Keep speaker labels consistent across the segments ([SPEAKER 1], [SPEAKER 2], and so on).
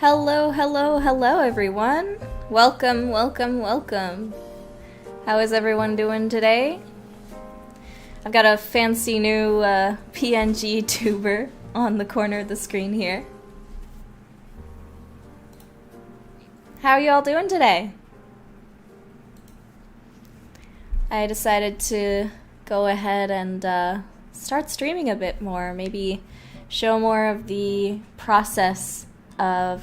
[SPEAKER 1] Hello, hello, hello everyone. Welcome, welcome, welcome. How is everyone doing today? I've got a fancy new PNG tuber on the corner of the screen here. How are you all doing today? I decided to go ahead and start streaming a bit more, maybe show more of the process of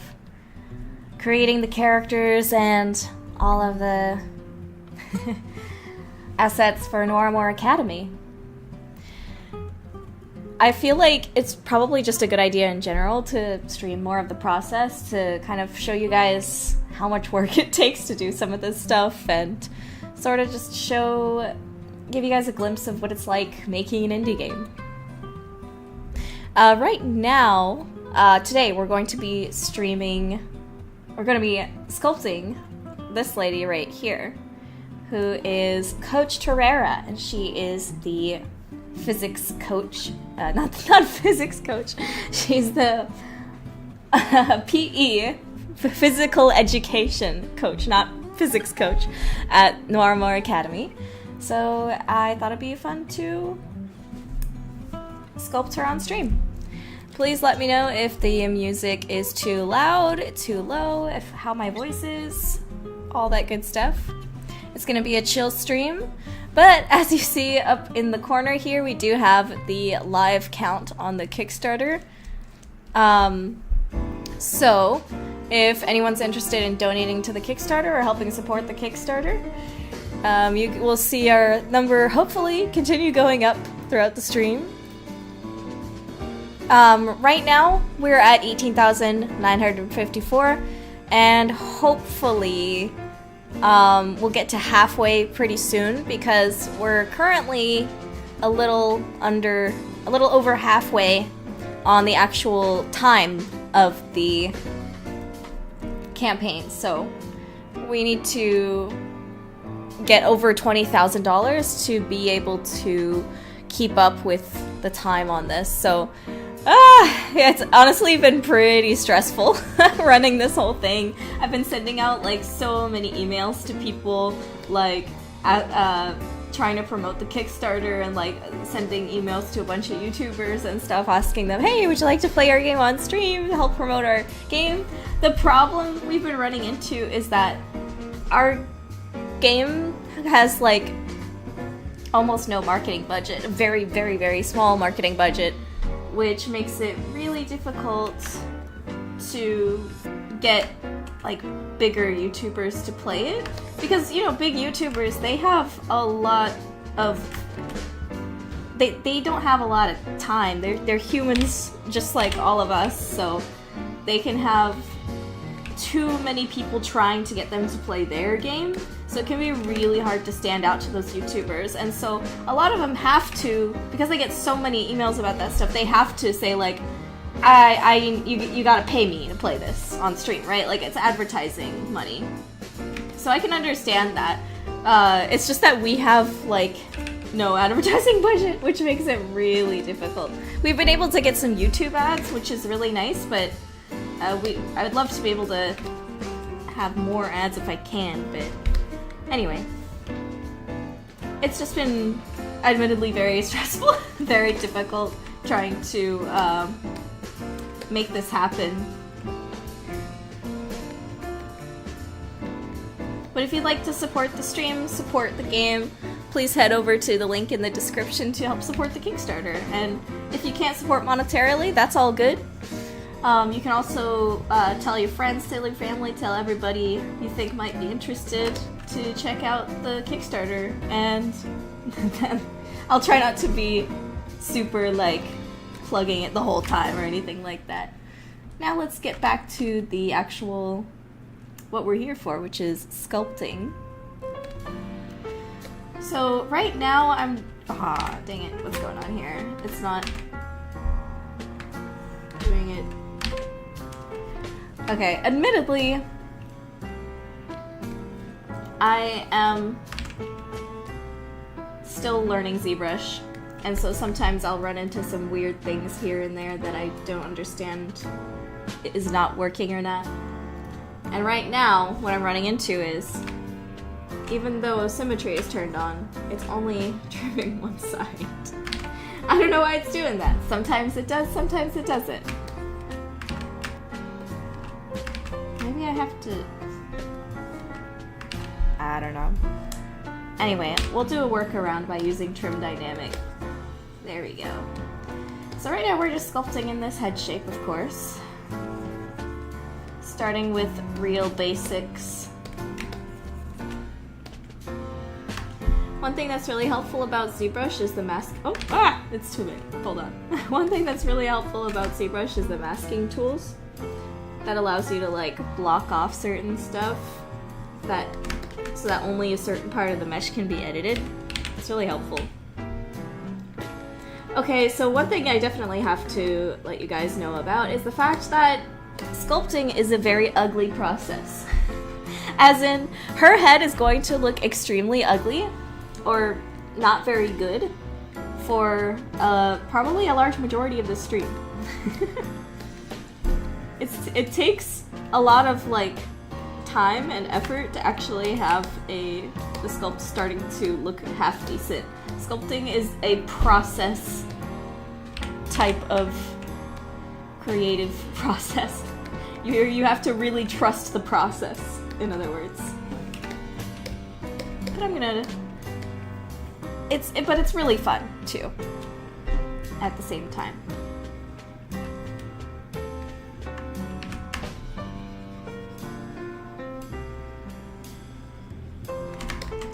[SPEAKER 1] creating the characters and all of the assets for Noiramore Academy. I feel like it's probably just a good idea in general to stream more of the process to kind of show you guys how much work it takes to do some of this stuff and sort of just give you guys a glimpse of what it's like making an indie game. Right now, today we're going to be sculpting this lady right here, who is Coach Terrera, and she is the physics coach, not physics coach, she's the PE, physical education coach, not physics coach, at Noiramore Academy. So I thought it'd be fun to sculpt her on stream. Please let me know if the music is too loud, too low, how my voice is, all that good stuff. It's gonna be a chill stream, but as you see up in the corner here, we do have the live count on the Kickstarter. So if anyone's interested in donating to the Kickstarter or helping support the Kickstarter, you will see our number hopefully continue going up throughout the stream. Right now, we're at 18,954, and hopefully we'll get to halfway pretty soon, because we're currently a little over halfway on the actual time of the campaign, so we need to get over $20,000 to be able to keep up with the time on this. So yeah, it's honestly been pretty stressful running this whole thing. I've been sending out like so many emails to people, like trying to promote the Kickstarter, and like sending emails to a bunch of YouTubers and stuff, asking them, hey, would you like to play our game on stream to help promote our game? The problem we've been running into is that our game has like almost no marketing budget, a very, very, very small marketing budget, which makes it really difficult to get like bigger YouTubers to play it, because you know, big YouTubers, they have a lot of they don't have a lot of time. They're humans just like all of us, so they can have too many people trying to get them to play their game, so it can be really hard to stand out to those YouTubers. And so a lot of them have to, because they get so many emails about that stuff, they have to say like, you gotta pay me to play this on stream, right? Like, it's advertising money. So I can understand that. It's just that we have like no advertising budget, which makes it really difficult. We've been able to get some YouTube ads, which is really nice, but I would love to be able to have more ads if I can, but anyway. It's just been admittedly very stressful, very difficult trying to make this happen. But if you'd like to support the stream, support the game, please head over to the link in the description to help support the Kickstarter. And if you can't support monetarily, that's all good. You can also tell your friends, tell your family, tell everybody you think might be interested to check out the Kickstarter, and then I'll try not to be super like plugging it the whole time or anything like that. Now let's get back to the actual what we're here for, which is sculpting. So right now I'm dang it, what's going on here? It's not doing it. Okay, admittedly, I am still learning ZBrush, and so sometimes I'll run into some weird things here and there that I don't understand is not working or not. And right now, what I'm running into is, even though symmetry is turned on, it's only trimming one side. I don't know why it's doing that. Sometimes it does, sometimes it doesn't. Maybe I have to... I don't know. Anyway, we'll do a workaround by using trim dynamic. There we go. So right now we're just sculpting in this head shape, of course. Starting with real basics. One thing that's really helpful about ZBrush is the mask. Oh, it's too big. Hold on. One thing that's really helpful about ZBrush is the masking tools. That allows you to like block off certain stuff so that only a certain part of the mesh can be edited. It's really helpful. Okay, so one thing I definitely have to let you guys know about is the fact that sculpting is a very ugly process. As in, her head is going to look extremely ugly or not very good for probably a large majority of the stream. It takes a lot of like time and effort to actually have the sculpt starting to look half decent. Sculpting is a process type of creative process. You have to really trust the process, in other words. But I'm gonna... But it's really fun, too. At the same time.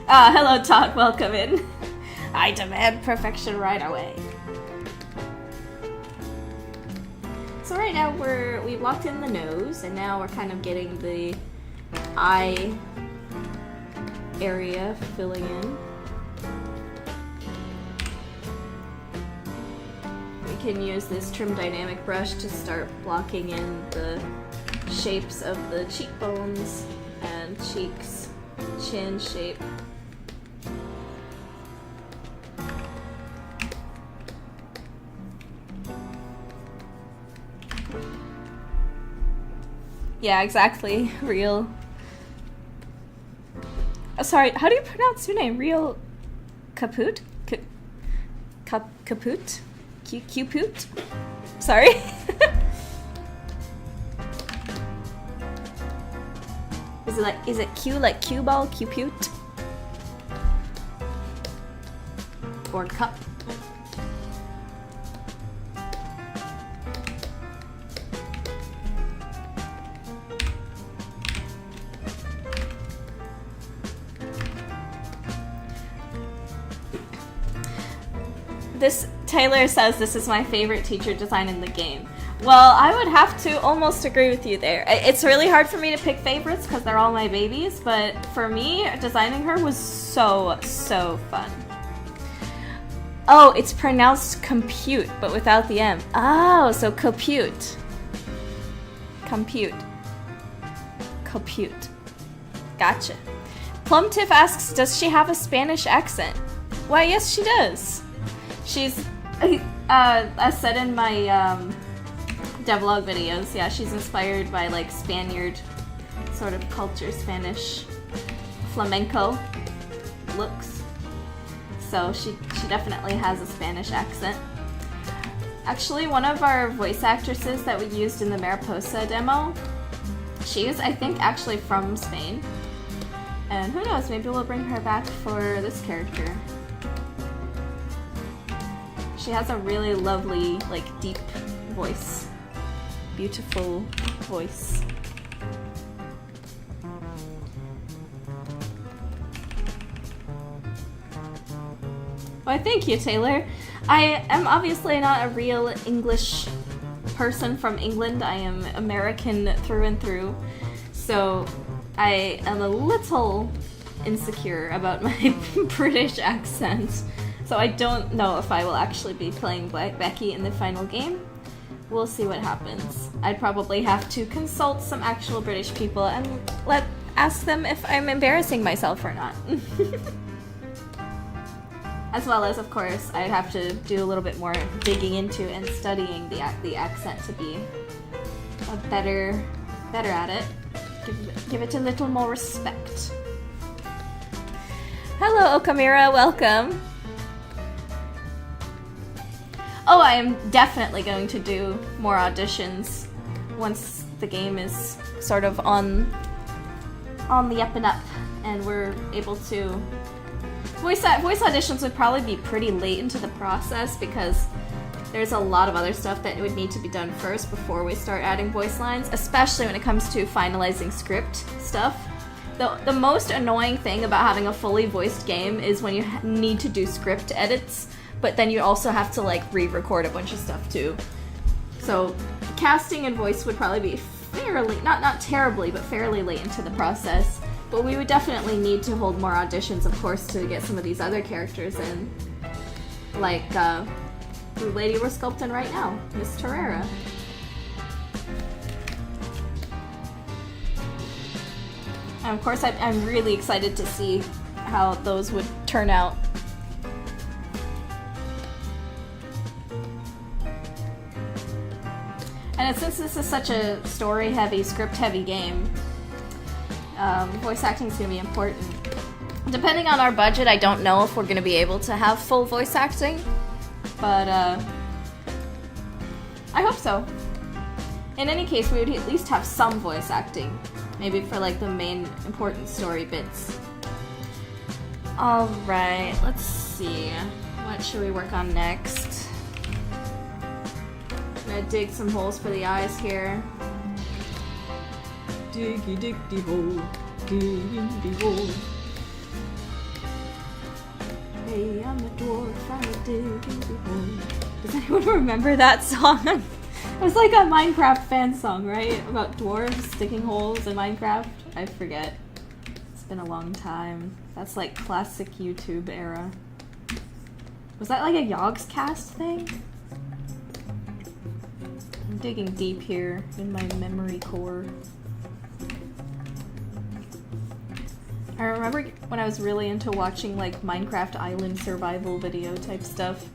[SPEAKER 1] Hello Todd, welcome in. I demand perfection right away. So right now we've locked in the nose, and now we're kind of getting the eye area filling in. We can use this trim dynamic brush to start blocking in the shapes of the cheekbones and cheeks, chin shape. Yeah, exactly. Real. Oh, sorry, how do you pronounce your name? Real Kaput? Kaput? Cuput? Sorry. Is it Q like cue ball? Cuput? Or cup? Taylor says this is my favorite teacher design in the game. Well, I would have to almost agree with you there. It's really hard for me to pick favorites because they're all my babies, but for me, designing her was so fun. Oh, it's pronounced compute, but without the M. Oh, so compute. Compute. Compute. Gotcha. Plumtiff asks, does she have a Spanish accent? Why, yes she does. She's, as said in my devlog videos, yeah, she's inspired by like Spaniard sort of culture, Spanish flamenco looks. So she definitely has a Spanish accent. Actually, one of our voice actresses that we used in the Mariposa demo, she is, I think, actually from Spain. And who knows, maybe we'll bring her back for this character. She has a really lovely, like, deep voice. Beautiful voice. Why, thank you, Taylor. I am obviously not a real English person from England. I am American through and through. So I am a little insecure about my British accent. So I don't know if I will actually be playing Becky in the final game. We'll see what happens. I'd probably have to consult some actual British people and ask them if I'm embarrassing myself or not. As well as, of course, I'd have to do a little bit more digging into and studying the accent to be better at it. Give it a little more respect. Hello, Okamira, welcome. Oh, I am definitely going to do more auditions once the game is sort of on the up and up, and we're able to... Voice auditions would probably be pretty late into the process because there's a lot of other stuff that would need to be done first before we start adding voice lines, especially when it comes to finalizing script stuff. The most annoying thing about having a fully voiced game is when you need to do script edits, but then you also have to like re-record a bunch of stuff too. So casting and voice would probably be fairly, not terribly, but fairly late into the process. But we would definitely need to hold more auditions, of course, to get some of these other characters in. Like the lady we're sculpting right now, Miss Terrera. And of course, I'm really excited to see how those would turn out. And since this is such a story-heavy, script-heavy game, voice acting is going to be important. Depending on our budget, I don't know if we're going to be able to have full voice acting, but I hope so. In any case, we would at least have some voice acting, maybe for like the main important story bits. Alright, let's see. What should we work on next? I'm gonna dig some holes for the eyes here. Diggy diggy hole, diggy hole. Hey, I'm a dwarf, I'm a diggy hole. Does anyone remember that song? It was like a Minecraft fan song, right? About dwarves digging holes in Minecraft? I forget. It's been a long time. That's like classic YouTube era. Was that like a Yogscast thing? I'm digging deep here in my memory core. I remember when I was really into watching like Minecraft island survival video type stuff.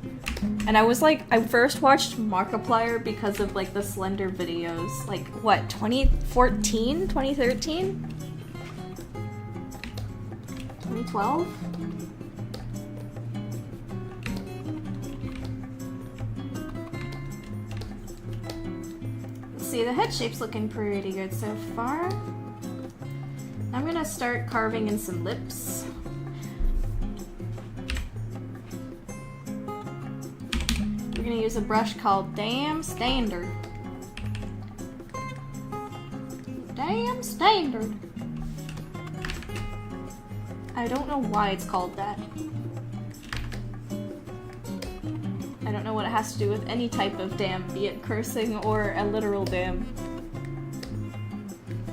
[SPEAKER 1] And I was like, I first watched Markiplier because of like the Slender videos. Like what, 2014? 2013? 2012? Let's see, the head shape's looking pretty good so far. I'm gonna start carving in some lips. We're gonna use a brush called Damn Standard. Damn Standard. I don't know why it's called that. I don't know what it has to do with any type of damn, be it cursing or a literal damn.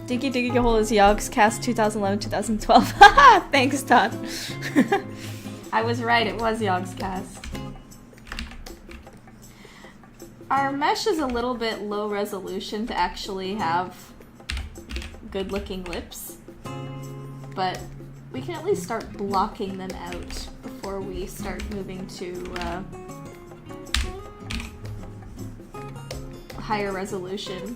[SPEAKER 1] Diggy Diggy Hole is Yogscast 2011-2012. Haha! Thanks, Todd. I was right, it was Yogscast. Our mesh is a little bit low resolution to actually have good looking lips, but we can at least start blocking them out before we start moving to higher resolution.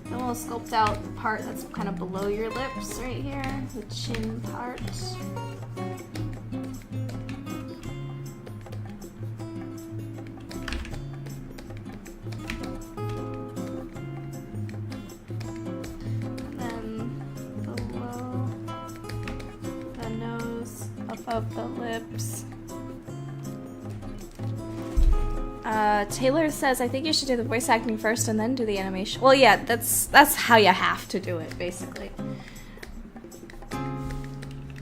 [SPEAKER 1] Then we'll sculpt out the part that's kind of below your lips right here, the chin part. And then below the nose, above the lips. Taylor says, I think you should do the voice acting first and then do the animation. Well, yeah, that's how you have to do it, basically.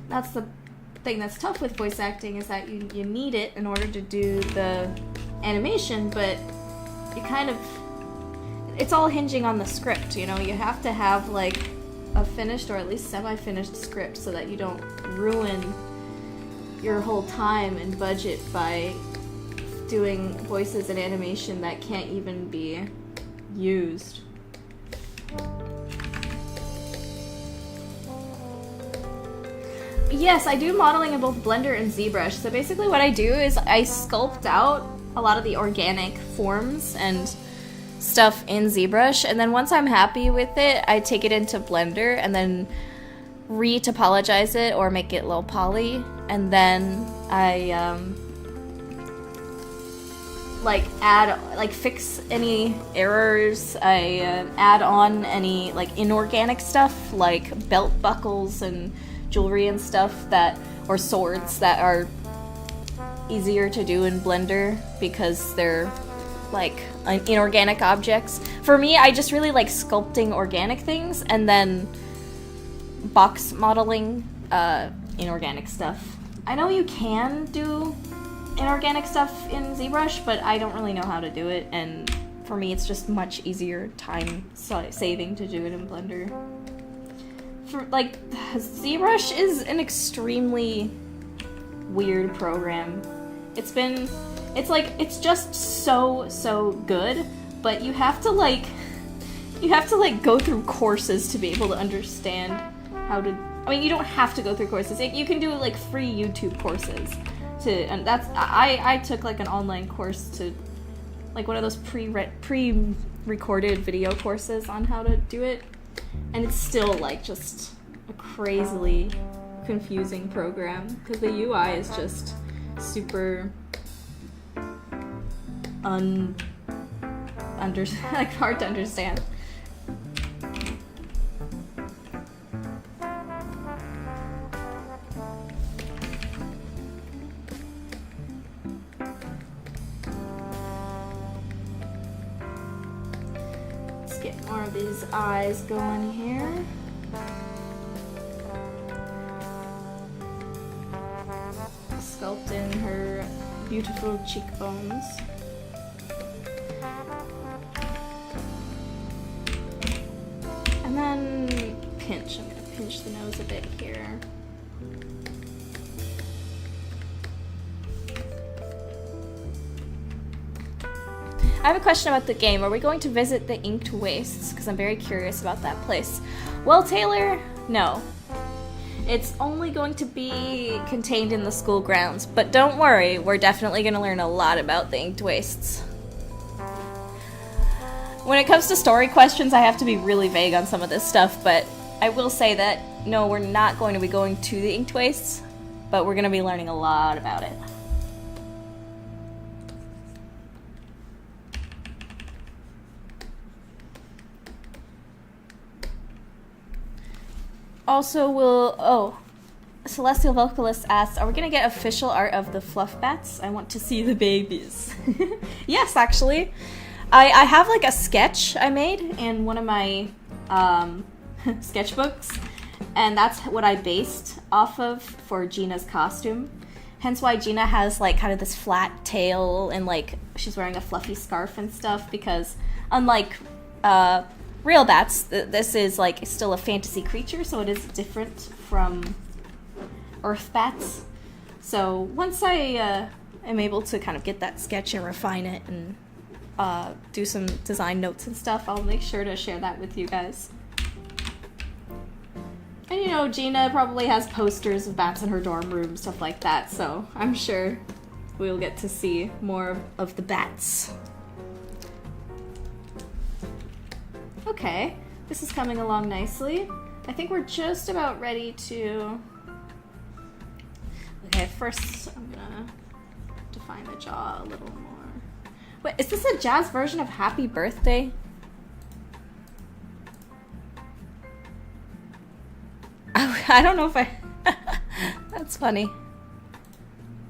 [SPEAKER 1] That's the thing that's tough with voice acting, is that you need it in order to do the animation, but you kind of... It's all hinging on the script, you know? You have to have, like, a finished or at least semi-finished script so that you don't ruin your whole time and budget by doing voices and animation that can't even be used. Yes, I do modeling in both Blender and ZBrush. So basically what I do is I sculpt out a lot of the organic forms and stuff in ZBrush, and then once I'm happy with it, I take it into Blender and then re-topologize it or make it low poly, and then I like fix any errors. I add on any like inorganic stuff like belt buckles and jewelry and stuff that, or swords that are easier to do in Blender because they're like inorganic objects. For me, I just really like sculpting organic things and then box modeling inorganic stuff. I know you can do inorganic stuff in ZBrush, but I don't really know how to do it, and for me it's just much easier time saving to do it in Blender. For like, ZBrush is an extremely weird program. It's just so good, but you have to like go through courses to be able to understand how to. I mean, you don't have to go through courses. You can do like free YouTube courses. And that's I took like an online course to, like one of those pre-recorded video courses on how to do it, and it's still like just a crazily confusing program because the UI is just super like hard to understand. Let's get more of these eyes going here. Sculpting her beautiful cheekbones. And then pinch. I'm gonna pinch the nose a bit here. I have a question about the game. Are we going to visit the Inked Wastes? Because I'm very curious about that place. Well, Taylor, no. It's only going to be contained in the school grounds, but don't worry, we're definitely going to learn a lot about the Inked Wastes. When it comes to story questions, I have to be really vague on some of this stuff, but I will say that, no, we're not going to be going to the Inked Wastes, but we're going to be learning a lot about it. Also, Celestial Vocalist asks, are we gonna get official art of the fluff bats? I want to see the babies. Yes, actually. I have like a sketch I made in one of my sketchbooks, and that's what I based off of for Gina's costume. Hence why Gina has like kind of this flat tail and like she's wearing a fluffy scarf and stuff, because unlike real bats, this is like still a fantasy creature, so it is different from earth bats. So once I am able to kind of get that sketch and refine it and do some design notes and stuff, I'll make sure to share that with you guys. And you know, Gina probably has posters of bats in her dorm room, stuff like that, so I'm sure we'll get to see more of the bats. Okay, this is coming along nicely. I think we're just about ready to... Okay, first I'm gonna define the jaw a little more. Wait, is this a jazz version of Happy Birthday? Oh, I don't know if I... That's funny.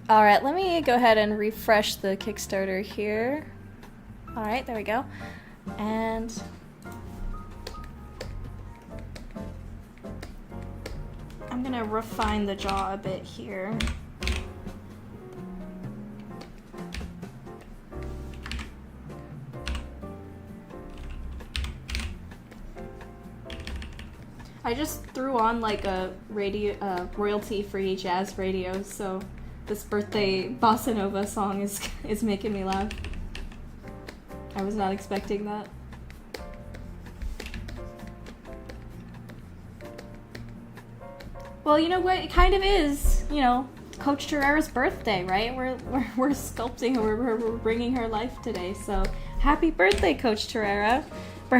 [SPEAKER 1] Alright, let me go ahead and refresh the Kickstarter here. Alright, there we go. And... I'm gonna refine the jaw a bit here. I just threw on like a radio, royalty-free jazz radio, so this birthday bossa nova song is making me laugh. I was not expecting that. Well, you know what? It kind of is, you know, Coach Terrera's birthday, right? We're sculpting her, we're bringing her life today, so Happy birthday, Coach Terrera.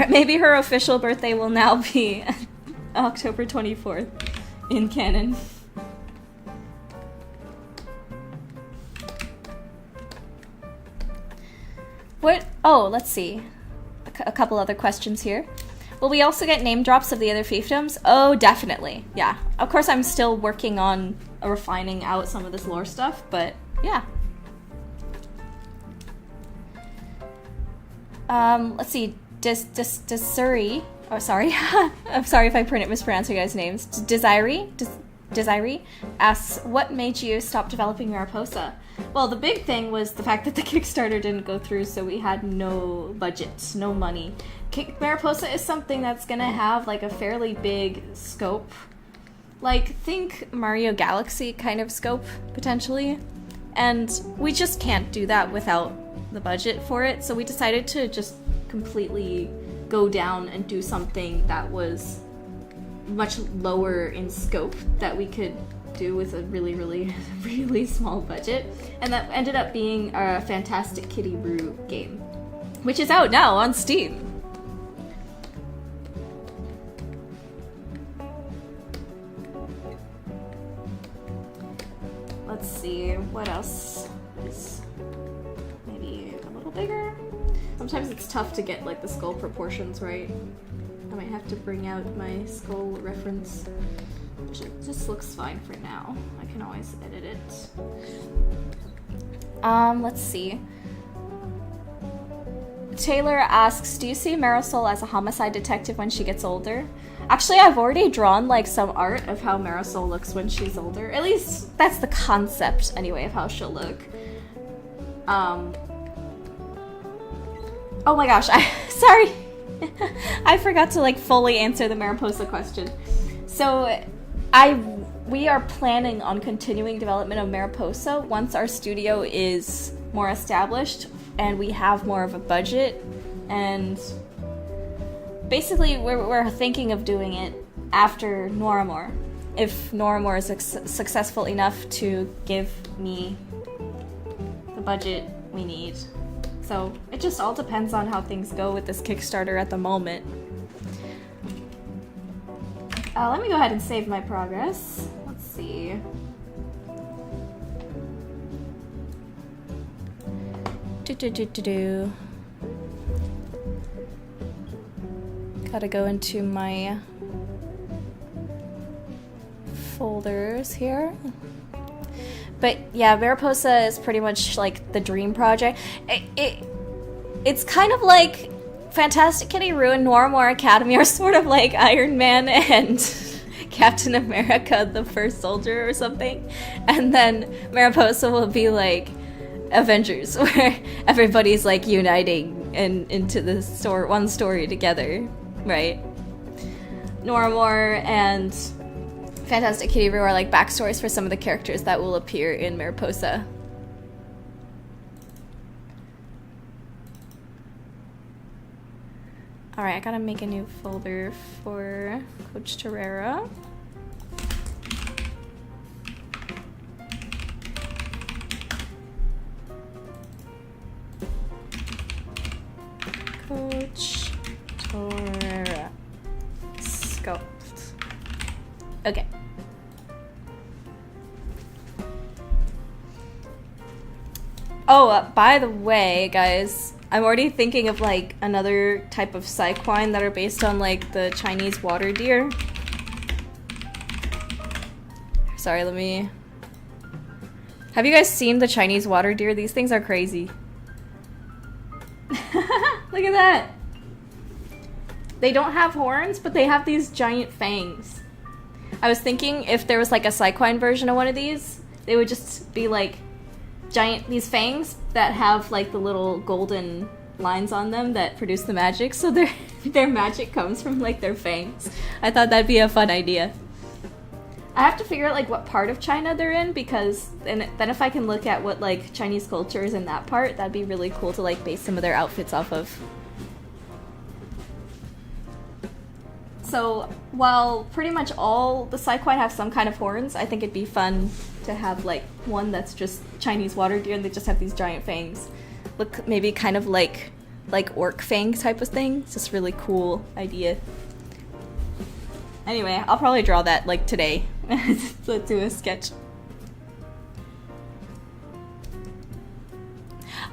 [SPEAKER 1] Maybe her official birthday will now be October 24th in canon. What? Oh, let's see. A couple other questions here. Will we also get name drops of the other fiefdoms? Oh, definitely. Yeah. Of course, I'm still working on refining out some of this lore stuff, but yeah. Let's see. Desuri. Oh, sorry. I'm sorry if I mispronounce you guys' names. Desiree asks, what made you stop developing Mariposa? Well, the big thing was the fact that the Kickstarter didn't go through, so we had no budget, no money. Mariposa is something that's gonna have like a fairly big scope. Like, think Mario Galaxy kind of scope, potentially. And we just can't do that without the budget for it, so we decided to just completely go down and do something that was much lower in scope that we could do with a really, really, really small budget. And that ended up being a Fantastic Kitty Roo game, which is out now on Steam. Let's see, what else is maybe a little bigger? Sometimes it's tough to get like the skull proportions right. I might have to bring out my skull reference. This looks fine for now. I can always edit it. Let's see. Taylor asks, do you see Marisol as a homicide detective when she gets older? Actually, I've already drawn like some art of how Marisol looks when she's older. At least that's the concept, anyway, of how she'll look. Oh my gosh, sorry. I forgot to like fully answer the Mariposa question. So we are planning on continuing development of Mariposa once our studio is more established and we have more of a budget, and basically we're thinking of doing it after Noiramore, if Noiramore is successful enough to give me the budget we need. So it just all depends on how things go with this Kickstarter at the moment. Let me go ahead and save my progress. Let's see. Gotta go into my folders here. But yeah, Mariposa is pretty much like the dream project. It's kind of like Fantastic Kitty Roo and Noiramore Academy are sort of like Iron Man and Captain America the First Soldier or something. And then Mariposa will be like Avengers, where everybody's like uniting into the one story together, right? Noiramore and Fantastic Kitty Roo are like backstories for some of the characters that will appear in Mariposa. Alright, I gotta make a new folder for Coach Terrera. Coach Terrera. Sculpt. Okay. Oh, by the way, guys, I'm already thinking of like another type of cyquine that are based on like the Chinese water deer. Sorry, let me... Have you guys seen the Chinese water deer? These things are crazy. Look at that! They don't have horns, but they have these giant fangs. I was thinking if there was like a cyquine version of one of these, they would just be like giant, these fangs that have like the little golden lines on them that produce the magic, so their magic comes from like their fangs. I thought that'd be a fun idea. I have to figure out like what part of China they're in, because then if I can look at what like Chinese culture is in that part, that'd be really cool to like base some of their outfits off of. So while pretty much all the cyquine have some kind of horns, I think it'd be fun to have like one that's just Chinese water deer and they just have these giant fangs. Look maybe kind of like like orc fang type of thing. It's just really cool idea. Anyway, I'll probably draw that like today. Let's do a sketch.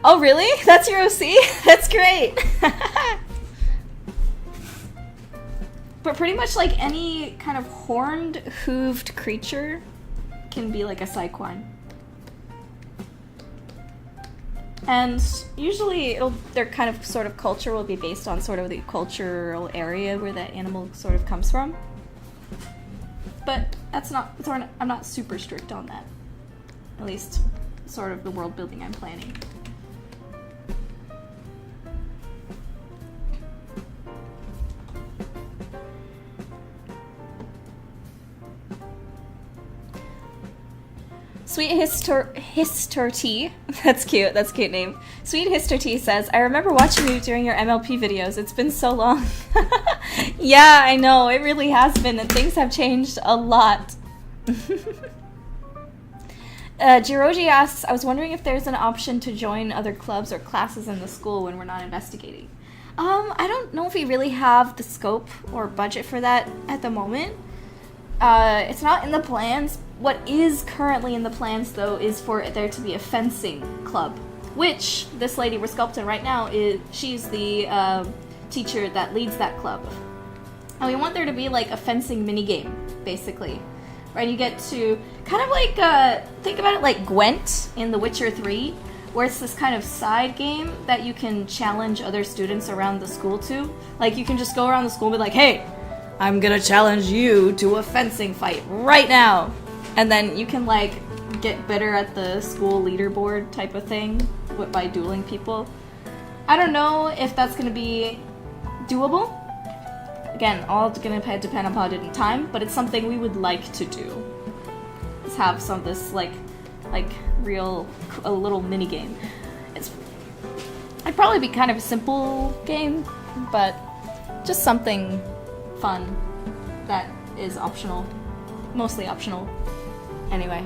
[SPEAKER 1] Oh really? That's your OC? That's great! But pretty much like any kind of horned, hooved creature can be like a Psyquine. And usually their kind of sort of culture will be based on sort of the cultural area where that animal sort of comes from. But that's not, I'm not super strict on that. At least sort of the world building I'm planning. Sweet Histor T, that's cute name. Sweet Histor T says, I remember watching you during your MLP videos, it's been so long. Yeah, I know, it really has been, and things have changed a lot. Jiroji asks, I was wondering if there's an option to join other clubs or classes in the school when we're not investigating. I don't know if we really have the scope or budget for that at the moment. It's not in the plans. What is currently in the plans, though, is for there to be a fencing club, which this lady we're sculpting right now she's the teacher that leads that club. And we want there to be like a fencing minigame, basically. Right? You get to kind of like think about it like Gwent in The Witcher 3, where it's this kind of side game that you can challenge other students around the school to. Like you can just go around the school and be like, hey, I'm gonna challenge you to a fencing fight right now. And then you can like get better at the school leaderboard type of thing by dueling people. I don't know if that's gonna be doable. Again, all gonna depend on budget and time, but it's something we would like to do. Is have some of this like a little mini game. It'd probably be kind of a simple game, but just something fun that is optional, mostly optional. Anyway.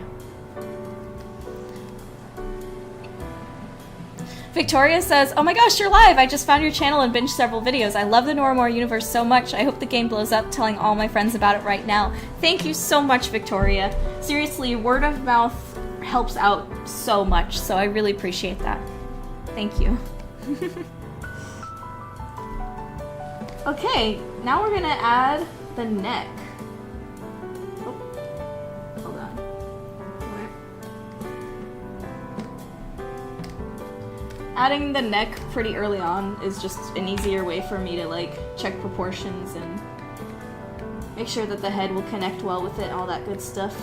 [SPEAKER 1] Victoria says, oh my gosh, you're live! I just found your channel and binged several videos. I love the Noiramore universe so much. I hope the game blows up, telling all my friends about it right now. Thank you so much, Victoria. Seriously, word of mouth helps out so much, so I really appreciate that. Thank you. Okay, now we're gonna add the neck. Adding the neck pretty early on is just an easier way for me to like check proportions and make sure that the head will connect well with it and all that good stuff.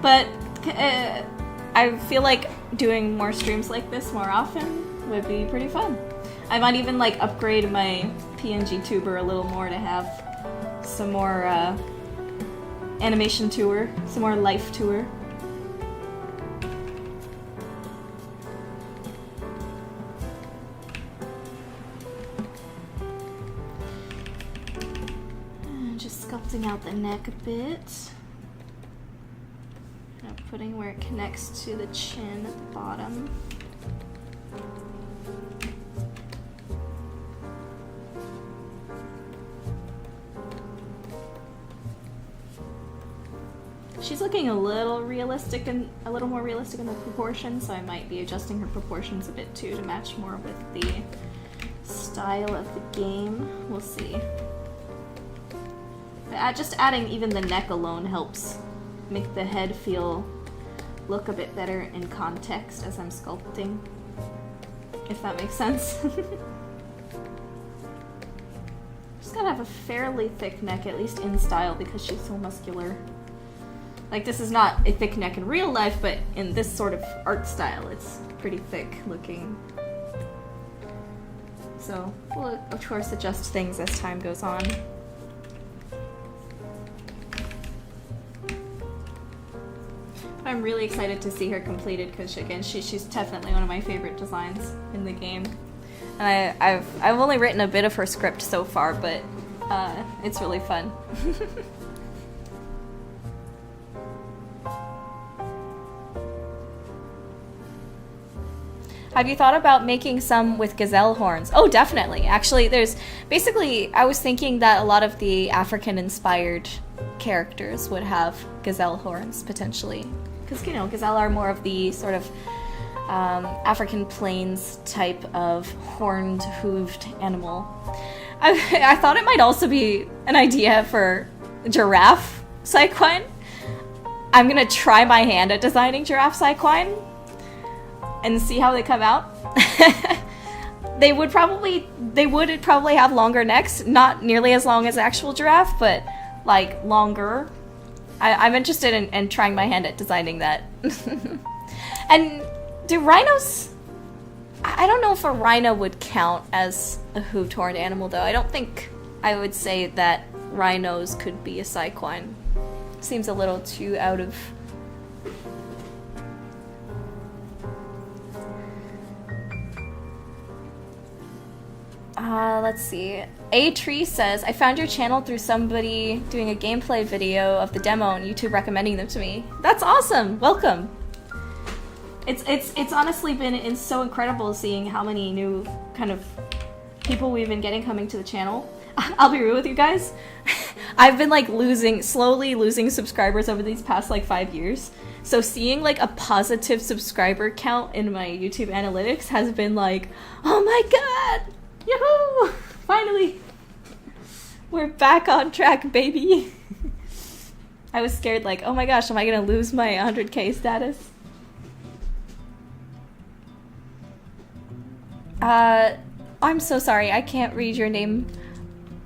[SPEAKER 1] But I feel like doing more streams like this more often would be pretty fun. I might even like upgrade my PNG tuber a little more to have some more animation tour, some more life tour. Just sculpting out the neck a bit. Putting where it connects to the chin at the bottom. She's looking a little realistic and a little more realistic in the proportions, so I might be adjusting her proportions a bit too to match more with the style of the game. We'll see. But just adding even the neck alone helps make the head look a bit better in context as I'm sculpting, if that makes sense. She's gotta have a fairly thick neck, at least in style, because she's so muscular. Like, this is not a thick neck in real life, but in this sort of art style, it's pretty thick looking. So, we'll of course adjust things as time goes on. But I'm really excited to see her completed, because again, she's definitely one of my favorite designs in the game. And I've only written a bit of her script so far, but It's really fun. Have you thought about making some with gazelle horns? Oh, definitely. Actually, I was thinking that a lot of the African-inspired characters would have gazelle horns, potentially. Because, gazelle are more of the sort of African plains type of horned, hooved animal. I thought it might also be an idea for giraffe cyquine. I'm gonna try my hand at designing giraffe cyquine and see how they come out. They would probably have longer necks, not nearly as long as actual giraffe, but like longer. I'm interested in trying my hand at designing that. And do rhinos? I don't know if a rhino would count as a hooved horned animal, though. I don't think I would say that rhinos could be a cyquine. Seems a little too out of... let's see. A Tree says, I found your channel through somebody doing a gameplay video of the demo and YouTube recommending them to me. That's awesome! Welcome! It's honestly been so incredible seeing how many new kind of people we've been getting coming to the channel. I'll be real with you guys. I've been like slowly losing subscribers over these past like 5 years. So seeing like a positive subscriber count in my YouTube analytics has been like, oh my god! Yahoo! Finally! We're back on track, baby! I was scared like, oh my gosh, am I gonna lose my 100k status? I'm so sorry, I can't read your name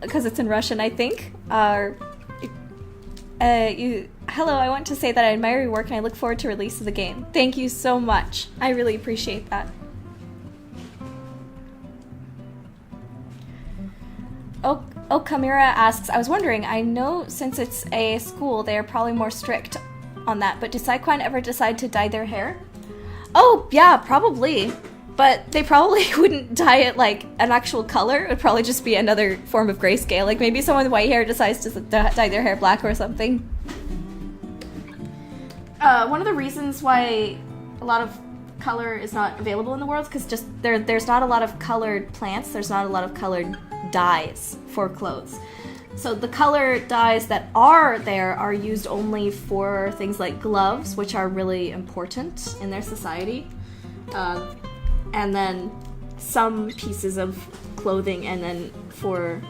[SPEAKER 1] because it's in Russian, I think. Hello, I want to say that I admire your work and I look forward to release of the game. Thank you so much. I really appreciate that. Oh, Kamira asks, I was wondering, I know since it's a school, they are probably more strict on that, but do cyquine ever decide to dye their hair? Oh, yeah, probably. But they probably wouldn't dye it like an actual color. It would probably just be another form of grayscale. Like maybe someone with white hair decides to dye their hair black or something. One of the reasons why a lot of color is not available in the world is because just there's not a lot of colored plants. There's not a lot of colored dyes for clothes. So the color dyes that are there are used only for things like gloves, which are really important in their society. And then some pieces of clothing, and then for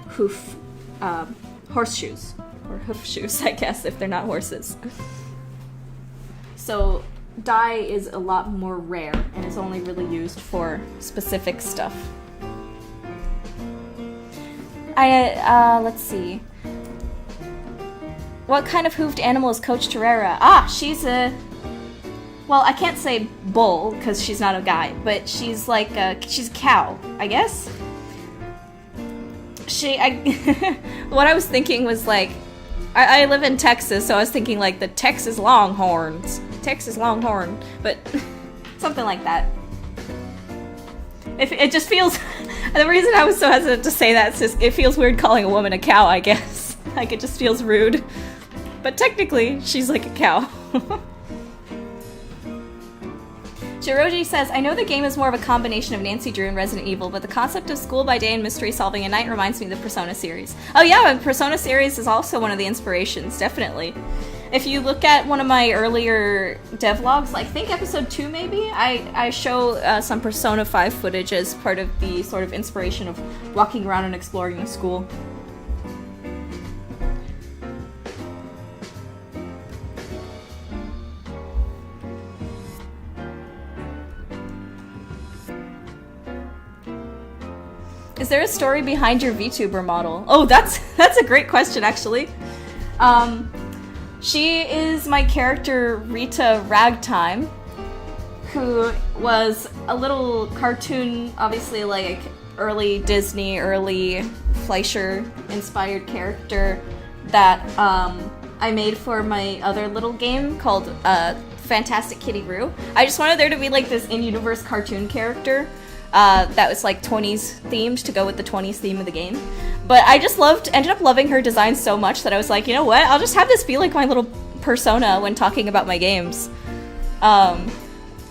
[SPEAKER 1] horseshoes, or hoof shoes, I guess, if they're not horses. So dye is a lot more rare, and is only really used for specific stuff. Let's see. What kind of hooved animal is Coach Terrera? She's a... Well, I can't say bull, because she's not a guy, but she's like she's a cow, I guess? What I was thinking was like, I live in Texas, so I was thinking like the Texas Longhorns. Texas Longhorn, but something like that. It just feels, the reason I was so hesitant to say that is just, it feels weird calling a woman a cow, I guess. Like, it just feels rude. But technically, she's like a cow. Jiroji says, I know the game is more of a combination of Nancy Drew and Resident Evil, but the concept of school by day and mystery solving at night reminds me of the Persona series. Oh yeah, the Persona series is also one of the inspirations, definitely. If you look at one of my earlier devlogs, I think episode 2 maybe, I show some Persona 5 footage as part of the sort of inspiration of walking around and exploring the school. Is there a story behind your VTuber model? Oh, that's a great question, actually. She is my character Rita Ragtime, who was a little cartoon, obviously like early Disney, early Fleischer-inspired character that I made for my other little game called Fantastic Kitty Roo. I just wanted there to be like this in-universe cartoon character that was like 20s themed to go with the 20s theme of the game. But I just ended up loving her design so much that I was like, you know what? I'll just have this be like my little persona when talking about my games.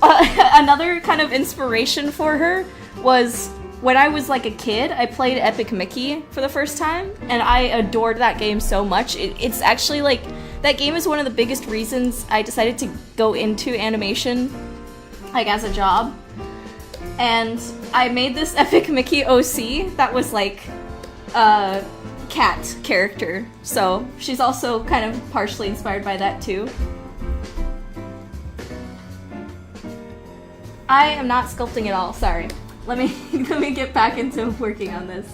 [SPEAKER 1] Another kind of inspiration for her was when I was like a kid, I played Epic Mickey for the first time, and I adored that game so much. It's actually like, that game is one of the biggest reasons I decided to go into animation, like as a job. And I made this Epic Mickey OC that was like a cat character, so she's also kind of partially inspired by that too. I am not sculpting at all, sorry. Let me get back into working on this.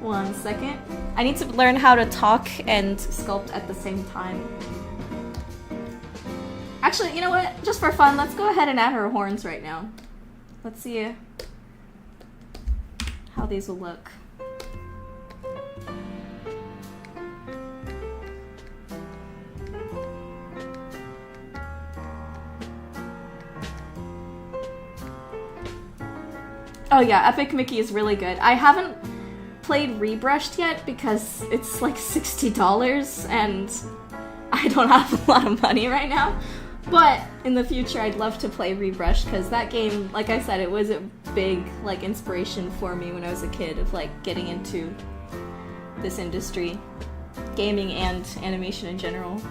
[SPEAKER 1] 1 second. I need to learn how to talk and sculpt at the same time. Actually, you know what? Just for fun, let's go ahead and add her horns right now. Let's see how these will look. Oh yeah, Epic Mickey is really good. I haven't played ZBrush yet because it's like $60 and I don't have a lot of money right now. But in the future I'd love to play ZBrush because that game, like I said, it was a big like inspiration for me when I was a kid of like getting into this industry, gaming and animation in general.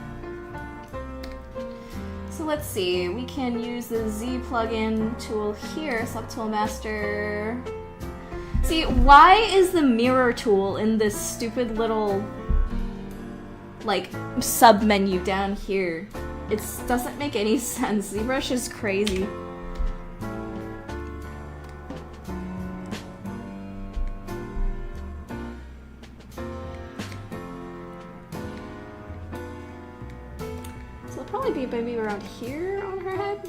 [SPEAKER 1] So let's see, we can use the Z plugin tool here, Subtool Master. See, why is the mirror tool in this stupid little, like, sub-menu down here? It doesn't make any sense. ZBrush is crazy. Probably be maybe around here on her head.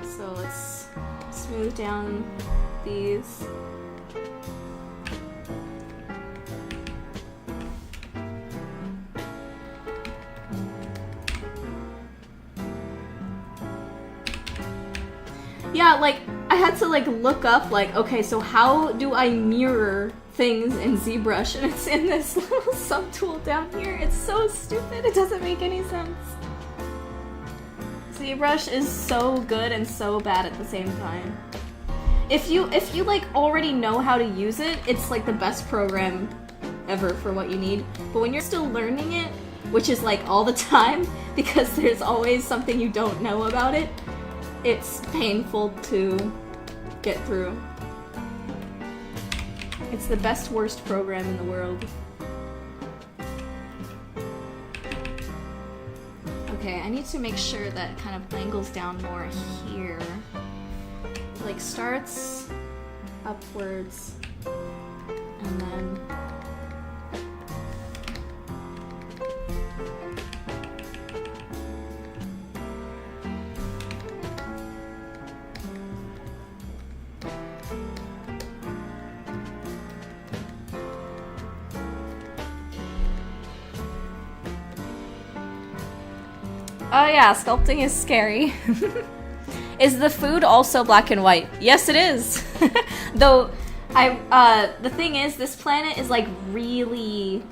[SPEAKER 1] So let's smooth down these. Yeah, like I had to like look up like, okay, so how do I mirror things in ZBrush, and it's in this little subtool down here. It's so stupid, it doesn't make any sense. ZBrush is so good and so bad at the same time. If you like already know how to use it, it's like the best program ever for what you need. But when you're still learning it, which is like all the time, because there's always something you don't know about it, it's painful to get through. It's the best worst program in the world. Okay, I need to make sure that it kind of angles down more here. Like starts upwards and then oh yeah, sculpting is scary. Is the food also black and white? Yes, it is. Though, the thing is, this planet is like really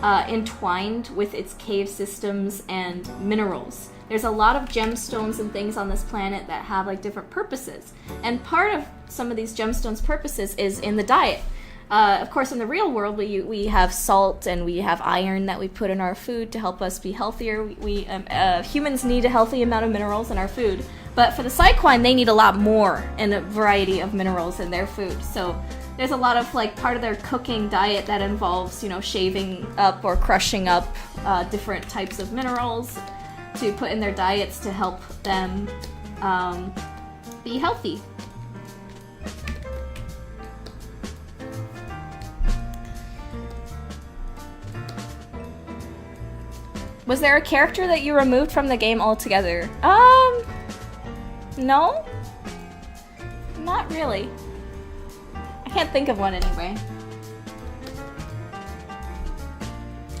[SPEAKER 1] entwined with its cave systems and minerals. There's a lot of gemstones and things on this planet that have like different purposes. And part of some of these gemstones' purposes is in the diet. Of course, in the real world, we have salt and we have iron that we put in our food to help us be healthier. Humans need a healthy amount of minerals in our food, but for the Psyquine, they need a lot more and a variety of minerals in their food. So there's a lot of like part of their cooking diet that involves, you know, shaving up or crushing up different types of minerals to put in their diets to help them be healthy. Was there a character that you removed from the game altogether? No? Not really. I can't think of one anyway.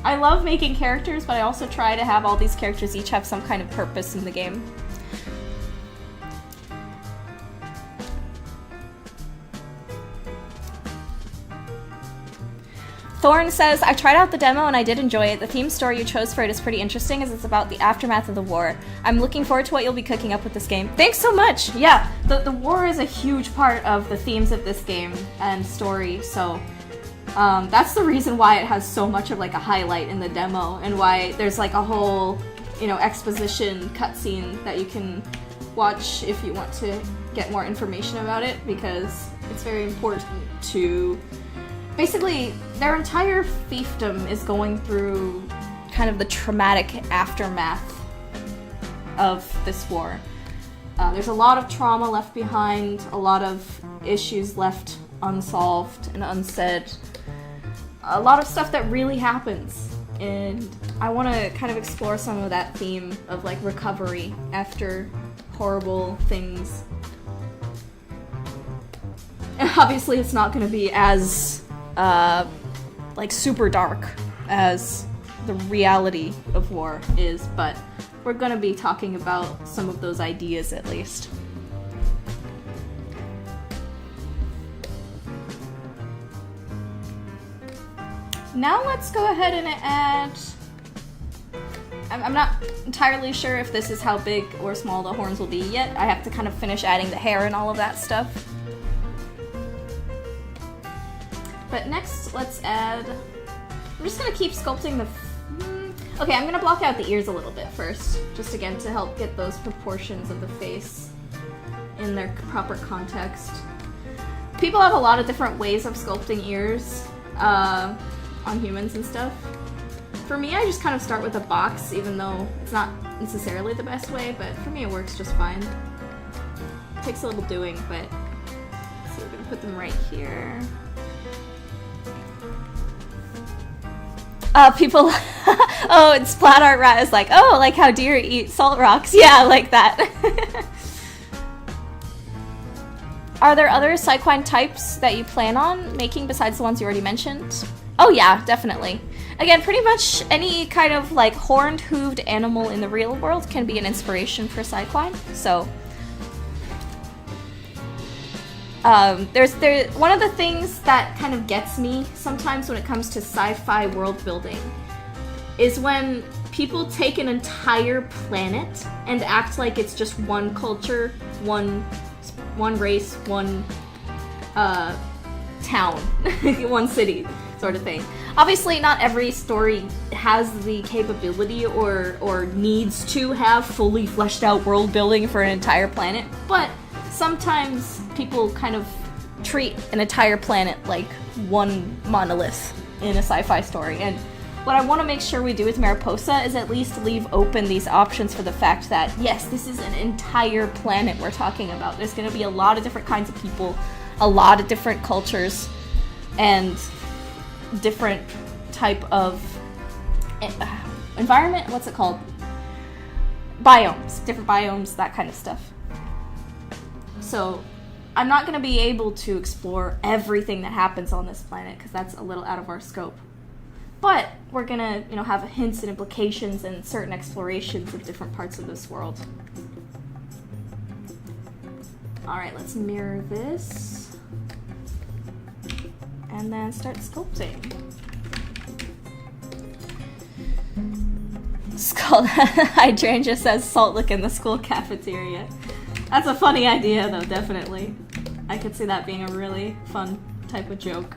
[SPEAKER 1] I love making characters, but I also try to have all these characters each have some kind of purpose in the game. Thorn says, I tried out the demo and I did enjoy it. The theme story you chose for it is pretty interesting as it's about the aftermath of the war. I'm looking forward to what you'll be cooking up with this game. Thanks so much! Yeah, the war is a huge part of the themes of this game and story, so that's the reason why it has so much of like a highlight in the demo and why there's like a whole, you know, exposition cutscene that you can watch if you want to get more information about it, because it's very important to... Basically, their entire fiefdom is going through kind of the traumatic aftermath of this war. There's a lot of trauma left behind, a lot of issues left unsolved and unsaid, a lot of stuff that really happens, and I want to kind of explore some of that theme of like recovery after horrible things. And obviously it's not going to be as like super dark as the reality of war is, but we're gonna be talking about some of those ideas at least. Now let's go ahead and add... I'm not entirely sure if this is how big or small the horns will be yet. I have to kind of finish adding the hair and all of that stuff. But next, let's add... I'm just gonna keep sculpting the... Okay, I'm gonna block out the ears a little bit first, just again to help get those proportions of the face in their proper context. People have a lot of different ways of sculpting ears on humans and stuff. For me, I just kind of start with a box, even though it's not necessarily the best way, but for me it works just fine. It takes a little doing, but... So we're gonna put them right here. People, oh, and Splat Art Rat is like, oh, like how deer eat salt rocks. Yeah, like that. Are there other Psyquine types that you plan on making besides the ones you already mentioned? Oh yeah, definitely. Again, pretty much any kind of like horned, hooved animal in the real world can be an inspiration for Psyquine, so... one of the things that kind of gets me sometimes when it comes to sci-fi world building is when people take an entire planet and act like it's just one culture, one race, one town, one city sort of thing. Obviously, not every story has the capability or needs to have fully fleshed out world building for an entire planet, but sometimes people kind of treat an entire planet like one monolith in a sci-fi story, and what I want to make sure we do with Mariposa is at least leave open these options for the fact that, yes, this is an entire planet we're talking about. There's going to be a lot of different kinds of people, a lot of different cultures, and different type of environment, what's it called? Biomes, different biomes, that kind of stuff. So I'm not going to be able to explore everything that happens on this planet because that's a little out of our scope. But we're going to, you know, have hints and implications and certain explorations of different parts of this world. Alright, let's mirror this. And then start sculpting. Hydrangea says salt lick in the school cafeteria. That's a funny idea, though, definitely. I could see that being a really fun type of joke.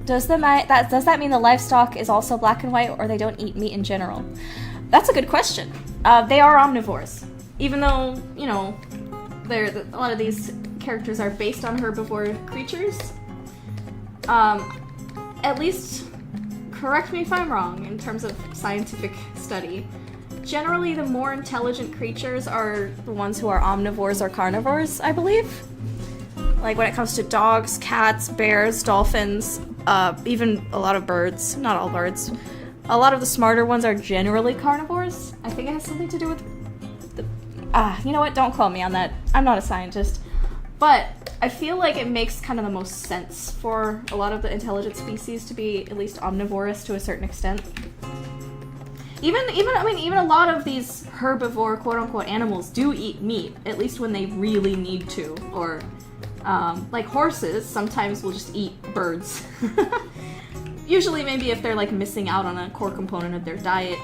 [SPEAKER 1] Does that mean the livestock is also black and white, or they don't eat meat in general? That's a good question. They are omnivores. Even though, you know, a lot of these characters are based on herbivore creatures. At least, correct me if I'm wrong in terms of scientific study, generally the more intelligent creatures are the ones who are omnivores or carnivores, I believe. Like when it comes to dogs, cats, bears, dolphins, even a lot of birds, not all birds. A lot of the smarter ones are generally carnivores. I think it has something to do with you know what, don't quote me on that. I'm not a scientist. But I feel like it makes kind of the most sense for a lot of the intelligent species to be at least omnivorous to a certain extent. even a lot of these herbivore quote-unquote animals do eat meat, at least when they really need to, or like horses sometimes will just eat birds. Usually maybe if they're like missing out on a core component of their diet,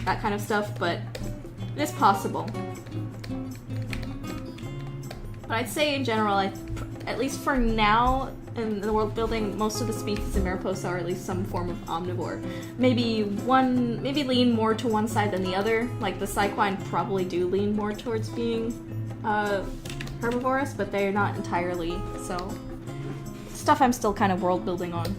[SPEAKER 1] that kind of stuff, but it is possible. But I'd say in general, at least for now, in the world building, most of the species in Mariposa are at least some form of omnivore. Maybe lean more to one side than the other. Like the Psyquine probably do lean more towards being herbivorous, but they're not entirely, so stuff I'm still kind of world building on.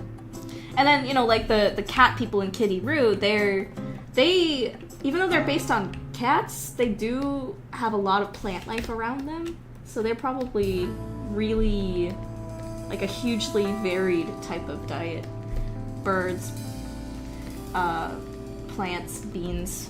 [SPEAKER 1] And then, you know, like the cat people in Kitty Roo, they even though they're based on cats, they do have a lot of plant life around them. So they're probably really like a hugely varied type of diet. Birds, plants, beans.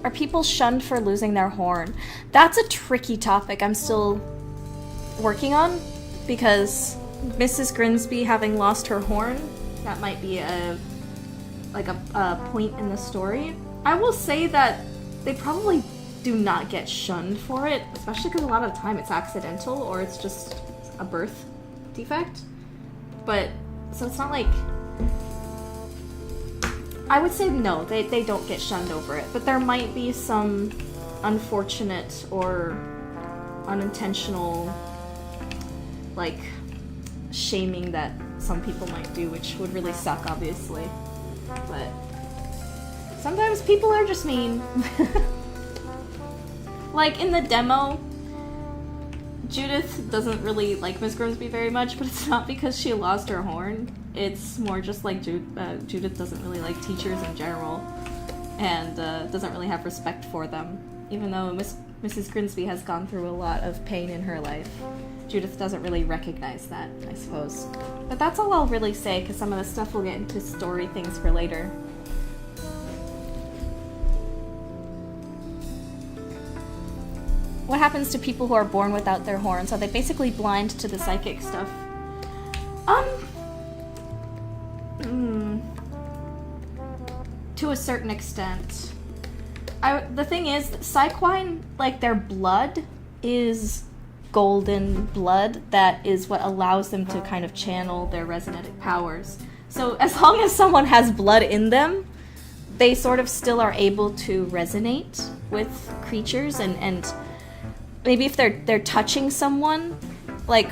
[SPEAKER 1] Are people shunned for losing their horn? That's a tricky topic I'm still working on, because Mrs. Grimsby having lost her horn, that might be a point in the story. I will say that they probably do not get shunned for it, especially because a lot of the time it's accidental or it's just a birth defect. But, so it's not like... I would say no, they don't get shunned over it, but there might be some unfortunate or unintentional, like, shaming that some people might do, which would really suck, obviously. But sometimes people are just mean. Like, in the demo, Judith doesn't really like Miss Grimsby very much, but it's not because she lost her horn. It's more just like Judith doesn't really like teachers in general, and doesn't really have respect for them. Even though Mrs. Grimsby has gone through a lot of pain in her life, Judith doesn't really recognize that, I suppose. But that's all I'll really say, because some of the stuff we'll get into story things for later. What happens to people who are born without their horns? Are they basically blind to the psychic stuff? To a certain extent. The thing is, Psyquine, like, their blood is golden blood that is what allows them to kind of channel their resonatic powers. So as long as someone has blood in them, they sort of still are able to resonate with creatures, and maybe if they're touching someone, like,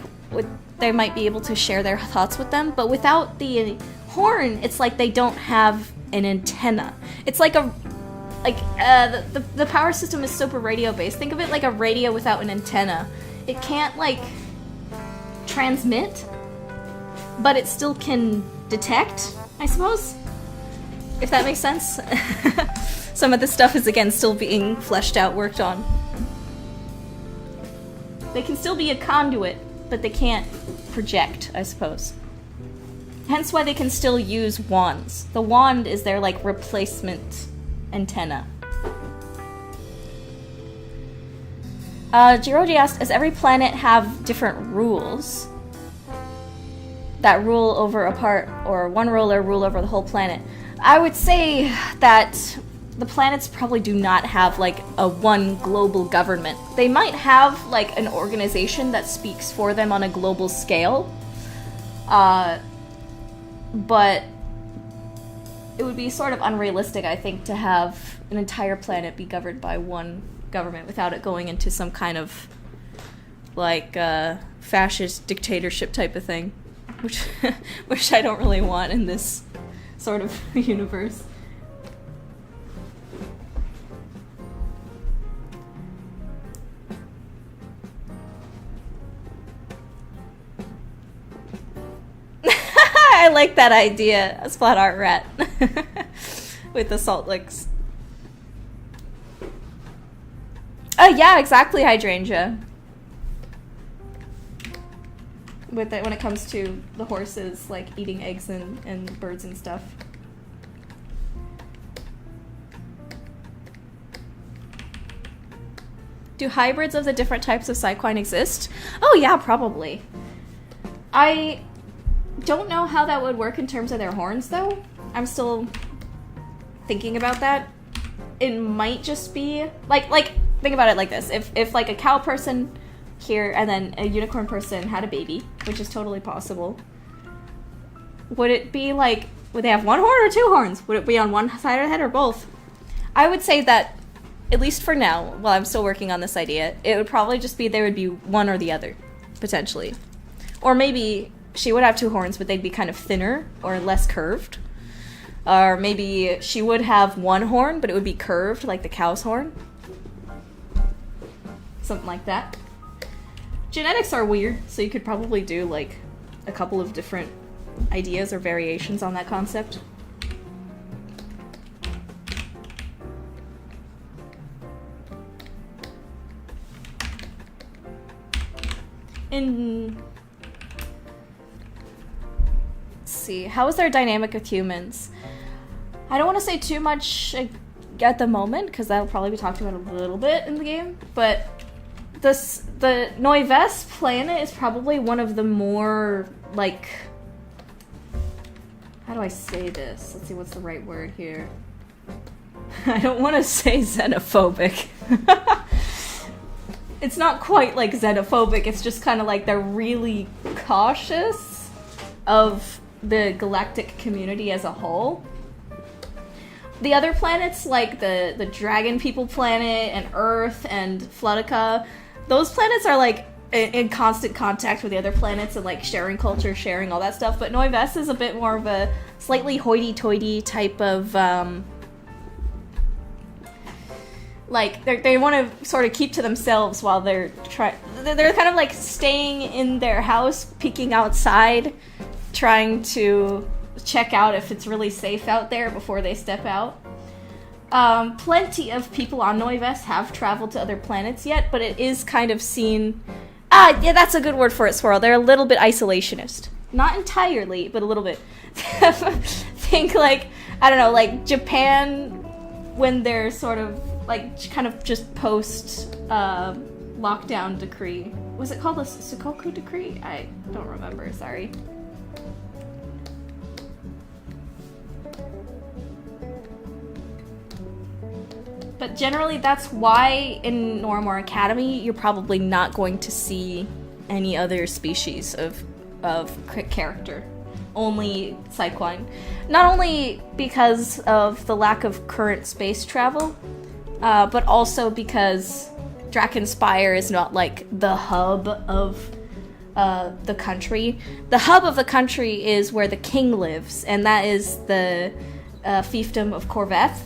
[SPEAKER 1] they might be able to share their thoughts with them, but without the horn, it's like they don't have an antenna. It's like the power system is super radio based. Think of it like a radio without an antenna. It can't, like, transmit, but it still can detect, I suppose, if that makes sense. Some of this stuff is, again, still being fleshed out, worked on. They can still be a conduit, but they can't project, I suppose. Hence why they can still use wands. The wand is their, like, replacement antenna. Jiroji asked, does every planet have different rules that rule over a part, or one ruler rule over the whole planet? I would say that the planets probably do not have, like, a one global government. They might have, like, an organization that speaks for them on a global scale, but it would be sort of unrealistic, I think, to have an entire planet be governed by one government without it going into some kind of, like, fascist dictatorship type of thing, which I don't really want in this sort of universe. I like that idea, a splat art rat with the salt licks. Yeah, exactly, Hydrangea. With it, when it comes to the horses, like, eating eggs and birds and stuff. Do hybrids of the different types of Psyquine exist? Oh yeah, probably. I don't know how that would work in terms of their horns, though. I'm still thinking about that. It might just be like think about it like this: if like a cow person here and then a unicorn person had a baby, which is totally possible, would it be like, would they have one horn or two horns? Would it be on one side of the head or both? I would say that, at least for now, while I'm still working on this idea, it would probably just be there would be one or the other, potentially. Or maybe she would have two horns, but they'd be kind of thinner or less curved. Or maybe she would have one horn, but it would be curved, like the cow's horn. Something like that. Genetics are weird, so you could probably do, like, a couple of different ideas or variations on that concept. Let's see, how is their dynamic with humans? I don't want to say too much at the moment, because that'll probably be talked about a little bit in the game, but the Noives planet is probably one of the more, like, how do I say this? Let's see, what's the right word here? I don't want to say xenophobic. It's not quite like xenophobic, it's just kind of like they're really cautious of the galactic community as a whole. The other planets, like the Dragon People planet and Earth and Floodica, those planets are like in constant contact with the other planets and like sharing culture, sharing all that stuff, but Noives is a bit more of a slightly hoity-toity type of, like, they want to sort of keep to themselves while they're they're kind of like staying in their house, peeking outside, trying to check out if it's really safe out there before they step out. Plenty of people on Noives have traveled to other planets yet, but it is kind of seen... yeah, that's a good word for it, Swirl. They're a little bit isolationist. Not entirely, but a little bit. Think like, I don't know, like Japan, when they're sort of, like, kind of just post lockdown decree. Was it called the Sukoku decree? I don't remember, sorry. But generally, that's why in Noiramore Academy, you're probably not going to see any other species of character. Only Cycline. Not only because of the lack of current space travel, but also because Drakenspire is not like the hub of the country. The hub of the country is where the king lives, and that is the fiefdom of Corveth.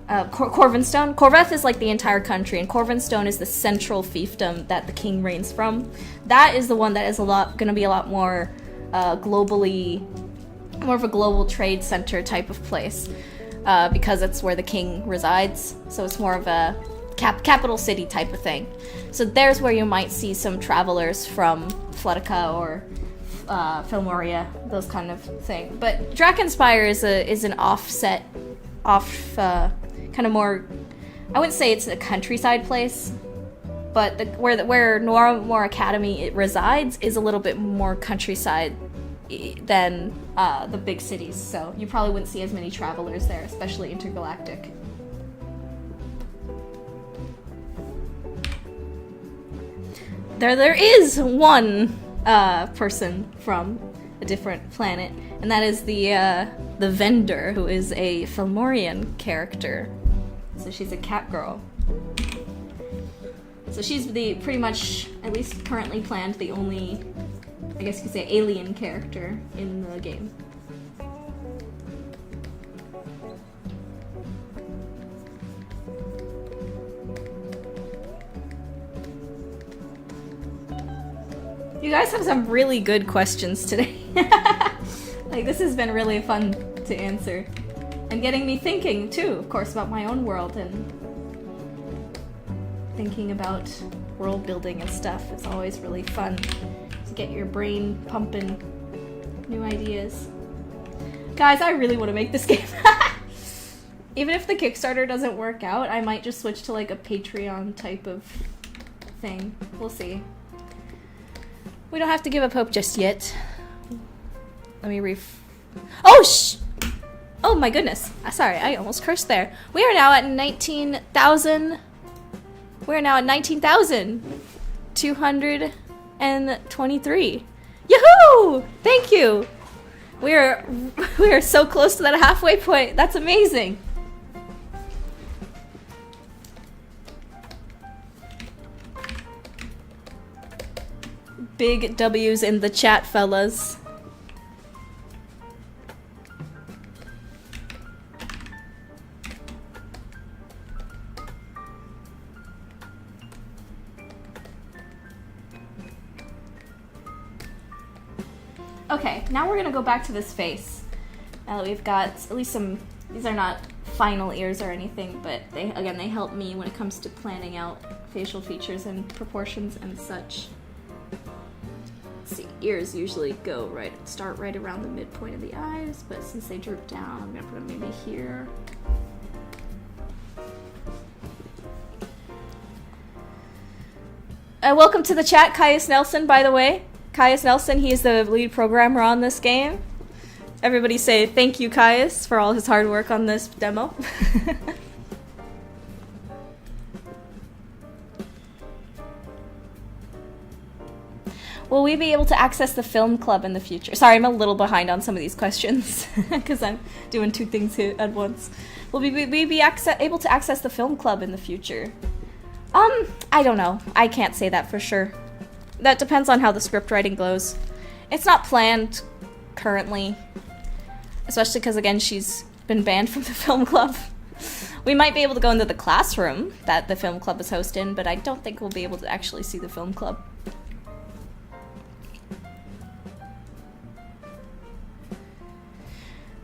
[SPEAKER 1] Corvinstone. Corveth is like the entire country, and Corvinstone is the central fiefdom that the king reigns from. That is the one that is going to be a lot more globally, more of a global trade center type of place, because it's where the king resides. So it's more of a capital city type of thing. So there's where you might see some travelers from Floodica or Filmoria, those kind of thing. But Drakenspire is an kind of more, I wouldn't say it's a countryside place, but where Noiramore Academy resides is a little bit more countryside than the big cities, so you probably wouldn't see as many travelers there, especially intergalactic. There is one person from a different planet, and that is the vendor, who is a Filmorian character. So she's a cat girl. So she's pretty much, at least currently planned, the only, I guess you could say, alien character in the game. You guys have some really good questions today. Like, this has been really fun to answer. And getting me thinking, too, of course, about my own world and thinking about world building and stuff. It's always really fun to get your brain pumping new ideas. Guys, I really want to make this game. Even if the Kickstarter doesn't work out, I might just switch to like a Patreon type of thing. We'll see. We don't have to give up hope just yet. Let me Oh, oh my goodness. Sorry, I almost cursed there. We are now at 19,000. We're now at 19,223. Yahoo! Thank you. We are so close to that halfway point. That's amazing. Big W's in the chat, fellas. Okay, now we're gonna go back to this face. Now that we've got at least some, these are not final ears or anything, but they help me when it comes to planning out facial features and proportions and such. Let's see, ears usually start right around the midpoint of the eyes, but since they droop down, I'm gonna put them maybe here. Welcome to the chat, Caius Nelson, by the way. Caius Nelson, he is the lead programmer on this game. Everybody say thank you, Caius, for all his hard work on this demo. Will we be able to access the film club in the future? Sorry, I'm a little behind on some of these questions because I'm doing two things here at once. Will we be able to access the film club in the future? I don't know. I can't say that for sure. That depends on how the script writing goes. It's not planned currently, especially because, again, she's been banned from the film club. We might be able to go into the classroom that the film club is hosting, but I don't think we'll be able to actually see the film club.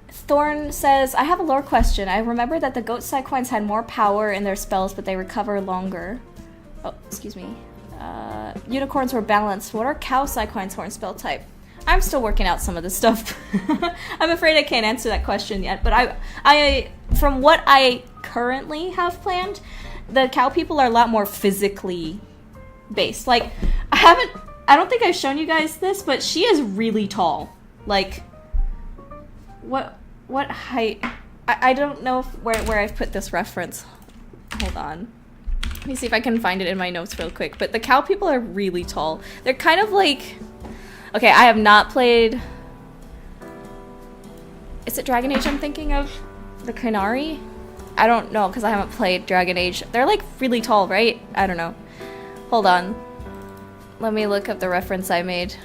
[SPEAKER 1] Thorn says, I have a lore question. I remember that the goat Psyquines had more power in their spells, but they recover longer. Oh, excuse me. Unicorns were balanced. What are cow Psyquine's horn spell type? I'm still working out some of this stuff. I'm afraid I can't answer that question yet, but I from what I currently have planned, the cow people are a lot more physically based. Like, I don't think I've shown you guys this, but she is really tall. Like, what height? I don't know where I've put this reference. Hold on. Let me see if I can find it in my notes real quick. But the cow people are really tall. They're kind of like... Okay, I have not played... Is it Dragon Age I'm thinking of? The Krenari? I don't know, because I haven't played Dragon Age. They're like really tall, right? I don't know. Hold on. Let me look up the reference I made.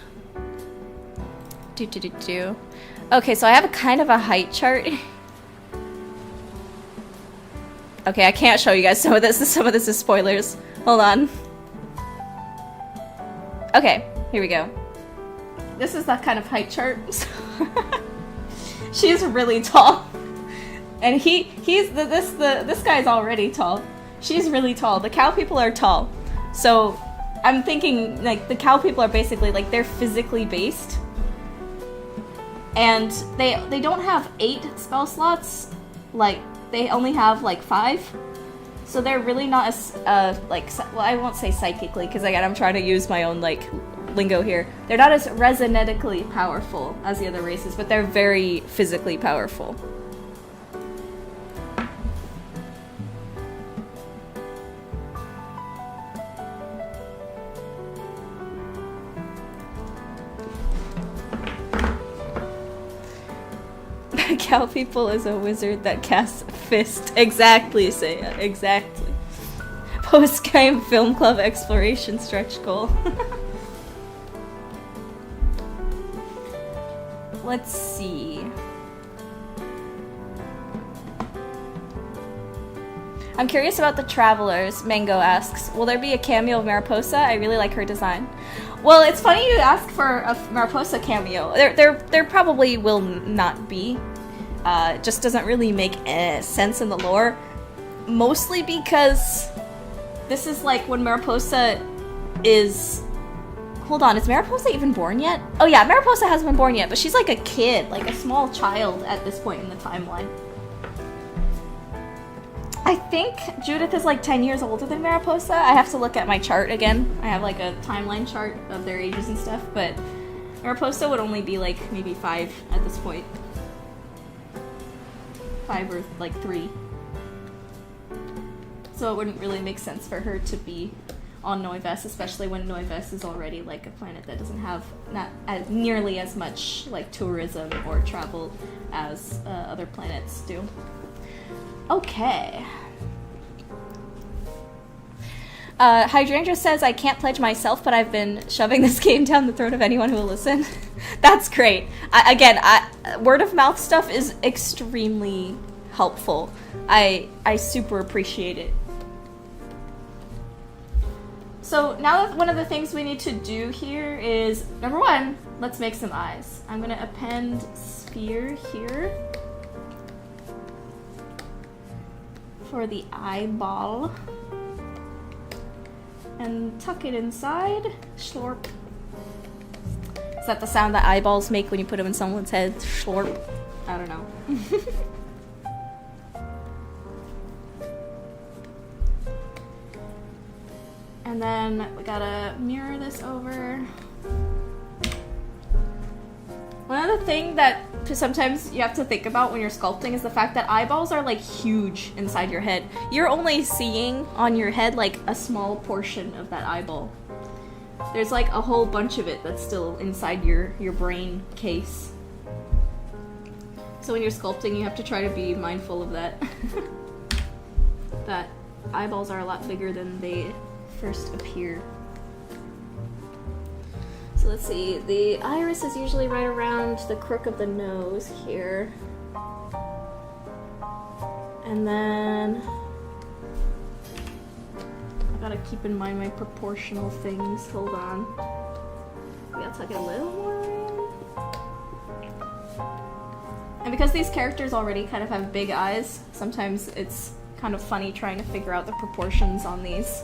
[SPEAKER 1] Okay, so I have a kind of a height chart. Okay, I can't show you guys some of this. Some of this is spoilers. Hold on. Okay, here we go. This is that kind of height chart. She's really tall. And this guy's already tall. She's really tall. The cow people are tall. So I'm thinking like the cow people are basically like they're physically based. And they don't have 8 spell slots. Like they only have like 5. So they're really not as like, well, I won't say psychically because again I'm trying to use my own like lingo here. They're not as resonetically powerful as the other races, but they're very physically powerful. Cow people is a wizard that casts fist. Exactly, Saya. Exactly. Post-game film club exploration stretch goal. Let's see. I'm curious about the Travelers. Mango asks, will there be a cameo of Mariposa? I really like her design. Well, it's funny you ask for a Mariposa cameo. There probably will not be. It just doesn't really make sense in the lore. Mostly because this is like when Mariposa is... Hold on, is Mariposa even born yet? Oh yeah, Mariposa hasn't been born yet, but she's like a kid, like a small child at this point in the timeline. I think Judith is like 10 years older than Mariposa. I have to look at my chart again. I have like a timeline chart of their ages and stuff, but Raposa would only be like maybe 5 at this point. 5 or like 3. So it wouldn't really make sense for her to be on Noives, especially when Noives is already like a planet that doesn't have not as nearly as much like tourism or travel as other planets do. Okay. Hydrangea says, I can't pledge myself, but I've been shoving this game down the throat of anyone who will listen. That's great. Word of mouth stuff is extremely helpful. I super appreciate it. So now one of the things we need to do here is, number 1, let's make some eyes. I'm gonna append sphere here for the eyeball. And tuck it inside. Slurp. Is that the sound that eyeballs make when you put them in someone's head? Slurp. I don't know. And then we gotta mirror this over. One other thing that sometimes you have to think about when you're sculpting is the fact that eyeballs are like huge inside your head. You're only seeing on your head like a small portion of that eyeball. There's like a whole bunch of it that's still inside your brain case. So when you're sculpting, you have to try to be mindful of that. That eyeballs are a lot bigger than they first appear. So let's see, the iris is usually right around the crook of the nose here. And then I gotta keep in mind my proportional things. Hold on. We gotta tuck it a little more in. And because these characters already kind of have big eyes, sometimes it's kind of funny trying to figure out the proportions on these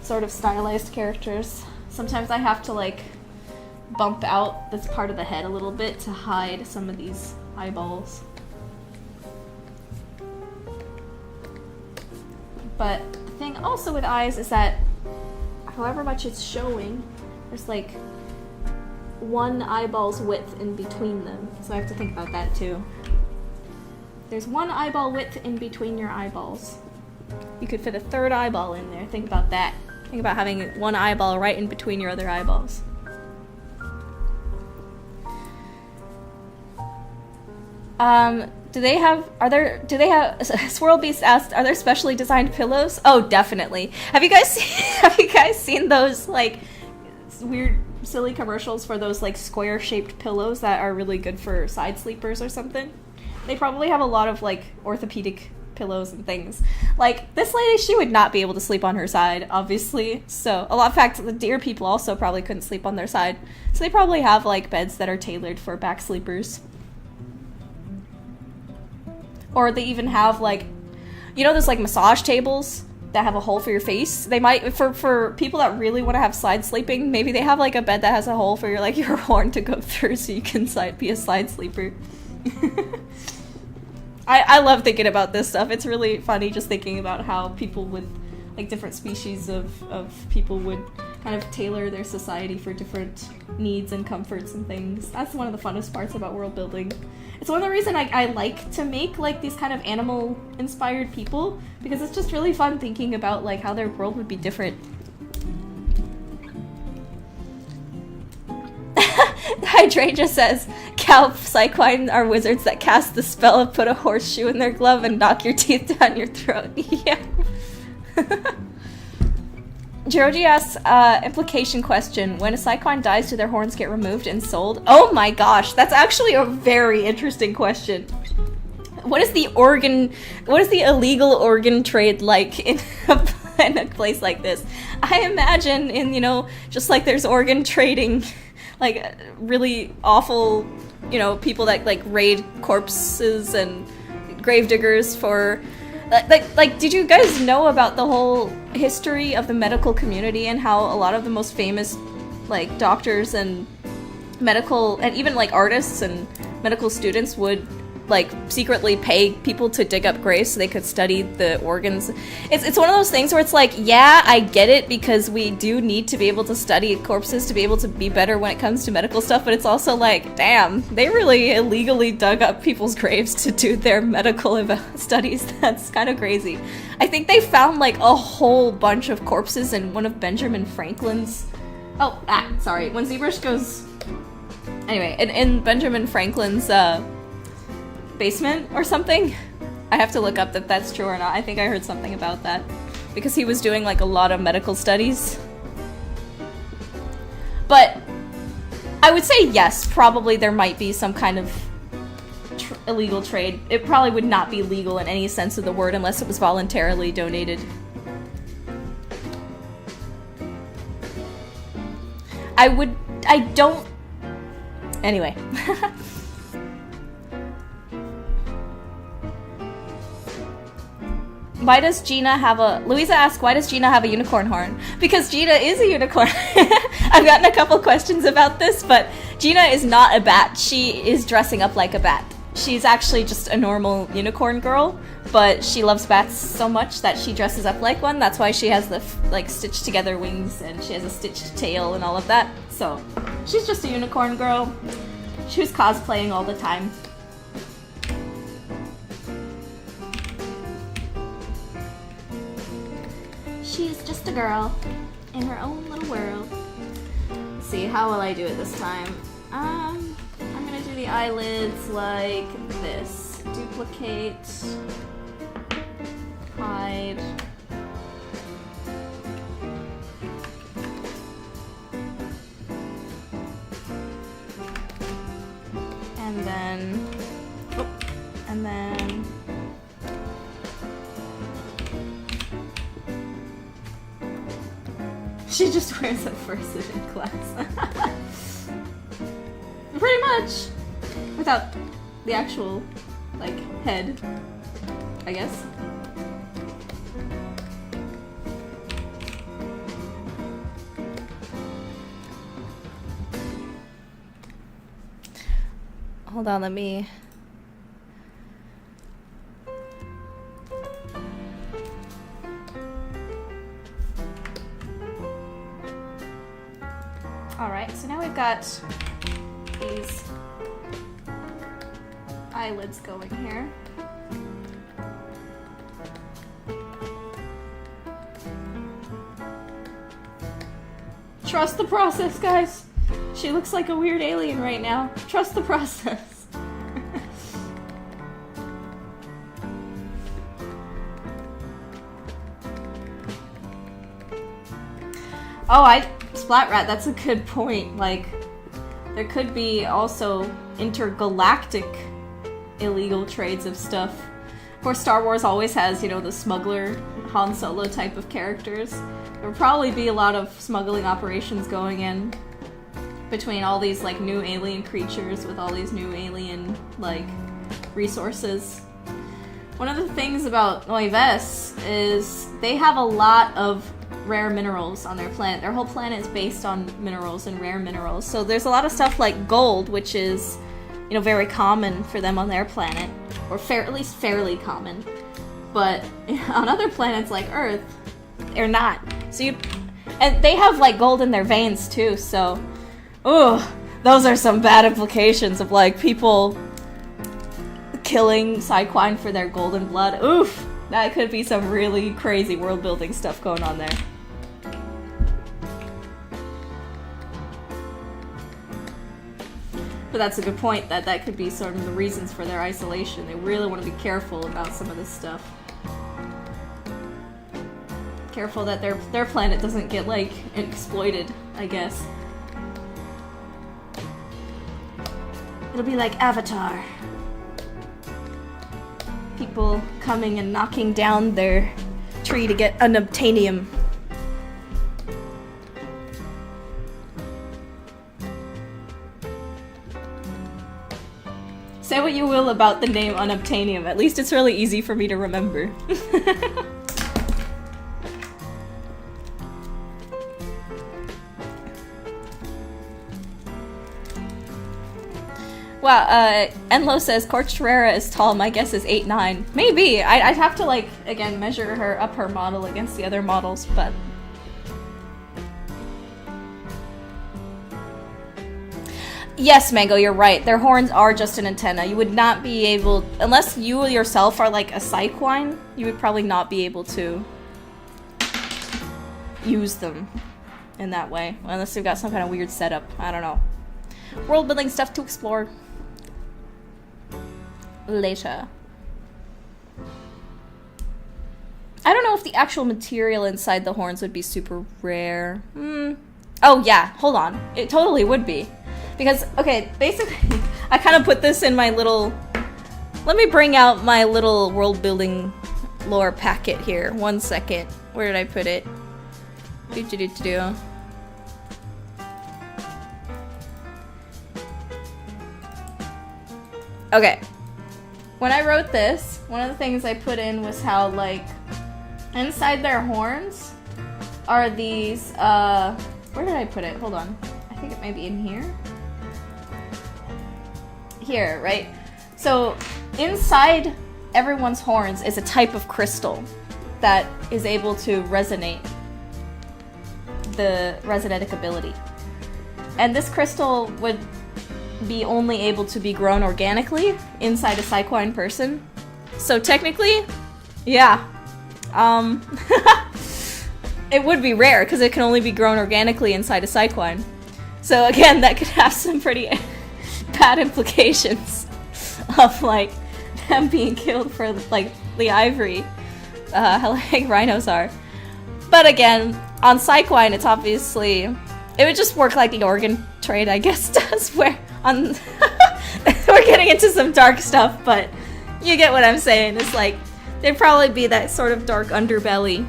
[SPEAKER 1] sort of stylized characters. Sometimes I have to like bump out this part of the head a little bit to hide some of these eyeballs. But the thing also with eyes is that however much it's showing, there's like 1 eyeball's width in between them. So I have to think about that too. There's 1 eyeball width in between your eyeballs. You could fit a 3rd eyeball in there. Think about that. Think about having 1 eyeball right in between your other eyeballs. Swirl Beast asked, are there specially designed pillows? Oh, definitely. Have you guys seen those like weird silly commercials for those like square shaped pillows that are really good for side sleepers or something? They probably have a lot of like orthopedic pillows and things. Like this lady, she would not be able to sleep on her side, obviously. So in fact, the deer people also probably couldn't sleep on their side. So they probably have like beds that are tailored for back sleepers. Or they even have like, you know, those like massage tables that have a hole for your face. They might, for people that really want to have side sleeping, maybe they have like a bed that has a hole for your your horn to go through so you can be a side sleeper. I love thinking about this stuff. It's really funny just thinking about how people would, like different species of people would kind of tailor their society for different needs and comforts and things. That's one of the funnest parts about world building. It's one of the reasons I like to make like these kind of animal inspired people, because it's just really fun thinking about like how their world would be different. Hydrangea says, Calp, Psyquine are wizards that cast the spell of put a horseshoe in their glove and knock your teeth down your throat. Yeah. Jiroji asks, implication question. When a Psyquine dies, do their horns get removed and sold? Oh my gosh, that's actually a very interesting question. What is the illegal organ trade like in a place like this? I imagine in, you know, just like there's organ trading, like really awful, you know, people that like raid corpses and gravediggers for like did you guys know about the whole history of the medical community and how a lot of the most famous like doctors and medical and even like artists and medical students would like secretly pay people to dig up graves so they could study the organs. It's one of those things where it's like, yeah, I get it, because we do need to be able to study corpses to be able to be better when it comes to medical stuff, but it's also like, damn, they really illegally dug up people's graves to do their medical studies. That's kind of crazy. I think they found like a whole bunch of corpses in one of Benjamin Franklin's... sorry, when ZBrush goes... Anyway, in Benjamin Franklin's basement or something. I have to look up if that's true or not. I think I heard something about that. Because he was doing like a lot of medical studies. But I would say yes, probably there might be some kind of illegal trade. It probably would not be legal in any sense of the word unless it was voluntarily donated. Anyway. Why does Gina have a... Louisa asks, why does Gina have a unicorn horn? Because Gina is a unicorn. I've gotten a couple questions about this, but Gina is not a bat. She is dressing up like a bat. She's actually just a normal unicorn girl, but she loves bats so much that she dresses up like one. That's why she has the, like, stitched together wings, and she has a stitched tail and all of that. So, she's just a unicorn girl. She was cosplaying all the time. She's just a girl in her own little world. Let's see, how will I do it this time? I'm gonna do the eyelids like this. Duplicate. Hide. And then... Oh, and then... She just wears it for in class. Pretty much. Without the actual, like, head, I guess. Hold on, let me... Alright, so now we've got these eyelids going here. Trust the process, guys! She looks like a weird alien right now. Trust the process. Oh, Splatrat, that's a good point. Like, there could be also intergalactic illegal trades of stuff. Of course, Star Wars always has, you know, the smuggler, Han Solo type of characters. There would probably be a lot of smuggling operations going in between all these, like, new alien creatures with all these new alien, like, resources. One of the things about Noives is they have a lot of rare minerals on their planet. Their whole planet is based on minerals and rare minerals. So there's a lot of stuff like gold, which is, you know, very common for them on their planet. Or at least fairly common. But on other planets like Earth, they're not. So and they have, like, gold in their veins too, so... Ooh, those are some bad implications of, like, people killing Psyquine for their golden blood. Oof! That could be some really crazy world-building stuff going on there. But that's a good point, that could be sort of the reasons for their isolation. They really want to be careful about some of this stuff. Careful that their planet doesn't get, like, exploited, I guess. It'll be like Avatar. People coming and knocking down their tree to get unobtainium. Say what you will about the name unobtainium, at least it's really easy for me to remember. Wow, Enlo says Corchterera is tall. My guess is 8'9". Maybe. I'd have to, like, again, measure her model against the other models, but... Yes, Mango, you're right. Their horns are just an antenna. You would not be able... Unless you yourself are, like, a Psyquine, you would probably not be able to use them in that way. Unless you've got some kind of weird setup. I don't know. World building stuff to explore later. I don't know if the actual material inside the horns would be super rare. Oh yeah, hold on. It totally would be. Because, okay, basically, I kind of put this in my little... Let me bring out my little world building lore packet here. 1 second. Where did I put it? Do. Okay. When I wrote this, one of the things I put in was how, like, inside their horns are these, where did I put it? Hold on. I think it may be in here. Here, right? So, inside everyone's horns is a type of crystal that is able to resonate the resonetic ability. And this crystal would be only able to be grown organically inside a Psyquine person. So technically, yeah. It would be rare because it can only be grown organically inside a Psyquine. So again, that could have some pretty bad implications of like them being killed for like the ivory, like rhinos are. But again, on Psyquine, it's obviously, it would just work like the organ trade, I guess, does, where on we're getting into some dark stuff, but you get what I'm saying. It's like there'd probably be that sort of dark underbelly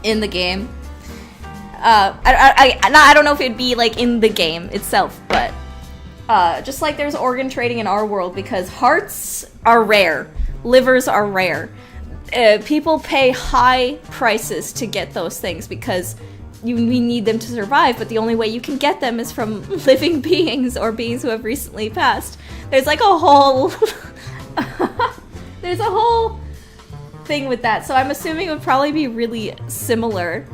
[SPEAKER 1] in the game. I don't know if it'd be like in the game itself, but just like there's organ trading in our world, because hearts are rare, livers are rare. People pay high prices to get those things because we need them to survive, but the only way you can get them is from living beings or beings who have recently passed. There's like a whole... there's a whole thing with that, so I'm assuming it would probably be really similar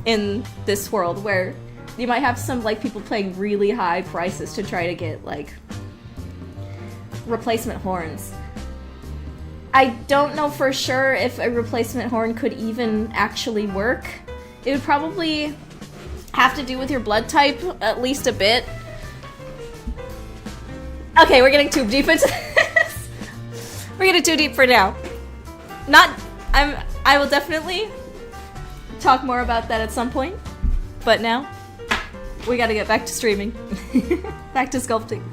[SPEAKER 1] in this world, where you might have some like people paying really high prices to try to get like replacement horns. I don't know for sure if a replacement horn could even actually work. It would probably have to do with your blood type, at least a bit. Okay, we're getting too deep into this. We're getting too deep for now. I will definitely talk more about that at some point, but now we gotta get back to streaming. Back to sculpting.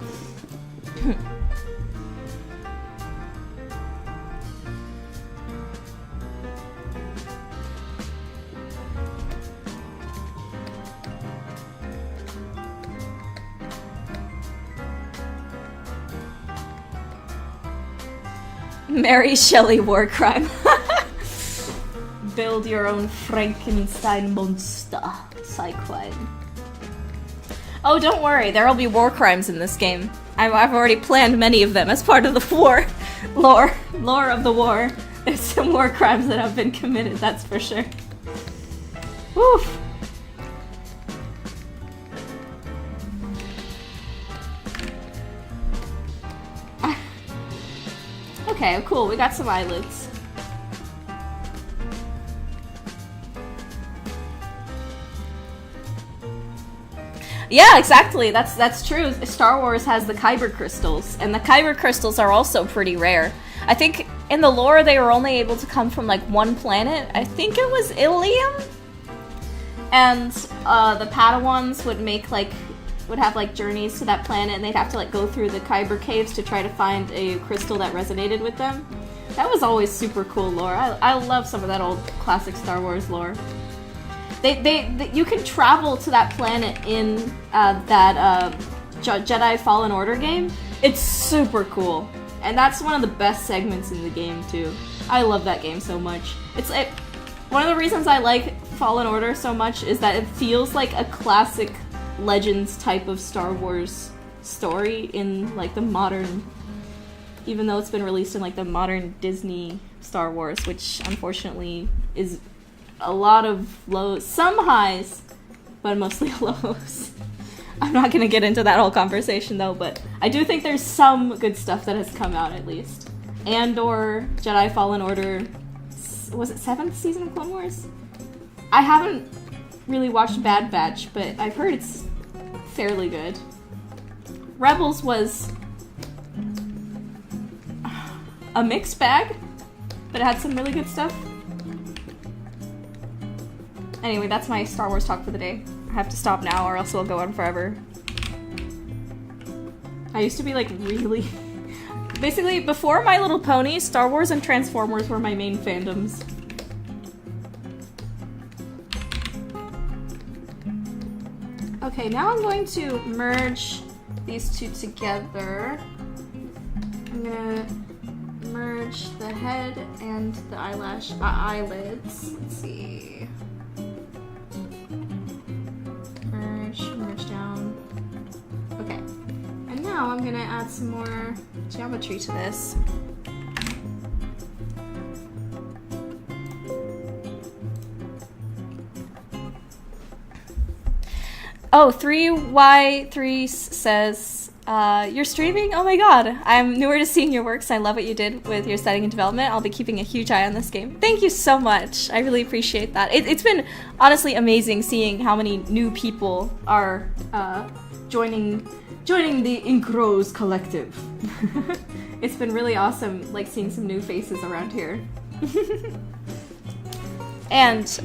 [SPEAKER 1] Mary Shelley war crime. Build your own Frankenstein monster, Psyquine. Oh, don't worry, there'll be war crimes in this game. I've already planned many of them as part of the war lore of the war. There's some war crimes that have been committed, that's for sure. Woof. Okay, cool, we got some eyelids. Yeah, exactly, that's true. Star Wars has the Kyber crystals, and the Kyber crystals are also pretty rare. I think in the lore they were only able to come from like one planet. I think it was Ilium? And the Padawans would have like journeys to that planet, and they'd have to like go through the Kyber caves to try to find a crystal that resonated with them. That was always super cool lore. I love some of that old classic Star Wars lore. You can travel to that planet in that Jedi Fallen Order game. It's super cool, and that's one of the best segments in the game too. I love that game so much. One of the reasons I like Fallen Order so much is that it feels like a classic Legends type of Star Wars story in like the modern, even though it's been released in like the modern Disney Star Wars, which unfortunately is a lot of lows, some highs, but mostly lows. I'm not gonna get into that whole conversation though, but I do think there's some good stuff that has come out at least. Andor, Jedi Fallen Order, was it 7th season of Clone Wars? I haven't really watched Bad Batch, but I've heard it's fairly good. Rebels was a mixed bag, but it had some really good stuff. Anyway, that's my Star Wars talk for the day. I have to stop now or else it'll go on forever. I used to be like really... Basically, before My Little Pony, Star Wars and Transformers were my main fandoms. Okay, now I'm going to merge these two together. I'm gonna merge the head and the eyelids. Let's see. Merge down. Okay. And now I'm gonna add some more geometry to this. Oh, 3Y3 says, you're streaming? Oh my god, I'm newer to seeing your works. I love what you did with your setting and development. I'll be keeping a huge eye on this game. Thank you so much. I really appreciate that. It's been honestly amazing seeing how many new people are joining the Incros collective. It's been really awesome, like, seeing some new faces around here. And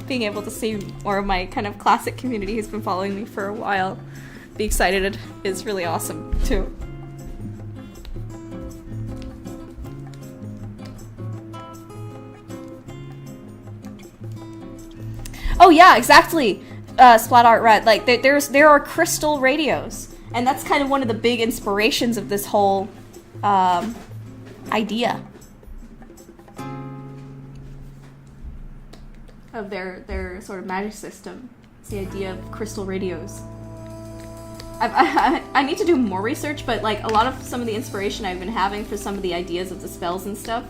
[SPEAKER 1] being able to see more of my kind of classic community who's been following me for a while be excited is really awesome too. Oh yeah, exactly. Splat Art Red. Like there are crystal radios, and that's kind of one of the big inspirations of this whole idea of their sort of magic system. It's the idea of crystal radios. I need to do more research, but like a lot of some of the inspiration I've been having for some of the ideas of the spells and stuff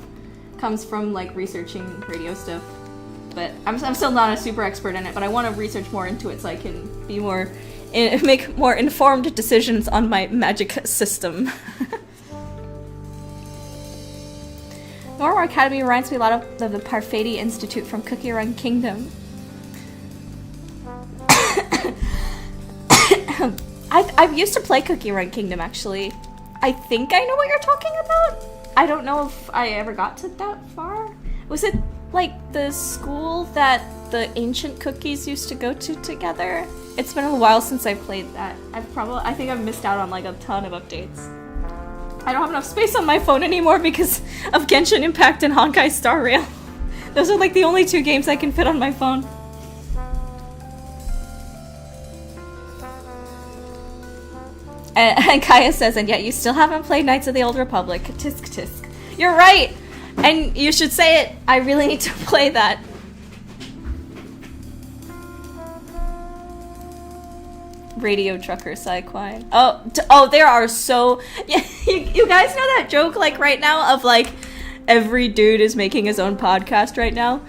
[SPEAKER 1] comes from like researching radio stuff. But I'm still not a super expert in it, but I want to research more into it so I can be make more informed decisions on my magic system. Noiramore Academy reminds me a lot of the Parfaidy Institute from Cookie Run Kingdom. I used to play Cookie Run Kingdom, actually. I think I know what you're talking about. I don't know if I ever got to that far. Was it like the school that the ancient cookies used to go to together? It's been a while since I played that. I think I've missed out on like a ton of updates. I don't have enough space on my phone anymore because of Genshin Impact and Honkai Star Rail. Those are like the only two games I can fit on my phone. And Kaya says, and yet you still haven't played Knights of the Old Republic. Tisk tisk. You're right! And you should say it. I really need to play that. Radio Trucker Psyquine. Oh, there are so... Yeah, you guys know that joke, like, right now of, like, every dude is making his own podcast right now?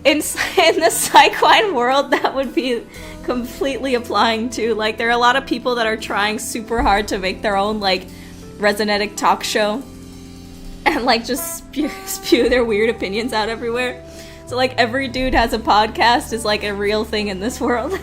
[SPEAKER 1] In the Psyquine world, that would be completely applying to, like, there are a lot of people that are trying super hard to make their own, like, Resonetic talk show. And, like, just spew their weird opinions out everywhere. So, like, every dude has a podcast is, like, a real thing in this world.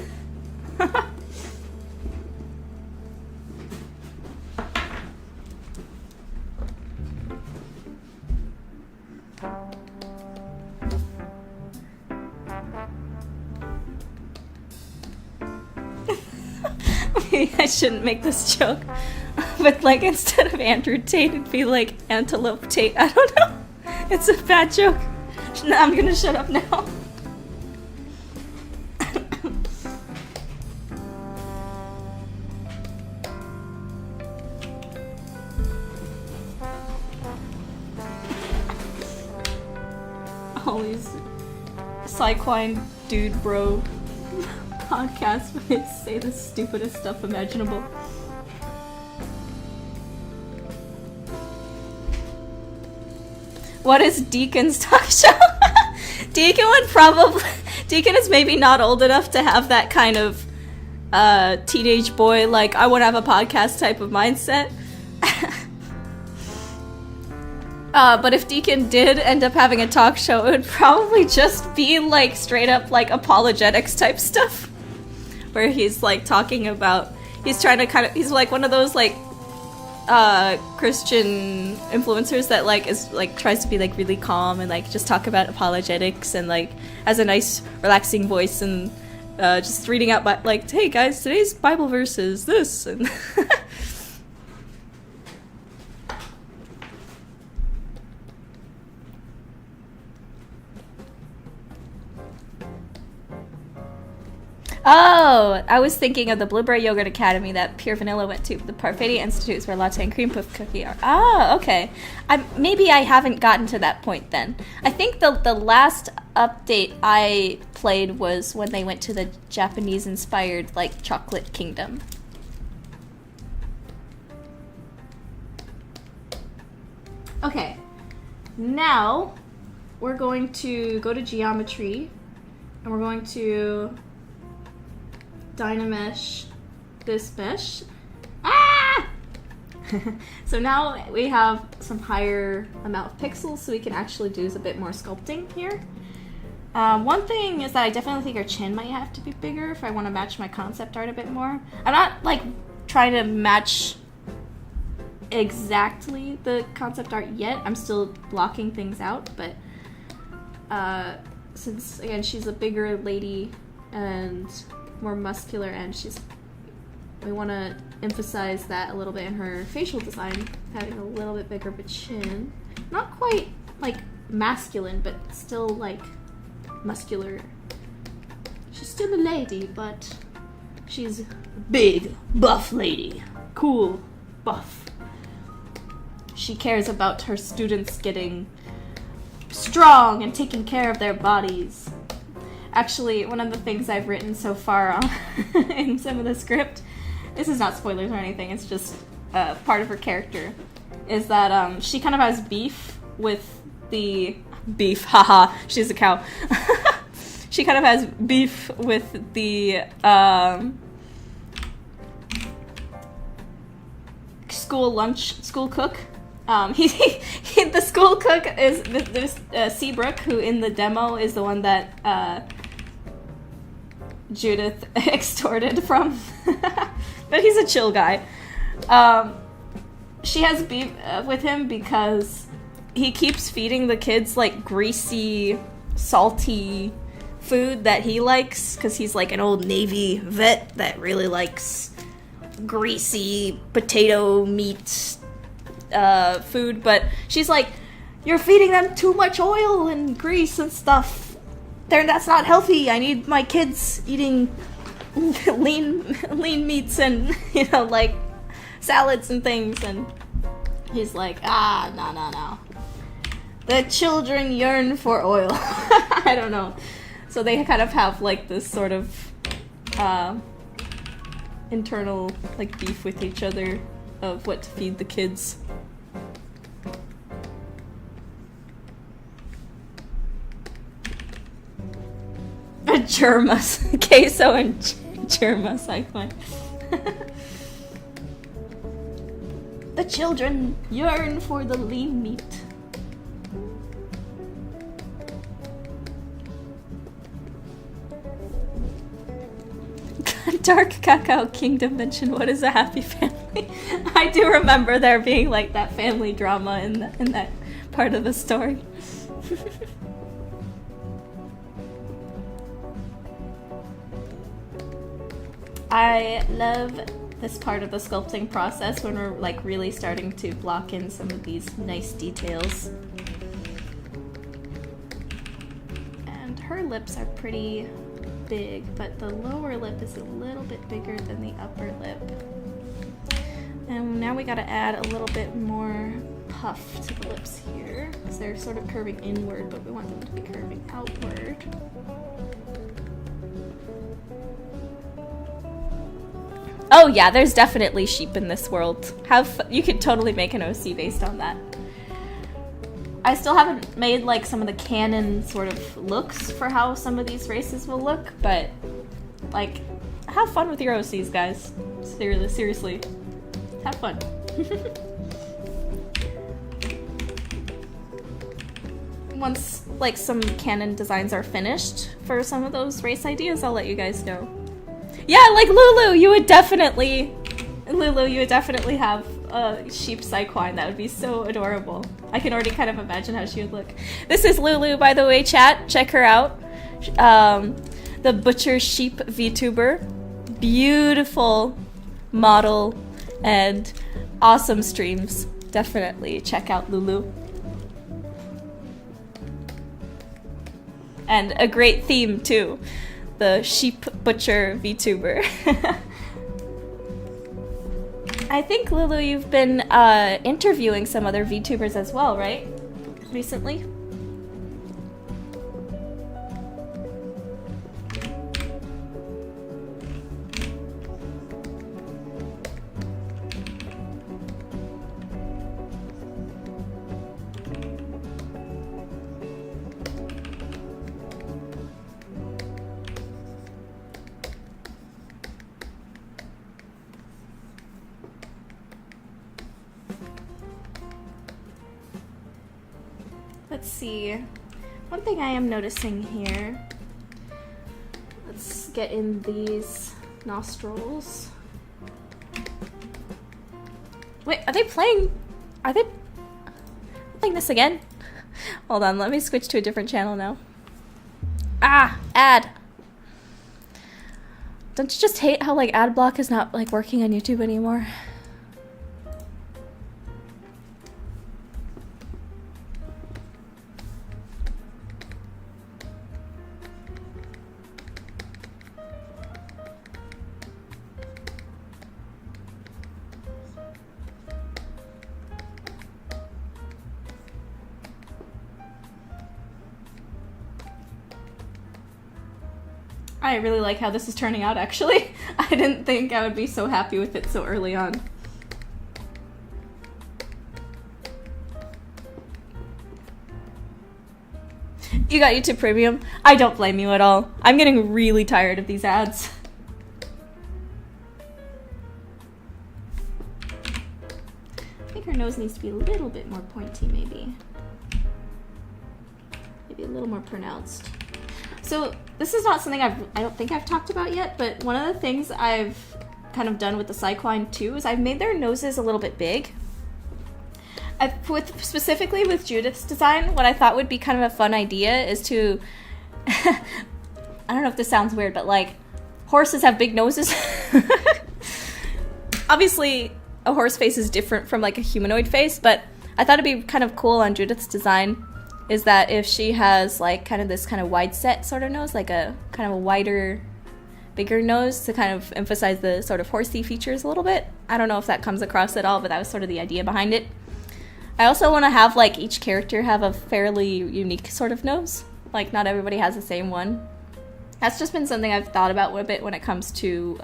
[SPEAKER 1] Maybe I shouldn't make this joke. But, like, instead of Andrew Tate, it'd be, like, Antelope Tate. I don't know. It's a bad joke. I'm gonna shut up now. All these Psyquine dude bro podcasts where they say the stupidest stuff imaginable. What is Deacon's talk show? Deacon is maybe not old enough to have that kind of teenage boy, like, I want to have a podcast type of mindset. But if Deacon did end up having a talk show, it would probably just be, like, straight up, like, apologetics type stuff. Where he's, like, talking about, he's trying to he's, like, one of those, like, Christian influencers that, like, is, like, tries to be, like, really calm and, like, just talk about apologetics and, like, has a nice, relaxing voice and, just reading out, like, hey, guys, today's Bible verse is this, and... Oh, I was thinking of the Blueberry Yogurt Academy that Pure Vanilla went to. The Parfaiti Institute is where latte and cream puff cookie are. Ah, okay. Maybe I haven't gotten to that point then. I think the last update I played was when they went to the Japanese-inspired, like, Chocolate Kingdom. Okay. Now, we're going to go to Geometry, and we're going to... Dynamesh this mesh. Ah! So now we have some higher amount of pixels, so we can actually do a bit more sculpting here. One thing is that I definitely think our chin might have to be bigger if I want to match my concept art a bit more. I'm not, like, trying to match exactly the concept art yet. I'm still blocking things out, but since, again, she's a bigger lady and more muscular, and we want to emphasize that a little bit in her facial design, having a little bit bigger of a chin. Not quite, like, masculine, but still, like, muscular. She's still a lady, but she's big, buff lady. Cool, buff. She cares about her students getting strong and taking care of their bodies. Actually, one of the things I've written so far in some of the script, this is not spoilers or anything, it's just part of her character, is that she kind of has beef with the... Beef, haha, she's a cow. She kind of has beef with the school cook. The school cook is ZBrush, who in the demo is the one that Judith extorted from. But he's a chill guy. She has beef with him because he keeps feeding the kids, like, greasy, salty food that he likes, because he's, like, an old Navy vet that really likes greasy potato meat food. But she's like, you're feeding them too much oil and grease and stuff. That's not healthy. I need my kids eating lean meats and, you know, like, salads and things. And he's like, no. The children yearn for oil. I don't know. So they kind of have, like, this sort of internal, like, beef with each other of what to feed the kids. Germas. Queso and Germas, I find. The children yearn for the lean meat. Dark Cacao Kingdom mentioned, what is a happy family? I do remember there being, like, that family drama in that part of the story. I love this part of the sculpting process when we're, like, really starting to block in some of these nice details. And her lips are pretty big, but the lower lip is a little bit bigger than the upper lip. And now we gotta add a little bit more puff to the lips here, because they're sort of curving inward, but we want them to be curving outward. Oh yeah, there's definitely sheep in this world. You could totally make an OC based on that. I still haven't made like some of the canon sort of looks for how some of these races will look, but like, have fun with your OCs, guys. Seriously. Have fun. Once like some canon designs are finished for some of those race ideas, I'll let you guys know. Yeah, like Lulu, you would definitely have a sheep Psyquine. That would be so adorable. I can already kind of imagine how she would look. This is Lulu, by the way, chat. Check her out. The Butcher Sheep VTuber. Beautiful model and awesome streams. Definitely check out Lulu. And a great theme too. The Sheep Butcher VTuber. I think, Lulu, you've been interviewing some other VTubers as well, right? Recently? Let's see. One thing I am noticing here. Let's get in these nostrils. Wait, are they playing this again? Hold on, let me switch to a different channel now. Ah, ad. Don't you just hate how like ad block is not like working on YouTube anymore? I really like how this is turning out, actually. I didn't think I would be so happy with it so early on. You got YouTube Premium? I don't blame you at all. I'm getting really tired of these ads. I think her nose needs to be a little bit more pointy, maybe. Maybe a little more pronounced. So this is not something I don't think I've talked about yet, but one of the things I've kind of done with the Psyquine too is I've made their noses a little bit big. Specifically with Judith's design, what I thought would be kind of a fun idea is to, I don't know if this sounds weird, but like horses have big noses. Obviously a horse face is different from like a humanoid face, but I thought it'd be kind of cool on Judith's design is that if she has like kind of this kind of wide set sort of nose, like a kind of a wider, bigger nose to kind of emphasize the sort of horsey features a little bit. I don't know if that comes across at all, but that was sort of the idea behind it. I also want to have like each character have a fairly unique sort of nose. Like not everybody has the same one. That's just been something I've thought about a bit when it comes to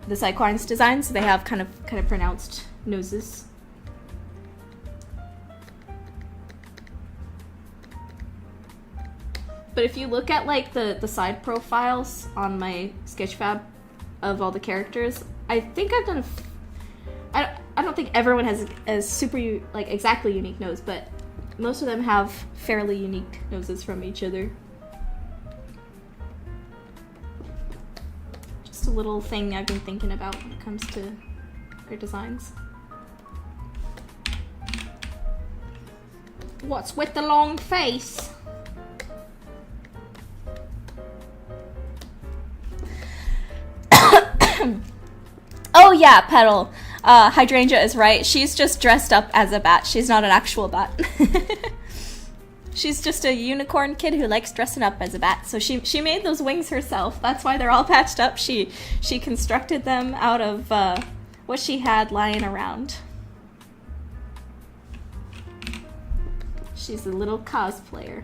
[SPEAKER 1] the Psyquine's designs. They have kind of pronounced noses. But if you look at like the side profiles on my Sketchfab of all the characters, I think I've done I don't think everyone has a super like exactly unique nose, but most of them have fairly unique noses from each other. Just a little thing I've been thinking about when it comes to their designs. What's with the long face? Oh yeah, Petal. Hydrangea is right. She's just dressed up as a bat. She's not an actual bat. She's just a unicorn kid who likes dressing up as a bat. So she made those wings herself. That's why they're all patched up. She constructed them out of what she had lying around. She's a little cosplayer.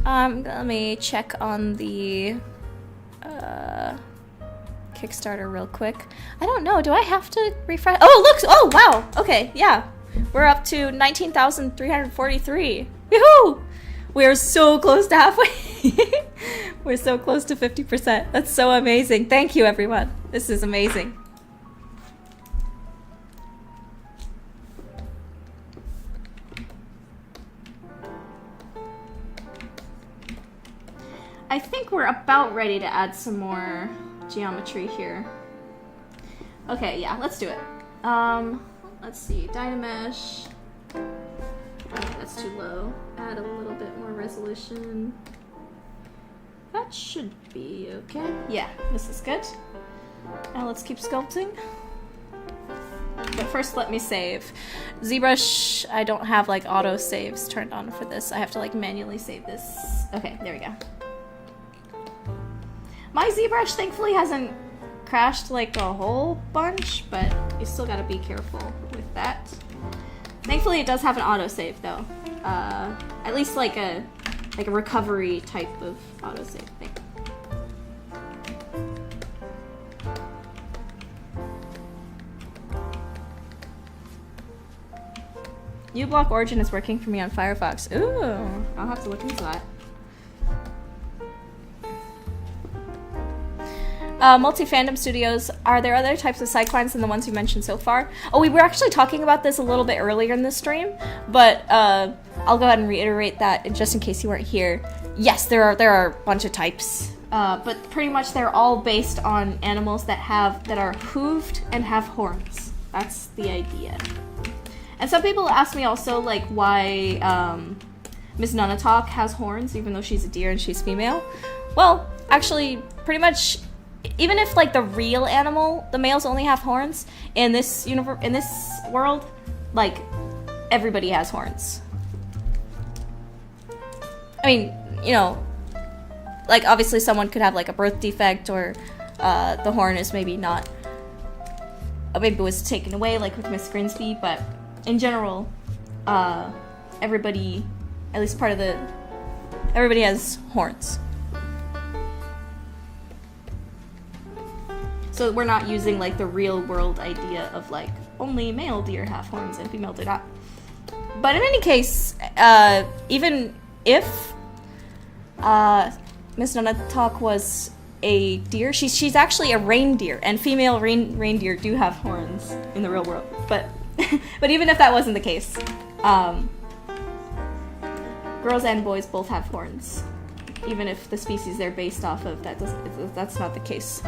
[SPEAKER 1] Let me check on the Kickstarter real quick. I don't know. Do I have to refresh? Oh, look! Oh, wow! Okay, yeah. We're up to 19,343. Yoo-hoo! We're so close to halfway. We're so close to 50%. That's so amazing. Thank you, everyone. This is amazing. I think we're about ready to add some more geometry here. Okay, yeah, let's do it. Let's see, Dynamesh. Okay, that's too low. Add a little bit more resolution. That should be okay. Yeah, this is good. Now let's keep sculpting. But first let me save. ZBrush, I don't have like auto saves turned on for this. I have to like manually save this. Okay, there we go. My ZBrush thankfully hasn't crashed like a whole bunch, but you still gotta be careful with that. Thankfully it does have an autosave though. At least like a recovery type of autosave thing. uBlock Origin is working for me on Firefox. Ooh, I'll have to look into that. Multi-fandom studios, are there other types of side clients than the ones you mentioned so far? Oh, we were actually talking about this a little bit earlier in the stream, but I'll go ahead and reiterate that just in case you weren't here. Yes, there are a bunch of types, but pretty much they're all based on animals that are hooved and have horns. That's the idea. And some people ask me also like why Miss Nunatak has horns even though she's a deer and she's female. Well, actually, pretty much. Even if like the real animal, the males only have horns, in this world, like everybody has horns. I mean, you know, like obviously someone could have like a birth defect or the horn is maybe not, maybe it was taken away like with Miss Grinsby, but in general, everybody, at least part of everybody has horns. So we're not using like the real world idea of like only male deer have horns and female do not. But in any case, even if Miss Nunatak was a deer, she's actually a reindeer, and female reindeer do have horns in the real world. But but even if that wasn't the case, girls and boys both have horns. Even if the species they're based off of, that's not the case.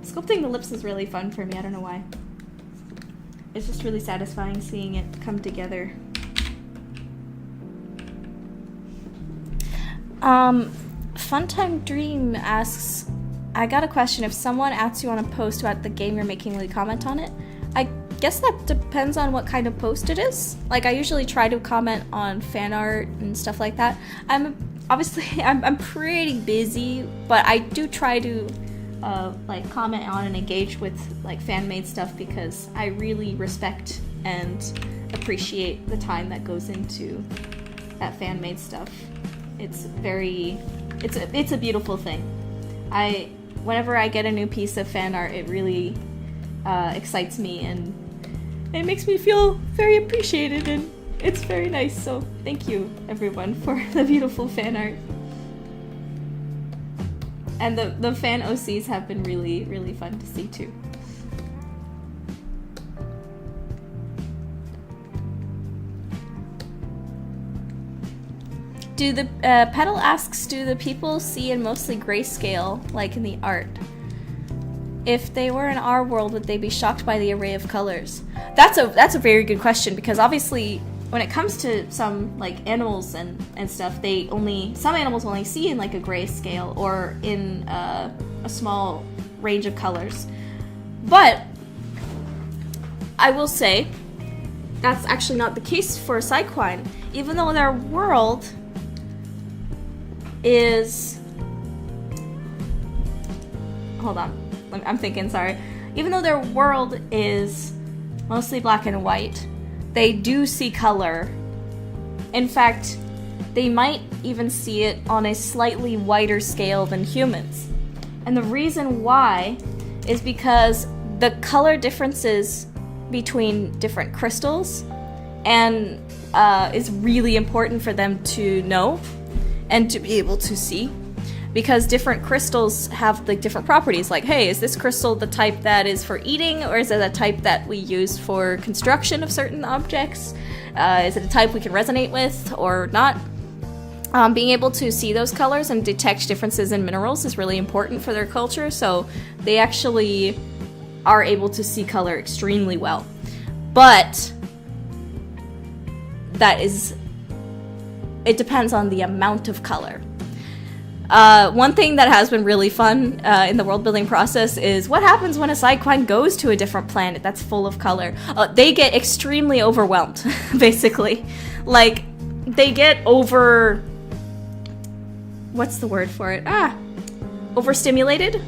[SPEAKER 1] Sculpting the lips is really fun for me, I don't know why. It's just really satisfying seeing it come together. Funtime Dream asks, I got a question. If someone asks you on a post about the game you're making, will you comment on it? I guess that depends on what kind of post it is. Like, I usually try to comment on fan art and stuff like that. I'm pretty busy, but I do try to like comment on and engage with like fan-made stuff because I really respect and appreciate the time that goes into that fan-made stuff. It's a beautiful thing. Whenever I get a new piece of fan art, it really excites me and it makes me feel very appreciated and it's very nice. So thank you everyone for the beautiful fan art. And the fan OCs have been really, really fun to see too. Petal asks, do the people see in mostly grayscale, like in the art? If they were in our world, would they be shocked by the array of colors? That's a very good question, because obviously when it comes to some like animals and stuff, some animals only see in like a grayscale or in a small range of colors. But I will say that's actually not the case for Psyquine. Even though their world is... Hold on. I'm thinking, sorry. Even though their world is mostly black and white, they do see color. In fact, they might even see it on a slightly wider scale than humans. And the reason why is because the color differences between different crystals and is really important for them to know and to be able to see, because different crystals have like different properties. Like, hey, is this crystal the type that is for eating, or is it a type that we use for construction of certain objects? Is it a type we can resonate with or not? Being able to see those colors and detect differences in minerals is really important for their culture, so they actually are able to see color extremely well. But it depends on the amount of color. One thing that has been really fun in the world building process is what happens when a Psyquine goes to a different planet that's full of color. They get extremely overwhelmed, basically. Like, they get what's the word for it? Overstimulated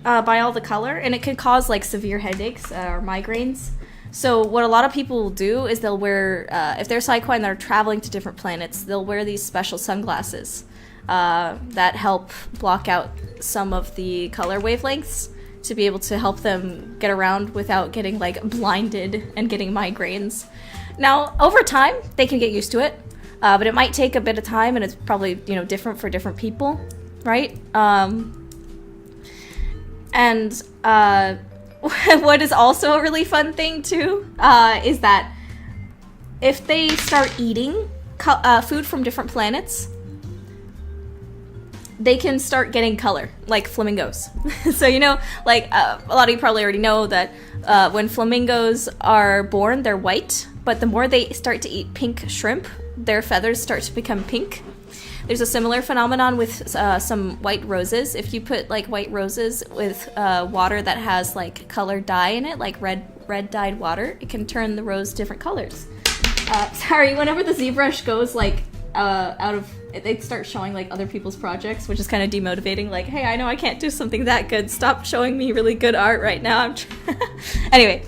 [SPEAKER 1] by all the color, and it can cause like severe headaches or migraines. So what a lot of people will do is they'll wear, if they're Psyquine that are traveling to different planets, they'll wear these special sunglasses that help block out some of the color wavelengths to be able to help them get around without getting like blinded and getting migraines. Now, over time, they can get used to it, but it might take a bit of time, and it's probably, different for different people, right? What is also a really fun thing too is that if they start eating food from different planets, they can start getting color, like flamingos. So, a lot of you probably already know that when flamingos are born, they're white, but the more they start to eat pink shrimp, their feathers start to become pink. There's a similar phenomenon with some white roses. If you put like white roses with water that has like colored dye in it, like red dyed water, it can turn the rose different colors. Sorry, whenever the ZBrush goes like out of, they start showing like other people's projects, which is kind of demotivating. Like, hey, I know I can't do something that good. Stop showing me really good art right now. Anyway,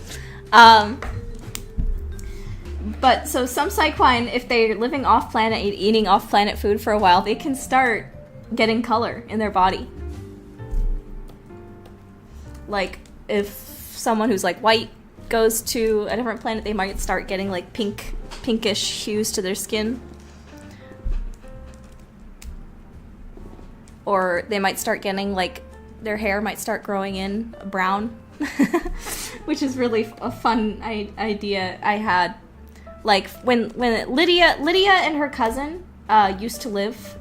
[SPEAKER 1] but so some Psyquine, if they're living off-planet, eating off-planet food for a while, they can start getting color in their body. Like, if someone who's like white goes to a different planet, they might start getting like pinkish hues to their skin. Or they might start getting like, their hair might start growing in brown, which is really a fun idea I had. Like, when Lydia and her cousin used to live,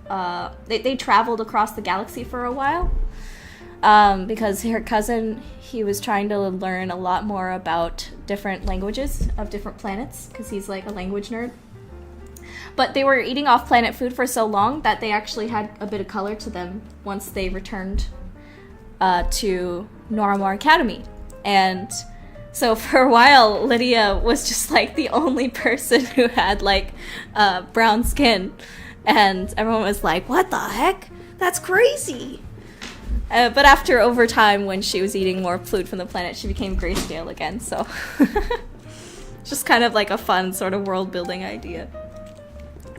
[SPEAKER 1] they traveled across the galaxy for a while, because her cousin, he was trying to learn a lot more about different languages of different planets, because he's like a language nerd. But they were eating off-planet food for so long that they actually had a bit of color to them once they returned to Noiramore Academy. And so for a while, Lydia was just like the only person who had like brown skin, and everyone was like, what the heck? That's crazy. But after over time, when she was eating more food from the planet, she became grayscale again, so just kind of like a fun sort of world building idea.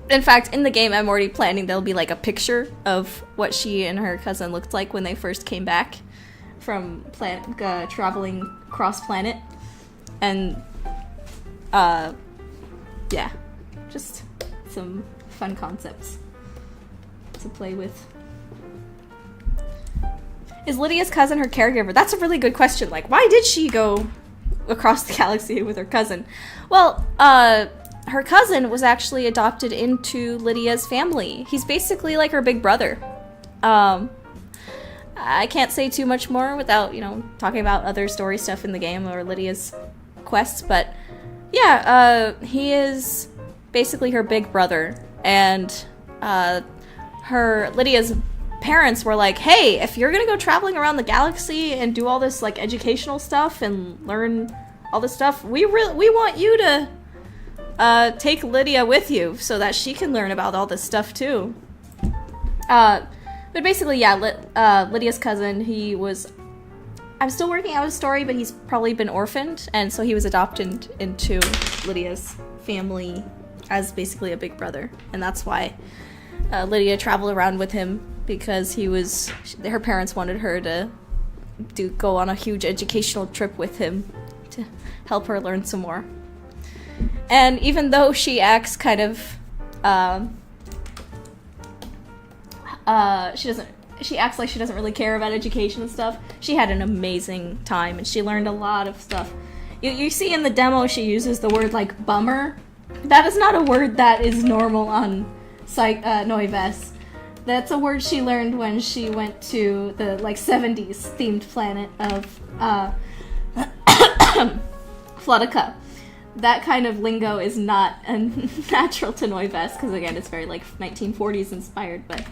[SPEAKER 1] In fact, in the game, I'm already planning there'll be like a picture of what she and her cousin looked like when they first came back from traveling cross-planet. And, yeah, just some fun concepts to play with. Is Lydia's cousin her caregiver? That's a really good question. Like, why did she go across the galaxy with her cousin? Well, her cousin was actually adopted into Lydia's family. He's basically like her big brother. I can't say too much more without, talking about other story stuff in the game or Lydia's quests, but yeah, he is basically her big brother, and Lydia's parents were like, hey, if you're gonna go traveling around the galaxy and do all this like educational stuff and learn all this stuff, we want you to take Lydia with you so that she can learn about all this stuff too. But basically, yeah, Lydia's cousin, he was... I'm still working out his story, but he's probably been orphaned, and so he was adopted into Lydia's family as basically a big brother. And that's why Lydia traveled around with him, because her parents wanted her to go on a huge educational trip with him to help her learn some more. And even though she acts kind of... she acts like she doesn't really care about education and stuff. She had an amazing time, and she learned a lot of stuff. You see in the demo she uses the word, like, bummer. That is not a word that is normal on Noives. That's a word she learned when she went to the, like, 70s themed planet of Floodica. That kind of lingo is not natural to Noives, because again, it's very, like, 1940s inspired, but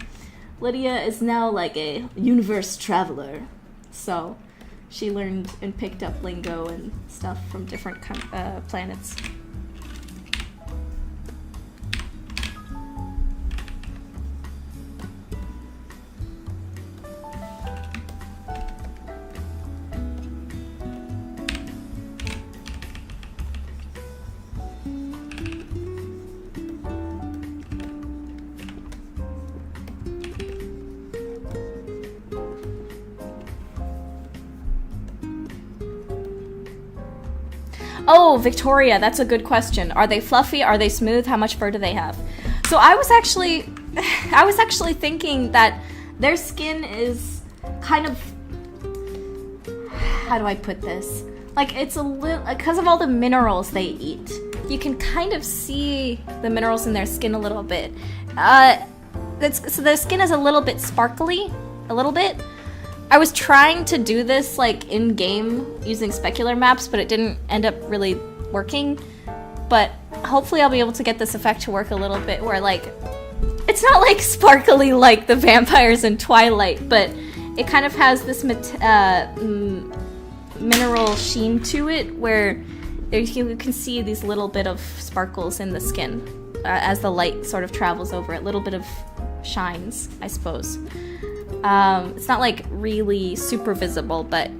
[SPEAKER 1] Lydia is now like a universe traveler, so she learned and picked up lingo and stuff from different planets. Oh, Victoria, that's a good question. Are they fluffy? Are they smooth? How much fur do they have? So I was actually thinking that their skin is kind of, how do I put this? Like, it's a little, because of all the minerals they eat, you can kind of see the minerals in their skin a little bit. So their skin is a little bit sparkly, a little bit. I was trying to do this, like, in-game using specular maps, but it didn't end up really working. But hopefully I'll be able to get this effect to work a little bit where, like, it's not, like, sparkly like the vampires in Twilight, but it kind of has this mineral sheen to it where you can see these little bit of sparkles in the skin as the light sort of travels over it. Little bit of shines, I suppose. It's not like really super visible, but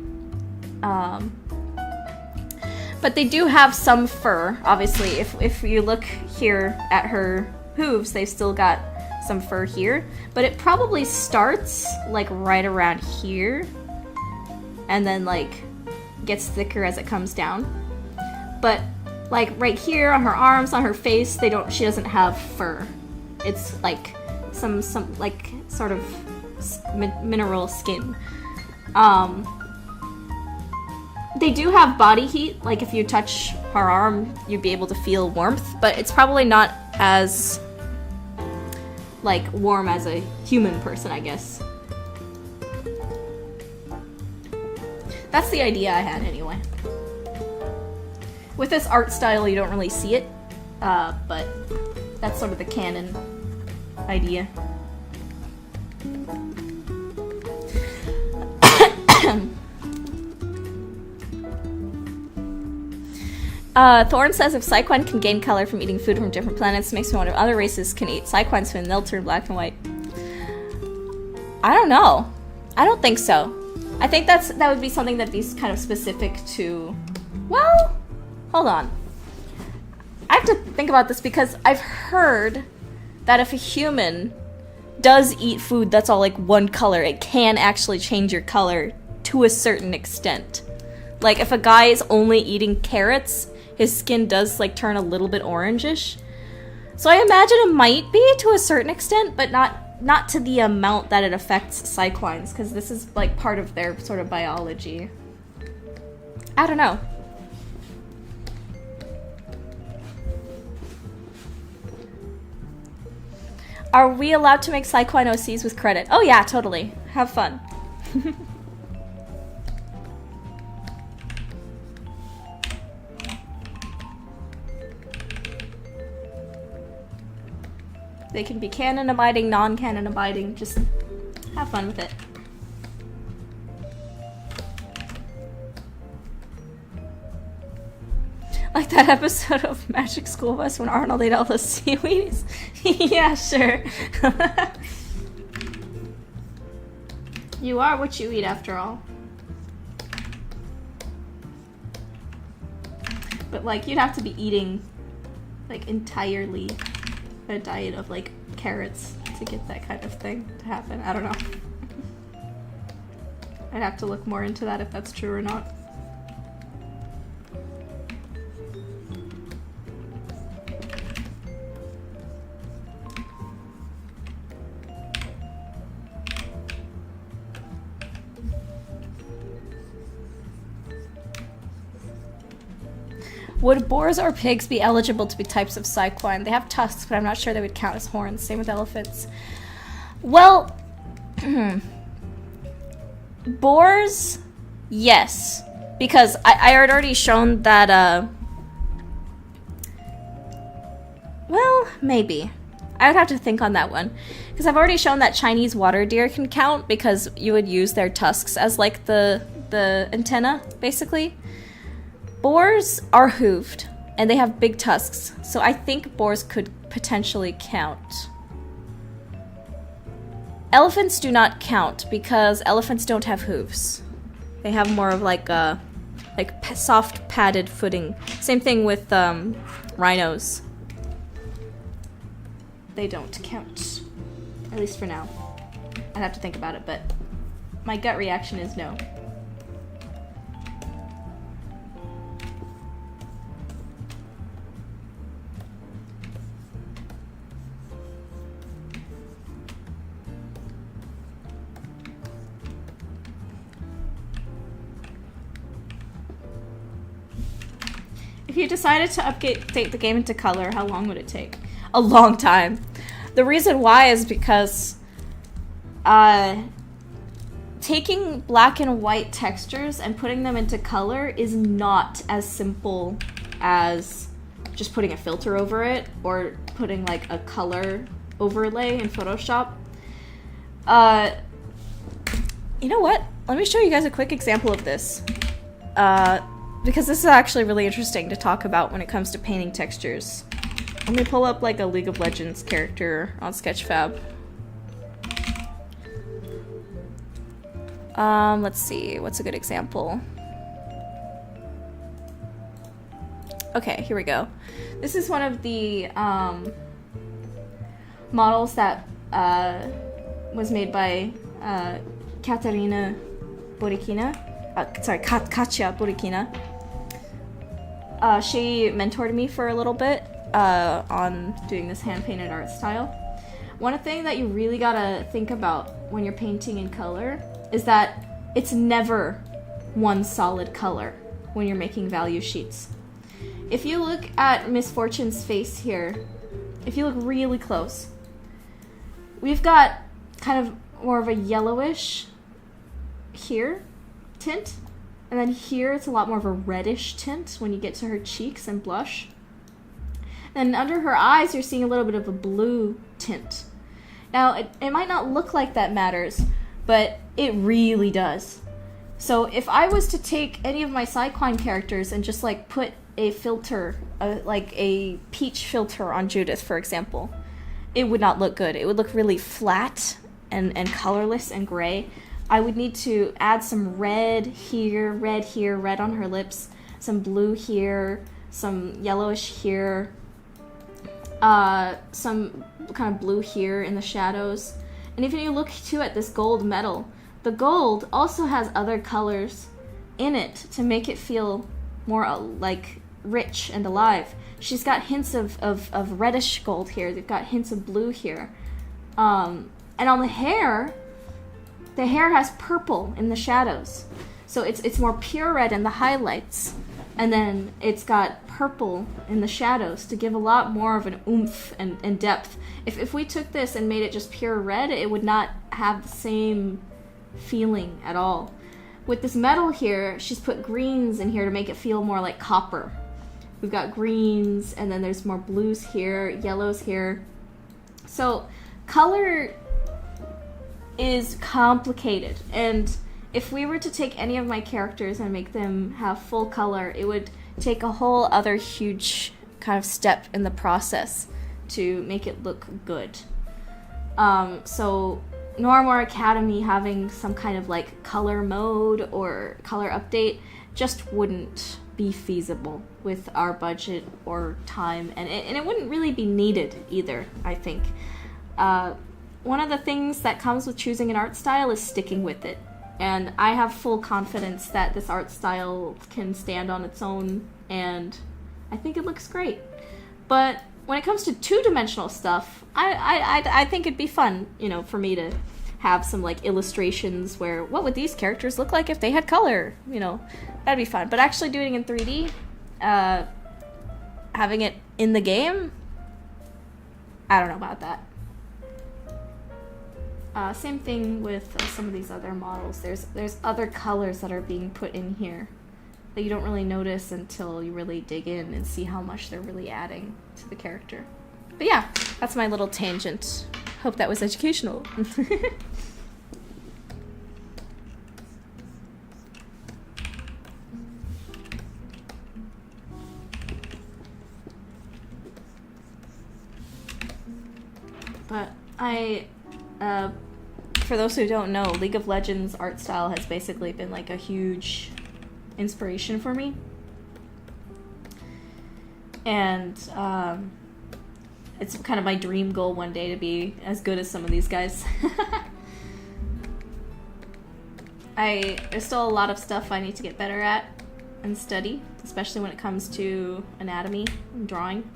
[SPEAKER 1] they do have some fur. Obviously, if you look here at her hooves, they've still got some fur here, but it probably starts like right around here and then like gets thicker as it comes down. But like right here on her arms, on her face, she doesn't have fur. It's like some like sort of mineral skin. They do have body heat, like if you touch her arm you'd be able to feel warmth, but it's probably not as like warm as a human person, I guess. That's the idea I had anyway. With this art style you don't really see it, but that's sort of the canon idea. Thorn says if Psyquine can gain color from eating food from different planets, makes me wonder if other races can eat Psyquines and they'll turn black and white. I don't know. I don't think so. I think that would be something that'd be kind of specific to... Well, hold on. I have to think about this because I've heard that if a human does eat food that's all like one color, it can actually change your color to a certain extent. Like if a guy is only eating carrots, his skin does like turn a little bit orangish. So I imagine it might be to a certain extent, but not to the amount that it affects Psyquines, because this is like part of their sort of biology. I don't know. Are we allowed to make Psyquine OCs with credit? Oh yeah, totally. Have fun. They can be canon abiding, non-canon abiding. Just have fun with it. Like that episode of Magic School Bus when Arnold ate all the seaweeds. Yeah, sure. You are what you eat, after all. But, like, you'd have to be eating, like, entirely a diet of, like, carrots to get that kind of thing to happen. I don't know. I'd have to look more into that if that's true or not. Would boars or pigs be eligible to be types of cycloine? They have tusks, but I'm not sure they would count as horns. Same with elephants. Well, boars, yes. Because I had already shown that, well, maybe. I would have to think on that one. Because I've already shown that Chinese water deer can count because you would use their tusks as, like, the antenna, basically. Boars are hooved, and they have big tusks, so I think boars could potentially count. Elephants do not count, because elephants don't have hooves. They have more of like a soft padded footing. Same thing with rhinos. They don't count. At least for now. I'd have to think about it, but my gut reaction is no. If you decided to update the game into color, how long would it take? A long time. The reason why is because taking black and white textures and putting them into color is not as simple as just putting a filter over it or putting like a color overlay in Photoshop. You know what? Let me show you guys a quick example of this. Because this is actually really interesting to talk about when it comes to painting textures. Let me pull up like a League of Legends character on Sketchfab. Let's see, what's a good example? Okay, here we go. This is one of the models that was made by Katarina Borikina. Katya Borikina. She mentored me for a little bit on doing this hand-painted art style. One thing that you really gotta think about when you're painting in color is that it's never one solid color when you're making value sheets. If you look at Miss Fortune's face here, if you look really close, we've got kind of more of a yellowish here tint, and then here it's a lot more of a reddish tint when you get to her cheeks and blush. And under her eyes you're seeing a little bit of a blue tint. Now it might not look like that matters, but it really does. So if I was to take any of my cycloine characters and just like put a filter, like a peach filter on Judith, for example, it would not look good. It would look really flat and colorless and gray. I would need to add some red here, red on her lips, some blue here, some yellowish here, some kind of blue here in the shadows. And if you look too at this gold metal, the gold also has other colors in it to make it feel more like rich and alive. She's got hints of reddish gold here. They've got hints of blue here. And on the hair has purple in the shadows. So it's more pure red in the highlights. And then it's got purple in the shadows to give a lot more of an oomph and depth. If we took this and made it just pure red, it would not have the same feeling at all. With this metal here, she's put greens in here to make it feel more like copper. We've got greens, and then there's more blues here, yellows here. So color is complicated, and if we were to take any of my characters and make them have full color, it would take a whole other huge kind of step in the process to make it look good. So Noiramore Academy having some kind of like color mode or color update just wouldn't be feasible with our budget or time, and it wouldn't really be needed either, I think. One of the things that comes with choosing an art style is sticking with it, and I have full confidence that this art style can stand on its own, and I think it looks great. But when it comes to two-dimensional stuff, I think it'd be fun, you know, for me to have some like illustrations where what would these characters look like if they had color, you know, that'd be fun. But actually doing it in 3D, having it in the game, I don't know about that. Same thing with some of these other models. There's other colors that are being put in here that you don't really notice until you really dig in and see how much they're really adding to the character. But yeah, that's my little tangent. Hope that was educational. But for those who don't know, League of Legends art style has basically been like a huge inspiration for me. And it's kind of my dream goal one day to be as good as some of these guys. There's still a lot of stuff I need to get better at and study, especially when it comes to anatomy and drawing.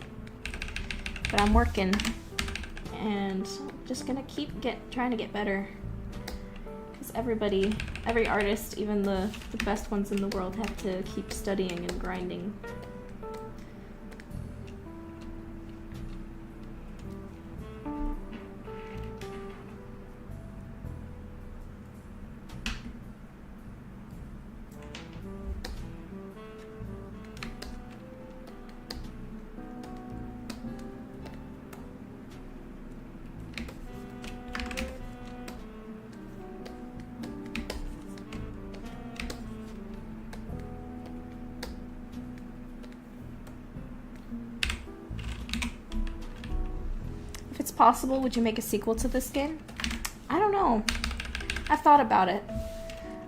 [SPEAKER 1] But I'm working, and I'm just gonna keep trying to get better. Because every artist, even the best ones in the world, have to keep studying and grinding. Possible, would you make a sequel to this game? I don't know. I've thought about it.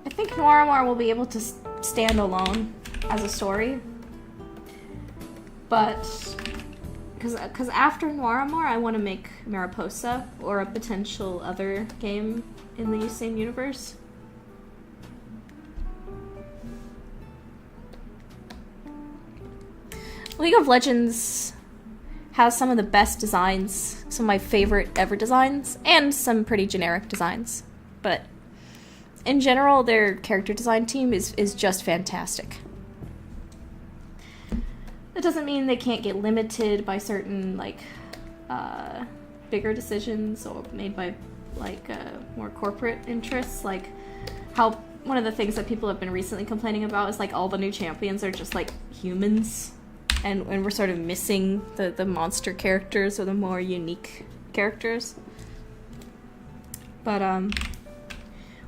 [SPEAKER 1] I think Noiramore will be able to stand alone as a story, but because after Noiramore I want to make Mariposa or a potential other game in the same universe. League of Legends has some of the best designs, some of my favorite ever designs, and some pretty generic designs. But in general, their character design team is just fantastic. That doesn't mean they can't get limited by certain like bigger decisions or made by like more corporate interests, like how one of the things that people have been recently complaining about is like all the new champions are just like humans. And we're sort of missing the monster characters or the more unique characters. But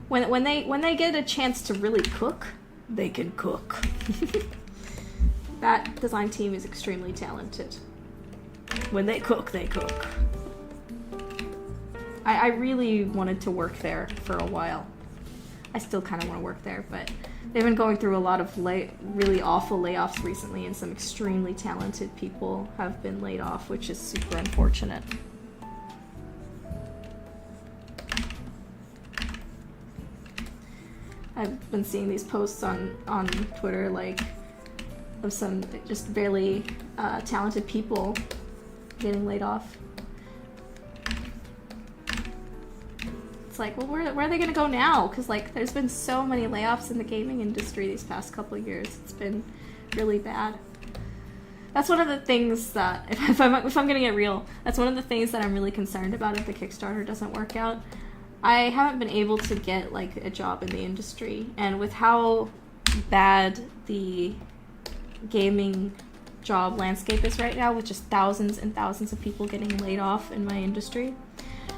[SPEAKER 1] when they get a chance to really cook, they can cook. That design team is extremely talented. When they cook, they cook. I really wanted to work there for a while. I still kind of want to work there, but they've been going through a lot of really awful layoffs recently, and some extremely talented people have been laid off, which is super unfortunate. I've been seeing these posts on Twitter, like, of some just barely talented people getting laid off. Like, well, where are they gonna go now? Because like there's been so many layoffs in the gaming industry these past couple of years. It's been really bad. That's one of the things that if I'm gonna get real, that's one of the things that I'm really concerned about if the Kickstarter doesn't work out. I haven't been able to get like a job in the industry, and with how bad the gaming job landscape is right now, with just thousands and thousands of people getting laid off in my industry,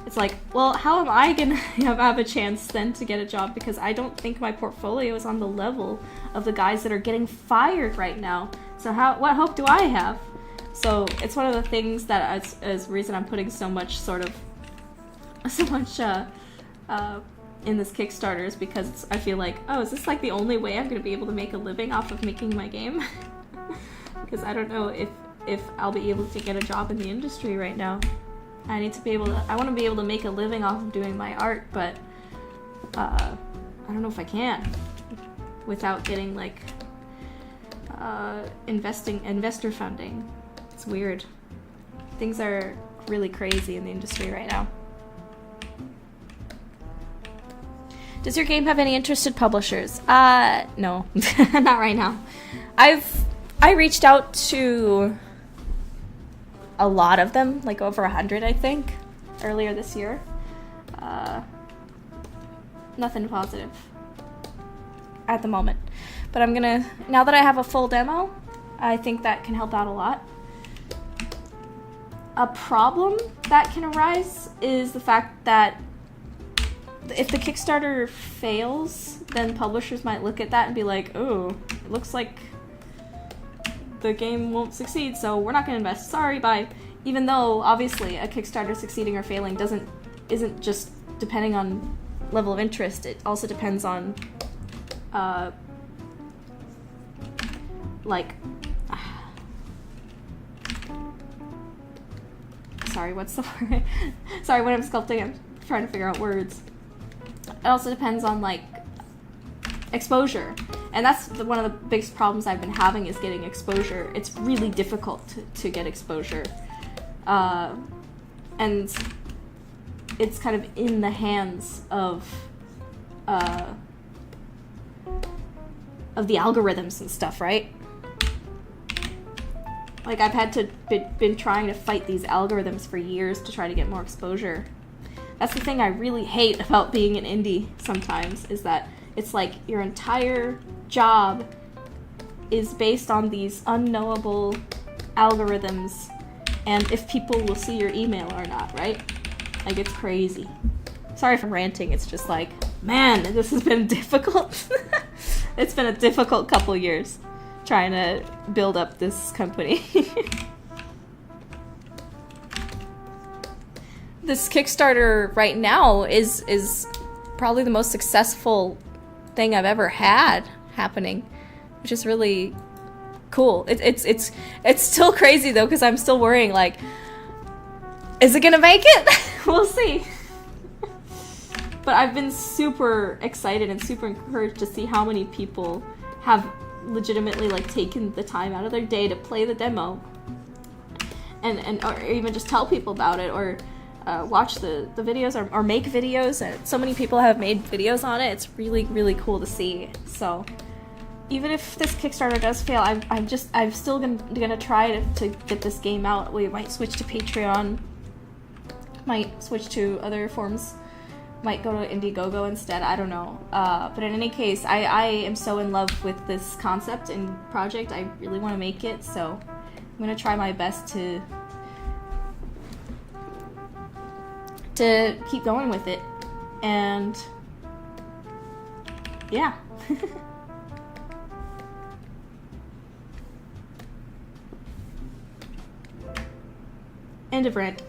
[SPEAKER 1] it's like, well, how am I gonna have a chance then to get a job? Because I don't think my portfolio is on the level of the guys that are getting fired right now. So what hope do I have? So it's one of the things that is reason I'm putting so much in this Kickstarter is because I feel like, oh, is this like the only way I'm gonna be able to make a living off of making my game? Because I don't know if I'll be able to get a job in the industry right now. I need to be able to, I want to be able to make a living off of doing my art, but I don't know if I can without getting like investor funding. It's weird. Things are really crazy in the industry right now. Does your game have any interested publishers? No, not right now. I reached out to a lot of them, like over 100, I think, earlier this year. Nothing positive at the moment. But I'm gonna, now that I have a full demo, I think that can help out a lot. A problem that can arise is the fact that if the Kickstarter fails, then publishers might look at that and be like, oh, it looks like the game won't succeed, so we're not going to invest. Sorry, bye. Even though, obviously, a Kickstarter succeeding or failing isn't just depending on level of interest. It also depends on, sorry, what's the word? Sorry, when I'm sculpting, I'm trying to figure out words. It also depends on, like, exposure. And that's one of the biggest problems I've been having is getting exposure. It's really difficult to get exposure. And it's kind of in the hands of the algorithms and stuff, right? Like, I've had to been trying to fight these algorithms for years to try to get more exposure. That's the thing I really hate about being an indie sometimes, is that it's like your entire job is based on these unknowable algorithms and if people will see your email or not, right? Like, it's crazy. Sorry if I'm ranting, it's just like, man, this has been difficult. It's been a difficult couple years trying to build up this company. This Kickstarter right now is probably the most successful thing I've ever had happening, which is really cool. It's still crazy though, because I'm still worrying, like, is it gonna make it? We'll see. But I've been super excited and super encouraged to see how many people have legitimately, like, taken the time out of their day to play the demo and or even just tell people about it, or watch the videos, or make videos. And so many people have made videos on it. It's really, really cool to see. So even if this Kickstarter does fail, I'm still gonna try to get this game out. We might switch to Patreon, might switch to other forms, might go to Indiegogo instead, I don't know. But in any case, I am so in love with this concept and project. I really want to make it, so I'm gonna try my best to keep going with it. And yeah. End of rant.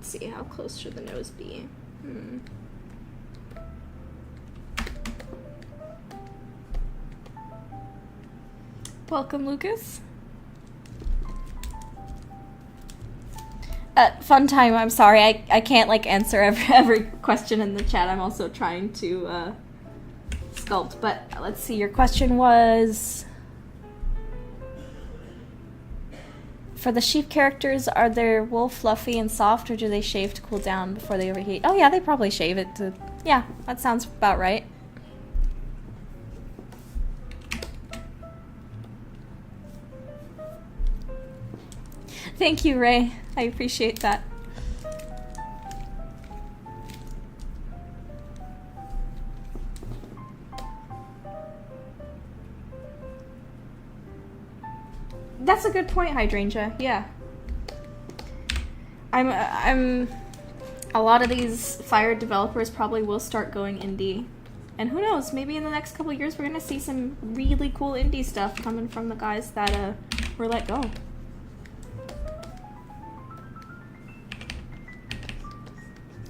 [SPEAKER 1] See, how close should the nose be? Welcome, Lucas. Fun time. I'm sorry, I can't, like, answer every question in the chat. I'm also trying to sculpt, but let's see. Your question was, for the sheep characters, are their wool fluffy and soft, or do they shave to cool down before they overheat? Oh yeah, they probably shave it to... Yeah, that sounds about right. Thank you, Ray. I appreciate that. That's a good point, Hydrangea. Yeah. I'm a lot of these Fire developers probably will start going indie. And who knows, maybe in the next couple of years we're gonna see some really cool indie stuff coming from the guys that were let go.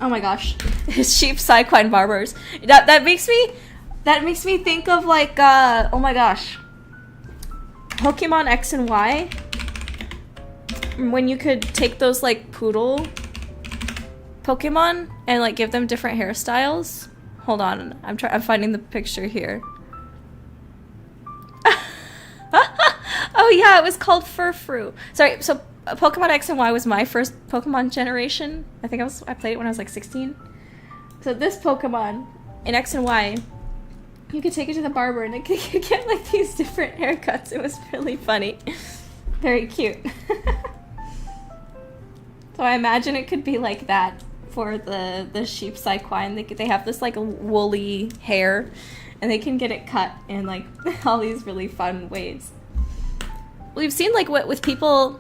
[SPEAKER 1] Oh my gosh. Sheep Psyquine Barbers. That makes me think of like oh my gosh. Pokemon X and Y. When you could take those like poodle Pokemon and like give them different hairstyles. Hold on, I'm finding the picture here. Oh yeah, it was called Furfrou. Sorry, so Pokemon X and Y was my first Pokemon generation. I think I played it when I was like 16. So this Pokemon in X and Y, you could take it to the barber and it could get like these different haircuts. It was really funny. Very cute. So I imagine it could be like that for the sheep Psyquine. They have this like woolly hair and they can get it cut in like all these really fun ways. We've seen like what with people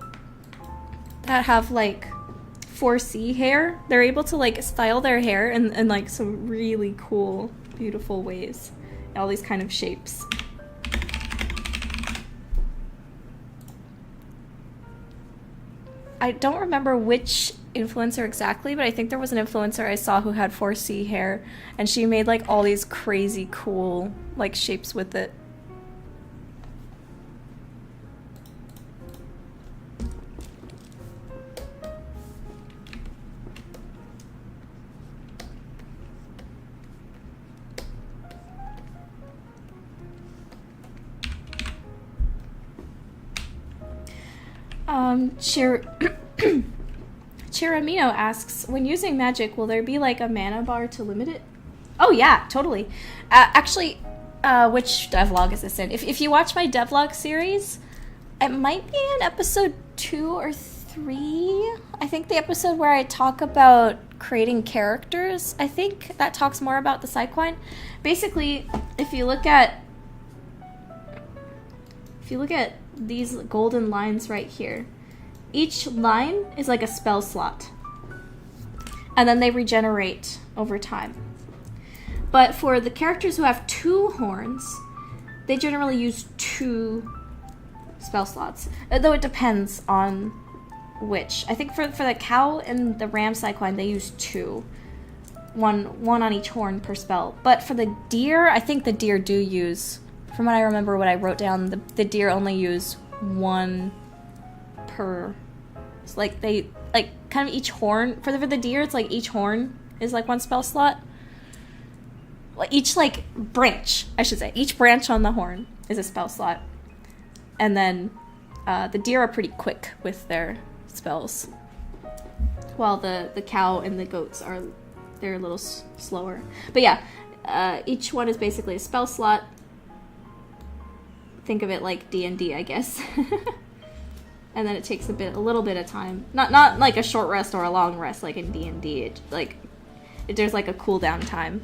[SPEAKER 1] that have like 4C hair, they're able to like style their hair in like some really cool, beautiful ways. All these kind of shapes. I don't remember which influencer exactly, but I think there was an influencer I saw who had 4C hair, and she made like all these crazy cool like shapes with it. Chiramino asks, when using magic, will there be like a mana bar to limit it? Oh yeah, totally. Actually, which devlog is this in? If you watch my devlog series, it might be in episode 2 or 3. I think the episode where I talk about creating characters, I think that talks more about the Psyquine. Basically, if you look at these golden lines right here, each line is like a spell slot. And then they regenerate over time. But for the characters who have 2 horns, they generally use 2 spell slots. Though it depends on which. I think for the cow and the ram Psyquine, they use 2. One on each horn per spell. But for the deer, I think the deer do use, from what I remember what I wrote down, the deer only use 1 per, so like they like kind of each horn for the deer, it's like each horn is like 1 spell slot. Well, each like branch, I should say, each branch on the horn is a spell slot. And then the deer are pretty quick with their spells, while the cow and the goats they're a little slower. But yeah, each one is basically a spell slot. Think of it like D&D, I guess. And then it takes a little bit of time. Not like a short rest or a long rest like in D&D. There's like a cooldown time,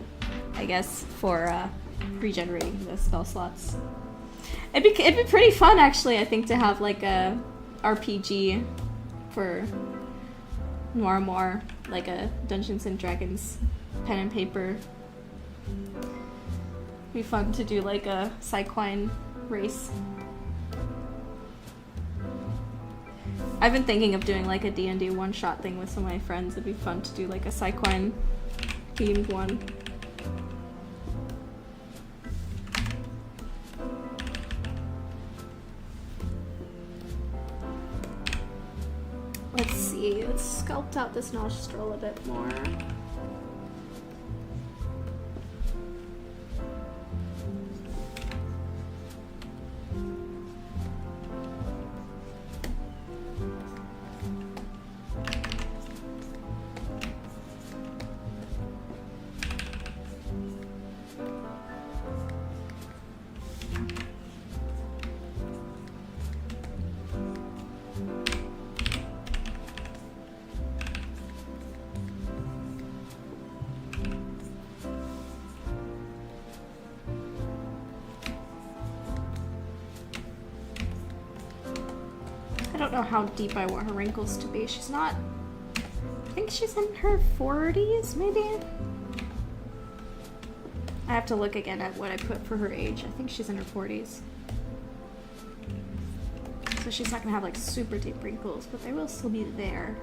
[SPEAKER 1] I guess, for regenerating the spell slots. It'd be pretty fun, actually, I think, to have like a RPG for Noiramore, like a Dungeons and Dragons pen and paper. It'd be fun to do like a Psyquine race. I've been thinking of doing like a D&D one-shot thing with some of my friends. It'd be fun to do like a Psyquine themed one. Let's see, let's sculpt out this nostril a bit more. I don't know how deep I want her wrinkles to be. She's not think she's in her 40s, maybe? I have to look again at what I put for her age. I think she's in her 40s. So she's not gonna have like super deep wrinkles, but they will still be there.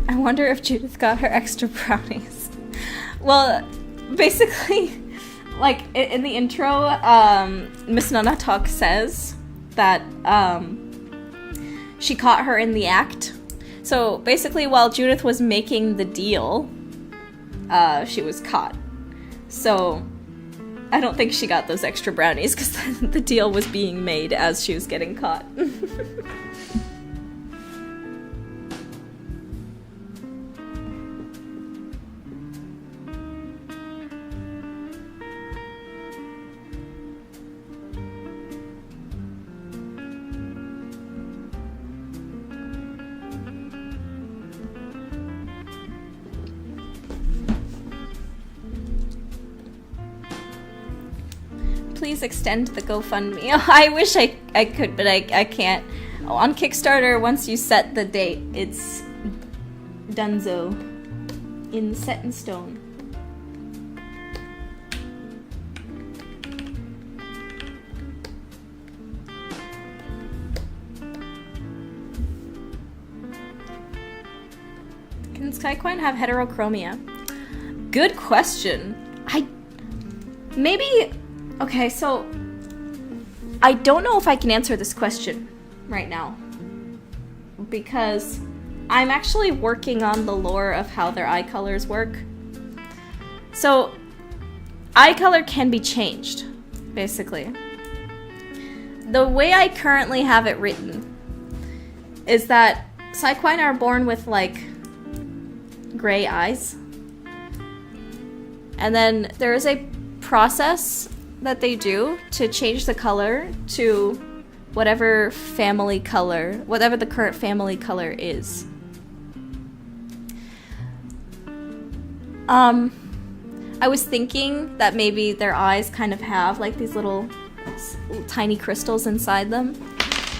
[SPEAKER 1] I wonder if Judith got her extra brownies. Well, basically, like, in the intro, Miss Nana Talk says that, she caught her in the act. So, basically, while Judith was making the deal, she was caught. So, I don't think she got those extra brownies, because the deal was being made as she was getting caught. Please extend the GoFundMe. Oh, I wish I could, but I can't. Oh, on Kickstarter, once you set the date, it's donezo. Set in stone. Can Skycoin have heterochromia? Good question. Maybe... Okay, so I don't know if I can answer this question right now because I'm actually working on the lore of how their eye colors work. So eye color can be changed, basically. The way I currently have it written is that Psyquine are born with like gray eyes, and then there is a process that they do to change the color to whatever the current family color is. I was thinking that maybe their eyes kind of have like these little tiny crystals inside them,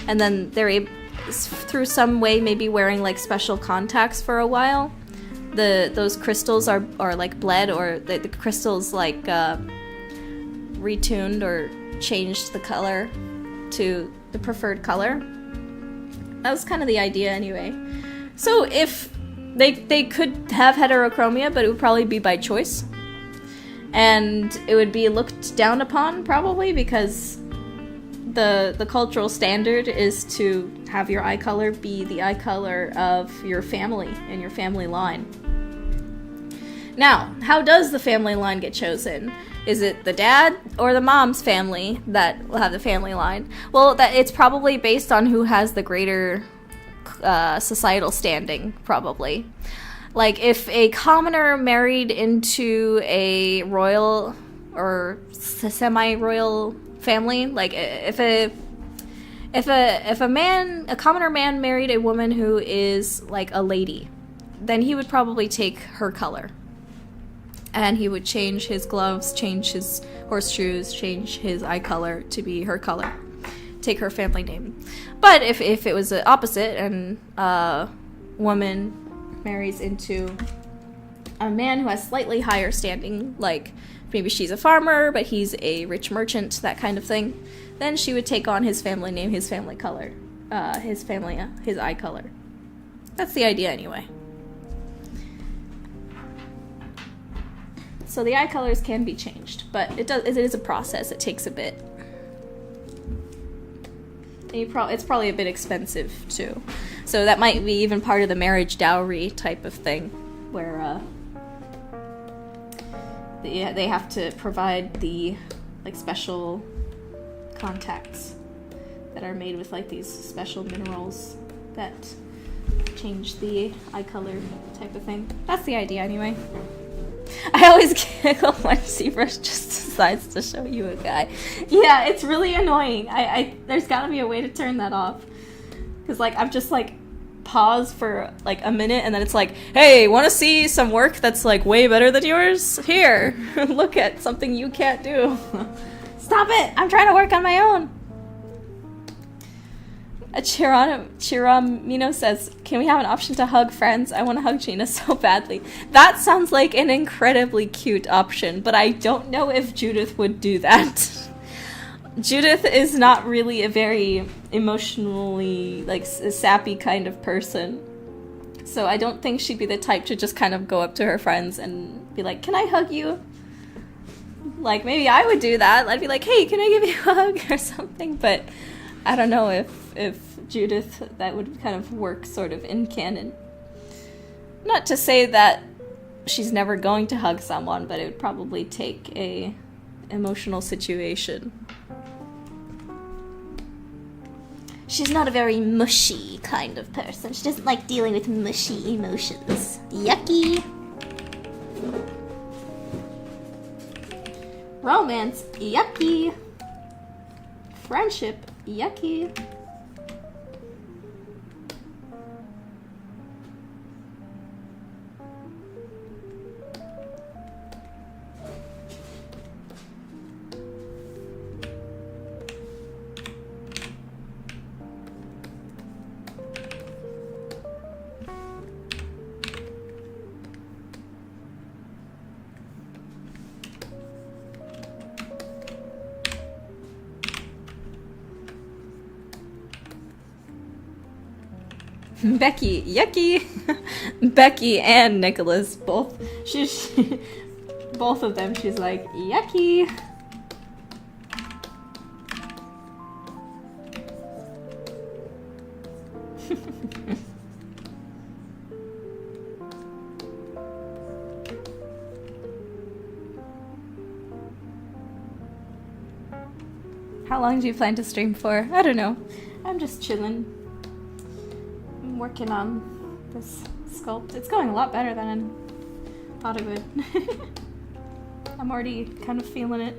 [SPEAKER 1] and then they're through some way maybe wearing like special contacts for a while. Those crystals are like bled, or the crystals like retuned or changed the color to the preferred color. That was kind of the idea anyway. So if they could have heterochromia, but it would probably be by choice. And it would be looked down upon probably because the cultural standard is to have your eye color be the eye color of your family and your family line. Now, how does the family line get chosen? Is it the dad or the mom's family that will have the family line? Well, it's probably based on who has the greater societal standing, probably. Like, if a commoner married into a royal or semi-royal family, like if a commoner man married a woman who is like a lady, then he would probably take her color. And he would change his gloves, change his horseshoes, change his eye color to be her color. Take her family name. But if it was the opposite and a woman marries into a man who has slightly higher standing, like maybe she's a farmer, but he's a rich merchant, that kind of thing, then she would take on his family name, his family color, his eye color. That's the idea anyway. So the eye colors can be changed, but it is a process. It takes a bit. And it's probably a bit expensive too. So that might be even part of the marriage dowry type of thing, where they have to provide the like special contacts that are made with like these special minerals that change the eye color type of thing. That's the idea anyway. I always giggle when ZBrush just decides to show you a guy. Yeah, it's really annoying. There's gotta be a way to turn that off. Cause like I'm just like pause for like a minute and then it's like, hey, wanna see some work that's like way better than yours? Here, look at something you can't do. Stop it! I'm trying to work on my own. Chiramino says, can we have an option to hug friends? I want to hug Gina so badly. That sounds like an incredibly cute option, but I don't know if Judith would do that. Judith is not really a very emotionally, like, sappy kind of person. So I don't think she'd be the type to just kind of go up to her friends and be like, can I hug you? Like, maybe I would do that. I'd be like, hey, can I give you a hug or something? But I don't know if Judith, that would kind of work sort of in canon. Not to say that she's never going to hug someone, but it would probably take a emotional situation. She's not a very mushy kind of person. She doesn't like dealing with mushy emotions. Yucky! Romance, yucky! Friendship, yucky! Becky, yucky! Becky and Nicholas, both. Both of them, she's like, yucky! How long do you plan to stream for? I don't know. I'm just chilling. I'm working on this sculpt. It's going a lot better than I thought it would. I'm already kind of feeling it.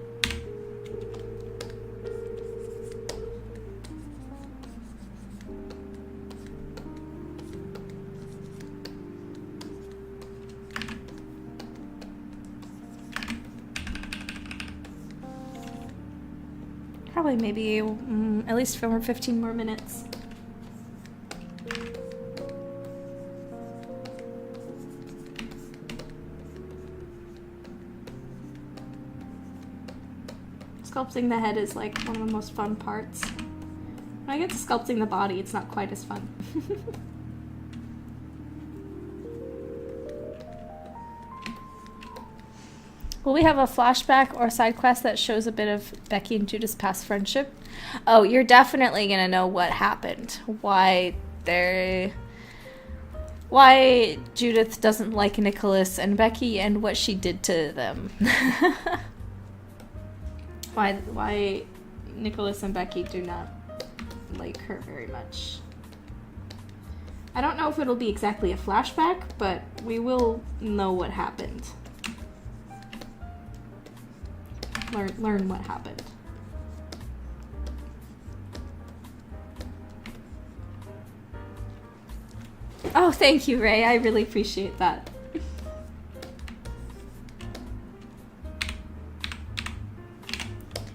[SPEAKER 1] Probably maybe at least for 15 more minutes. Sculpting the head is like one of the most fun parts. When I get to sculpting the body, it's not quite as fun. Will we have a flashback or side quest that shows a bit of Becky and Judith's past friendship? Oh, you're definitely gonna know what happened. Why Judith doesn't like Nicholas and Becky and what she did to them. Why Nicholas and Becky do not like her very much. I don't know if it'll be exactly a flashback, but we will know what happened. Learn what happened. Oh, thank you, Ray. I really appreciate that.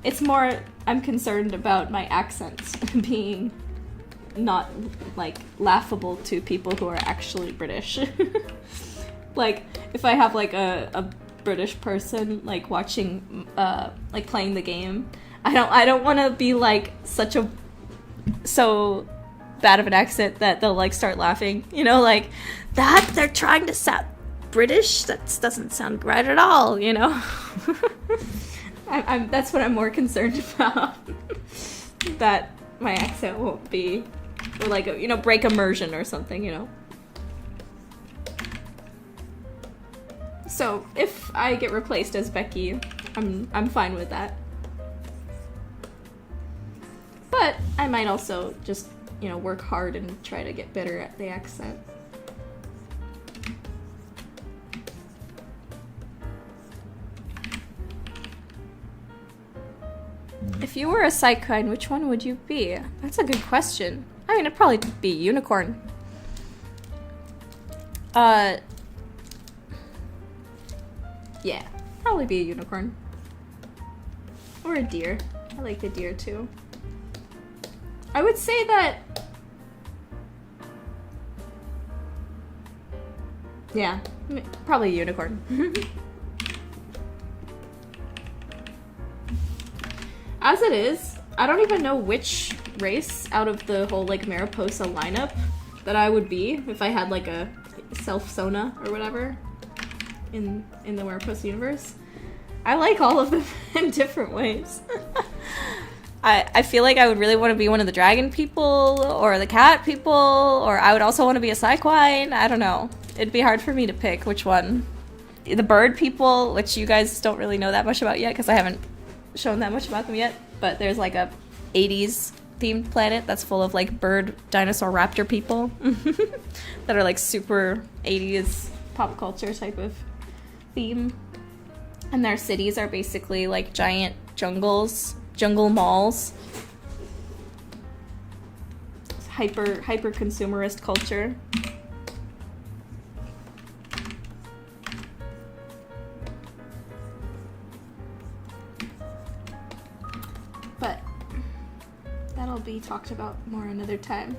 [SPEAKER 1] It's more, I'm concerned about my accent being not, like, laughable to people who are actually British. Like, if I have, like, a British person, like, watching, like, playing the game, I don't want to be, like, so bad of an accent that they'll, like, start laughing. You know, like, that? They're trying to sound British? That doesn't sound right at all, you know? That's what I'm more concerned about. That my accent won't be Or like, you know, break immersion or something, you know. So if I get replaced as Becky, I'm fine with that. But I might also just, you know, work hard and try to get better at the accent. If you were a Psychine, which one would you be? That's a good question. I mean, it'd probably be unicorn. Yeah, probably be a unicorn. Or a deer. I like the deer too. I would say that... Yeah, probably a unicorn. As it is, I don't even know which race out of the whole like Mariposa lineup that I would be if I had like a self-sona or whatever in the Mariposa universe. I like all of them in different ways. I feel like I would really want to be one of the dragon people or the cat people, or I would also want to be a Psyquine. I don't know. It'd be hard for me to pick which one. The bird people, which you guys don't really know that much about yet because I haven't shown that much about them yet, but there's like a 80s themed planet that's full of like bird, dinosaur, raptor people that are like super 80s pop culture type of theme. And their cities are basically like giant jungle malls. It's hyper consumerist culture. But that'll be talked about more another time.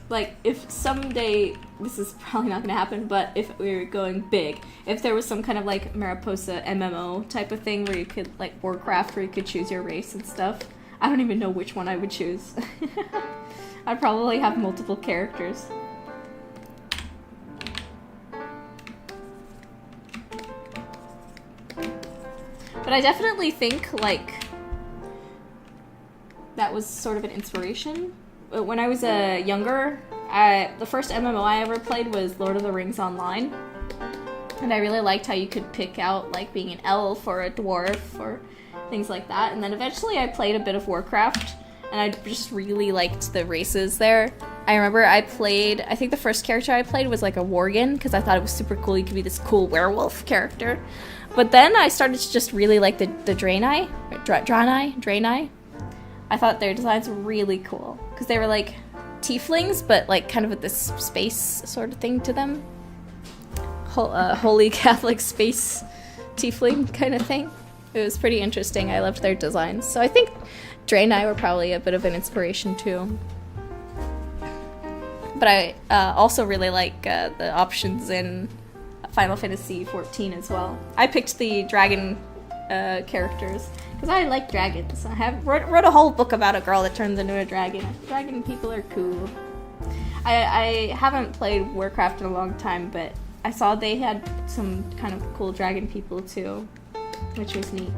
[SPEAKER 1] Like, if someday, this is probably not gonna happen, but if we were going big, if there was some kind of like Mariposa MMO type of thing where you could, like Warcraft, where you could choose your race and stuff, I don't even know which one I would choose. I'd probably have multiple characters. But I definitely think, like, that was sort of an inspiration. When I was younger, the first MMO I ever played was Lord of the Rings Online. And I really liked how you could pick out, like, being an elf or a dwarf or things like that. And then eventually I played a bit of Warcraft, and I just really liked the races there. I remember I think the first character I played was, like, a Worgen, because I thought it was super cool. You could be this cool werewolf character. But then I started to just really like the Draenei. Draenei. I thought their designs were really cool because they were like tieflings, but like kind of with this space sort of thing to them. Holy Catholic space tiefling kind of thing. It was pretty interesting. I loved their designs. So I think Draenei were probably a bit of an inspiration too. But I also really like the options in Final Fantasy XIV as well. I picked the dragon characters because I like dragons. I wrote a whole book about a girl that turns into a dragon. Dragon people are cool. I haven't played Warcraft in a long time, but I saw they had some kind of cool dragon people too, which was neat.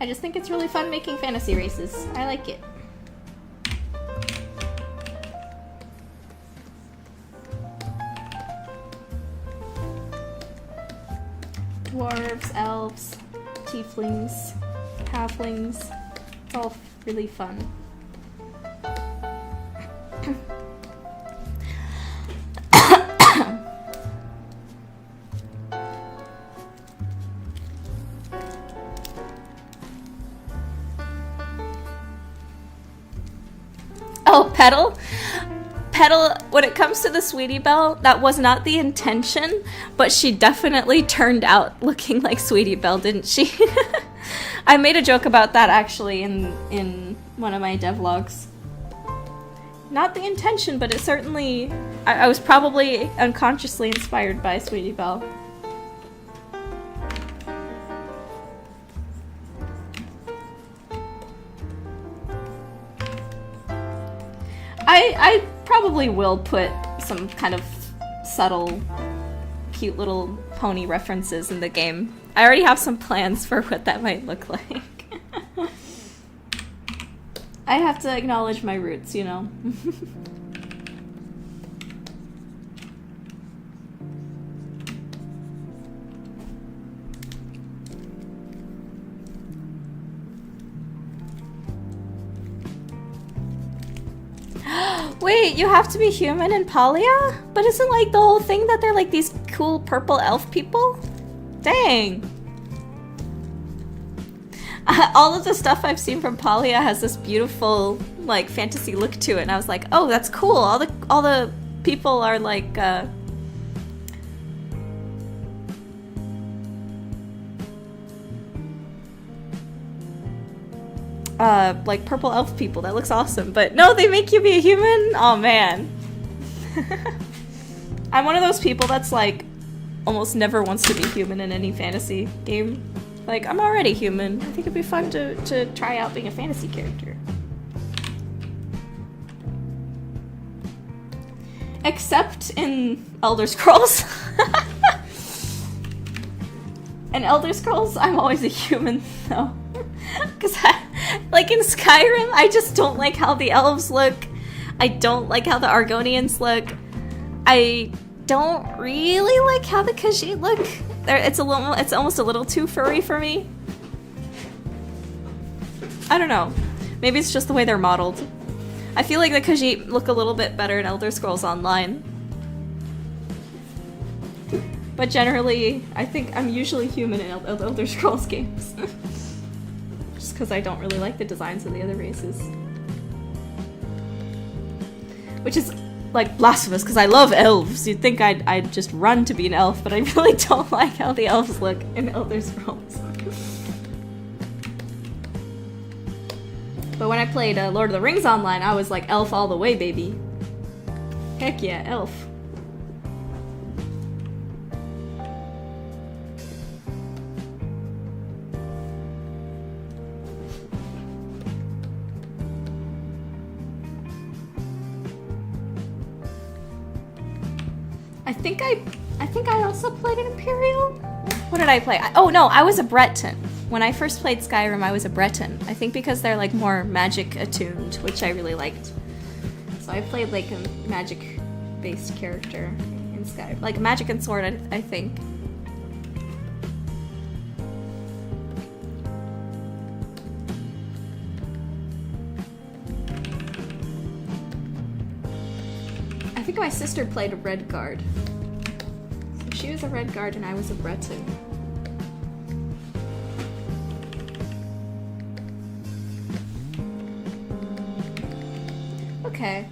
[SPEAKER 1] I just think it's really fun making fantasy races. I like it. Dwarves, elves, tieflings, halflings. It's all really fun. Oh, Petal? Petal, when it comes to the Sweetie Belle, that was not the intention, but she definitely turned out looking like Sweetie Belle, didn't she? I made a joke about that actually in one of my devlogs. Not the intention, but it certainly... I was probably unconsciously inspired by Sweetie Belle. I probably will put some kind of subtle cute little pony references in the game. I already have some plans for what that might look like. I have to acknowledge my roots, you know? Wait, you have to be human in Palia? But isn't like the whole thing that they're like these cool purple elf people? Dang. All of the stuff I've seen from Palia has this beautiful like fantasy look to it, and I was like, oh, that's cool. All the people are like purple elf people. That looks awesome. But no, they make you be a human? Oh man. I'm one of those people that's like almost never wants to be human in any fantasy game. Like, I'm already human. I think it'd be fun to try out being a fantasy character. Except in Elder Scrolls. In Elder Scrolls, I'm always a human, though. Because, like in Skyrim, I just don't like how the elves look. I don't like how the Argonians look. I don't really like how the Khajiit look. It's almost a little too furry for me. I don't know. Maybe it's just the way they're modeled. I feel like the Khajiit look a little bit better in Elder Scrolls Online. But generally, I think I'm usually human in Elder Scrolls games. Just because I don't really like the designs of the other races. Which is like blasphemous, because I love elves. You'd think I'd just run to be an elf, but I really don't like how the elves look in Elder Scrolls. But when I played Lord of the Rings Online, I was like elf all the way, baby. Heck yeah, elf. I think I also played an Imperial. What did I play? Oh no, I was a Breton. When I first played Skyrim, I was a Breton. I think because they're like more magic attuned, which I really liked. So I played like a magic-based character in Skyrim, like magic and sword, I think. I think my sister played a Red Guard. So she was a Red Guard and I was a Breton. Okay.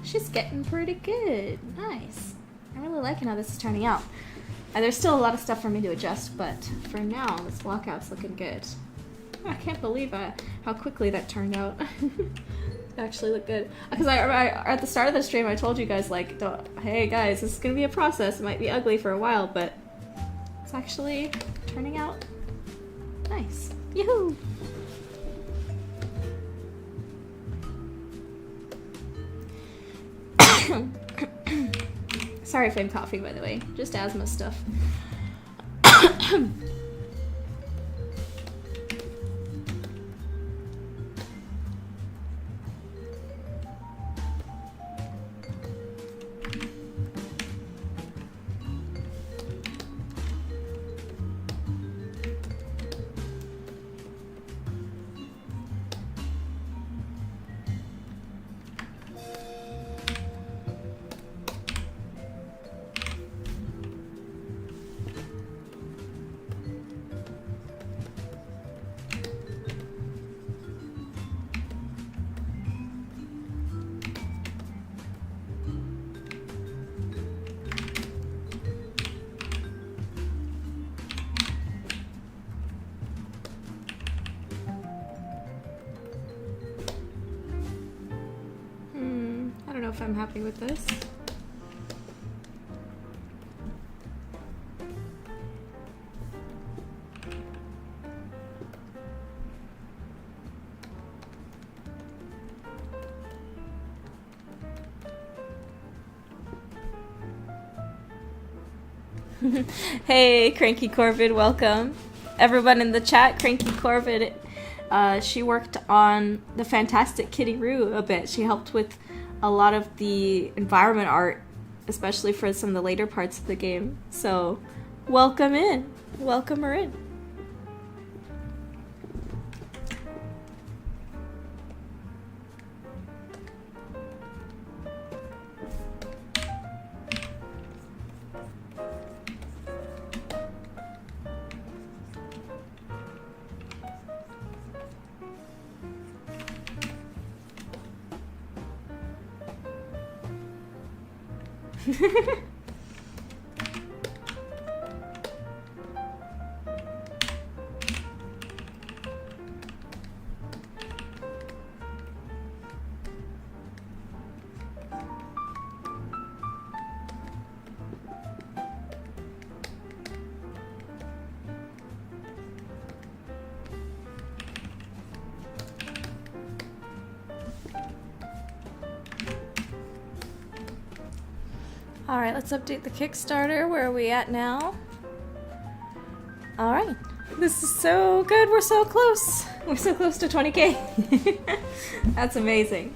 [SPEAKER 1] She's getting pretty good. Nice. I'm really liking how this is turning out. There's still a lot of stuff for me to adjust, but for now, this walkout's looking good. I can't believe how quickly that turned out. Actually look good, because I at the start of the stream I told you guys like, hey guys, this is gonna be a process. It might be ugly for a while, but it's actually turning out nice. Yoo-hoo! Sorry if I'm coughing, by the way, just asthma stuff. I don't know if I'm happy with this. Hey, Cranky Corvid, welcome. Everyone in the chat, Cranky Corvid, she worked on the Fantastic Kitty Roo a bit. She helped with a lot of the environment art, especially for some of the later parts of the game. So, welcome in. Welcome her in. Alright, let's update the Kickstarter. Where are we at now? Alright. This is so good. We're so close. We're so close to 20k. That's amazing.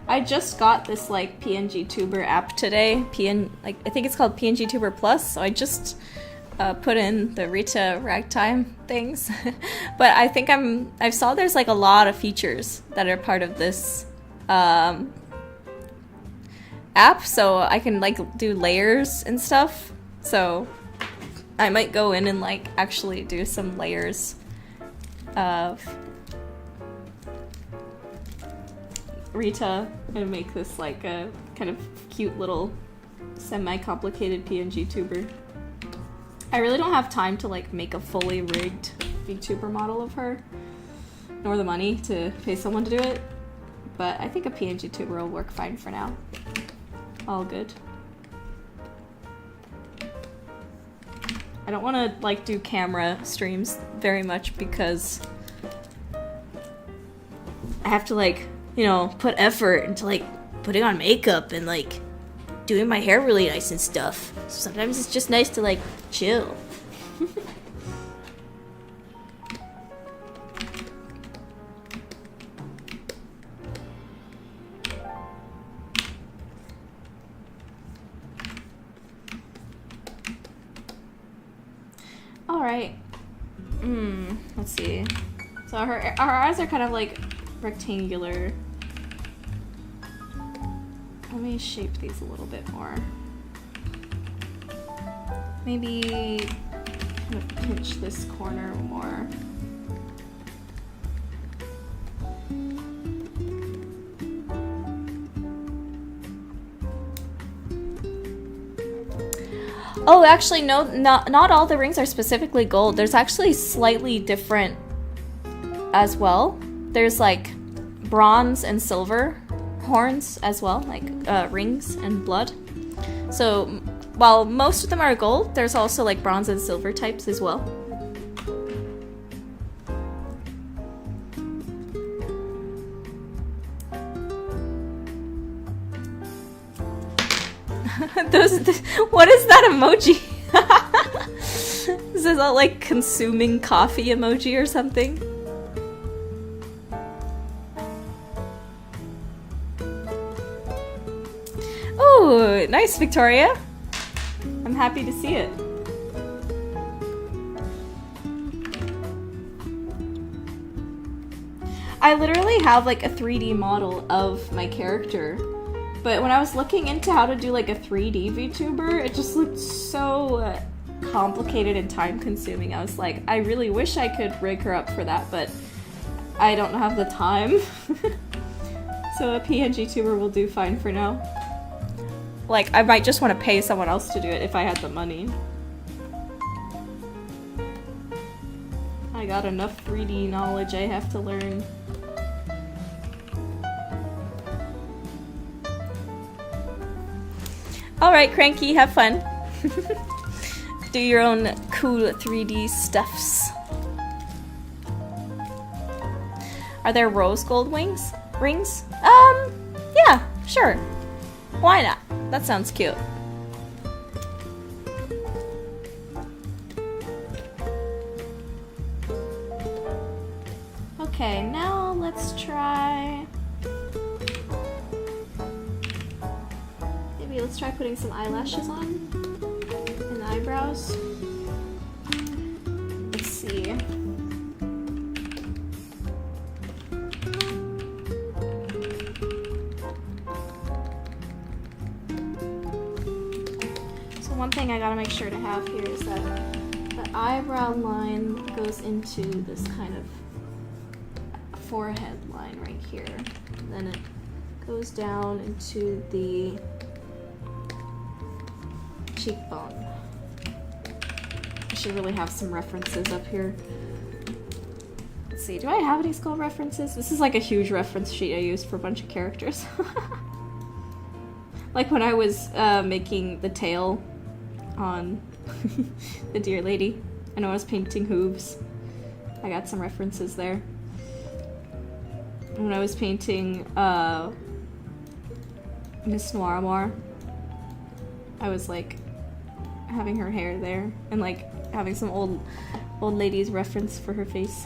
[SPEAKER 1] I just got this like PNG Tuber app today. I think it's called PNG Tuber Plus. So I just put in the Rita Ragtime things. But I think I saw there's like a lot of features that are part of this app, so I can like do layers and stuff. So I might go in and like actually do some layers of Rita and make this like a kind of cute little semi-complicated PNG tuber. I really don't have time to like make a fully rigged VTuber model of her, nor the money to pay someone to do it, but I think a PNG tuber will work fine for now. All good. I don't want to like do camera streams very much because I have to like, you know, put effort into like putting on makeup and like doing my hair really nice and stuff. So sometimes it's just nice to like chill. All right. Let's see. So her eyes are kind of like rectangular. Let me shape these a little bit more. Maybe kind of pinch this corner more. Oh, actually, no, not all the rings are specifically gold. There's actually slightly different as well. There's like bronze and silver horns as well, like rings and blood. So while most of them are gold, there's also like bronze and silver types as well. What is that emoji? Is that like consuming coffee emoji or something? Oh, nice, Victoria. I'm happy to see it. I literally have like a 3D model of my character, but when I was looking into how to do like a 3D VTuber, it just looked so complicated and time consuming. I was like, I really wish I could rig her up for that, but I don't have the time. So a PNG tuber will do fine for now. Like, I might just want to pay someone else to do it if I had the money. I got enough 3D knowledge I have to learn. Alright, Cranky, have fun. Do your own cool 3D stuffs. Are there rose gold wings? Rings? Yeah, sure. Why not? That sounds cute. Okay, now let's try... Maybe let's try putting some eyelashes on and the eyebrows. Let's see. So one thing I gotta make sure to have here is that the eyebrow line goes into this kind of forehead line right here. And then it goes down into the cheekbone. I should really have some references up here. Let's see, do I have any skull references? This is like a huge reference sheet I used for a bunch of characters. Like when I was making the tail on the deer lady, and I was painting hooves. I got some references there. When I was painting Miss Noiramore, I was like having her hair there and like having some old lady's reference for her face.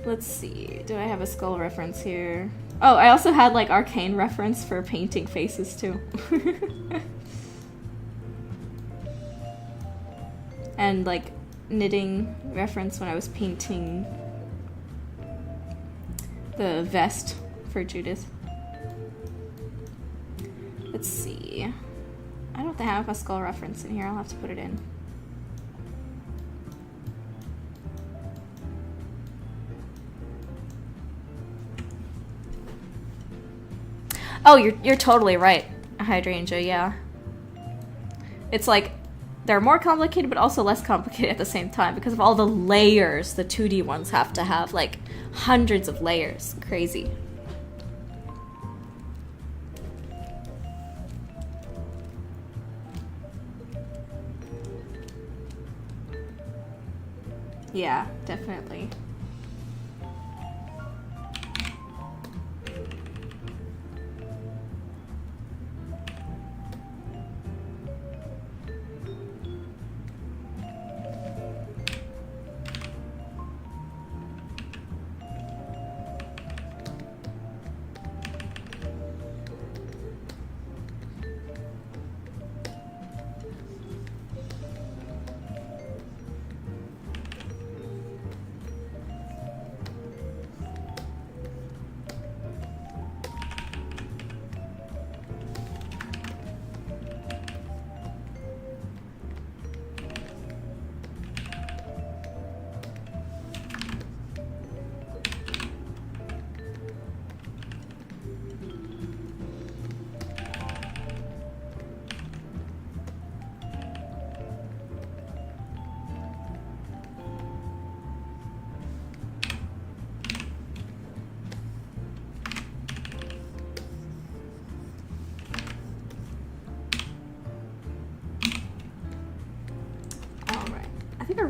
[SPEAKER 1] Let's see, do I have a skull reference here? Oh, I also had like arcane reference for painting faces too. And like knitting reference when I was painting the vest for Judith. Let's see. I don't have a skull reference in here. I'll have to put it in. Oh, you're totally right, Hydrangea, yeah. It's like they're more complicated but also less complicated at the same time because of all the layers the 2D ones have to have, like hundreds of layers. Crazy. Yeah, definitely.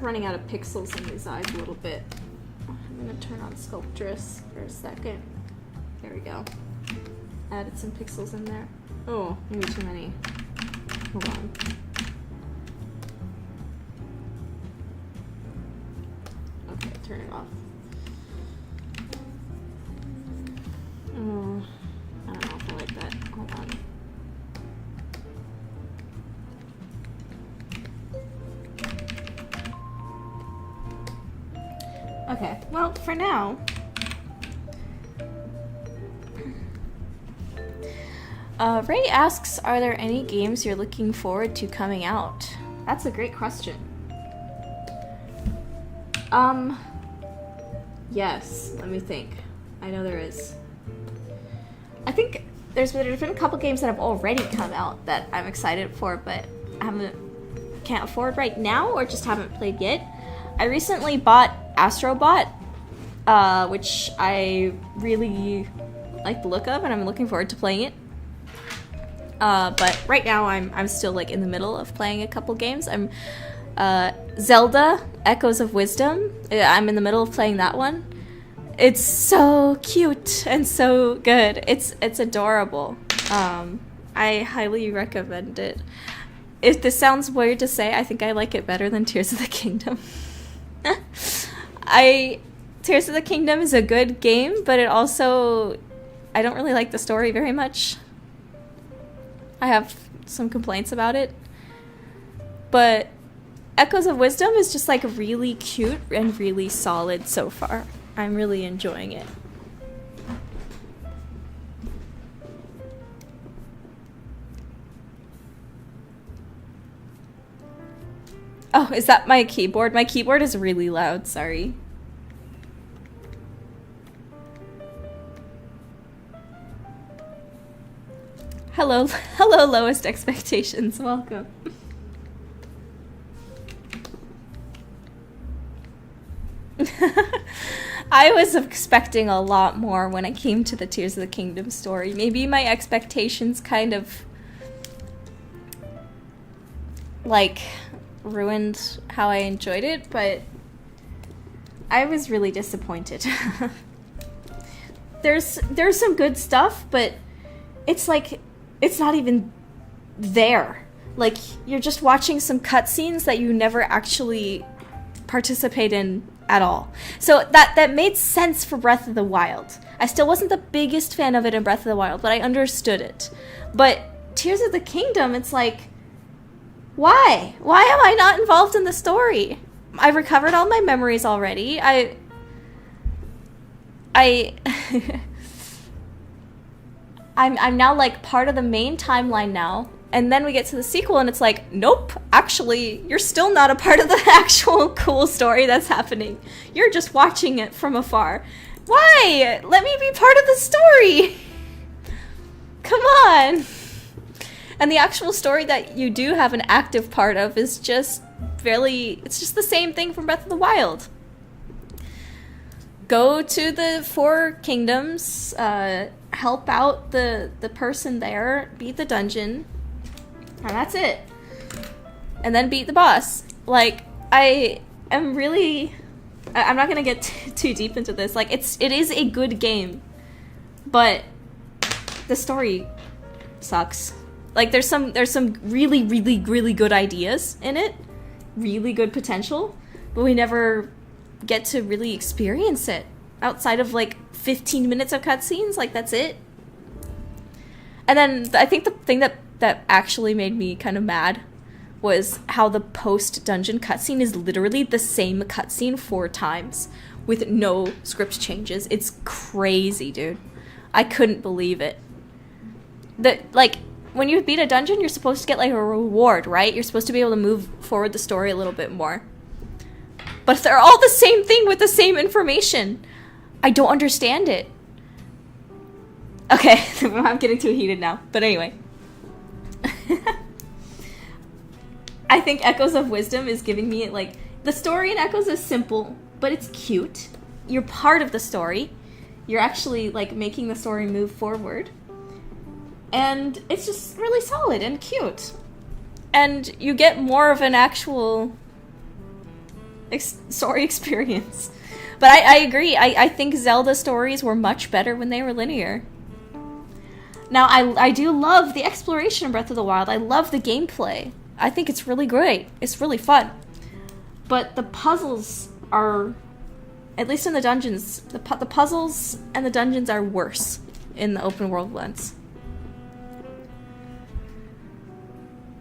[SPEAKER 1] Running out of pixels in these eyes a little bit. I'm gonna turn on Sculptress for a second. There we go. Added some pixels in there. Oh, maybe too many. Hold on. Okay, turn it off. Oh, I don't know if I like that. Hold on. Okay, well, for now, Ray asks, are there any games you're looking forward to coming out? That's a great question. Yes, let me think. I know there is. I think there's been a couple games that have already come out that I'm excited for, but I can't afford right now or just haven't played yet. I recently bought Astrobot, which I really like the look of, and I'm looking forward to playing it. But right now I'm still like in the middle of playing a couple games. I'm Zelda Echoes of Wisdom. I'm in the middle of playing that one. it's so cute and so good. It's adorable. I highly recommend it. If this sounds weird to say, I think I like it better than Tears of the Kingdom. Tears of the Kingdom is a good game, but it also, I don't really like the story very much. I have some complaints about it. But Echoes of Wisdom is just like really cute and really solid so far. I'm really enjoying it. Oh, is that my keyboard? My keyboard is really loud, sorry. Hello, hello, Lowest Expectations, welcome. I was expecting a lot more when it came to the Tears of the Kingdom story. Maybe my expectations kind of, like, ruined how I enjoyed it, but I was really disappointed. There's some good stuff, but it's like, it's not even there. Like, you're just watching some cutscenes that you never actually participate in at all. So that made sense for Breath of the Wild. I still wasn't the biggest fan of it in Breath of the Wild, but I understood it. But Tears of the Kingdom, it's like, why? Why am I not involved in the story? I recovered all my memories already. I'm now like part of the main timeline now. And then we get to the sequel and it's like, nope, actually, you're still not a part of the actual cool story that's happening. You're just watching it from afar. Why? Let me be part of the story. Come on. And the actual story that you do have an active part of is just it's just the same thing from Breath of the Wild. Go to the Four Kingdoms, help out the person there, beat the dungeon, and that's it. And then beat the boss. Like, I'm not gonna get too deep into this. Like, it is a good game, but the story sucks. Like, there's some really, really, really good ideas in it, really good potential, but we never get to really experience it outside of like 15 minutes of cutscenes. Like, that's it. And then I think the thing that actually made me kind of mad was how the post-dungeon cutscene is literally the same cutscene 4 times with no script changes. It's crazy, dude. I couldn't believe it. Like, when you beat a dungeon, you're supposed to get like a reward, right? You're supposed to be able to move forward the story a little bit more. But they're all the same thing with the same information. I don't understand it. Okay, I'm getting too heated now. But anyway. I think Echoes of Wisdom is giving me, like, the story in Echoes is simple, but it's cute. You're part of the story. You're actually, like, making the story move forward. And it's just really solid and cute. And you get more of an actual story experience. But I agree. I think Zelda stories were much better when they were linear. Now, I do love the exploration in Breath of the Wild. I love the gameplay. I think it's really great. It's really fun. But the puzzles are, at least in the dungeons, the puzzles and the dungeons are worse in the open world ones.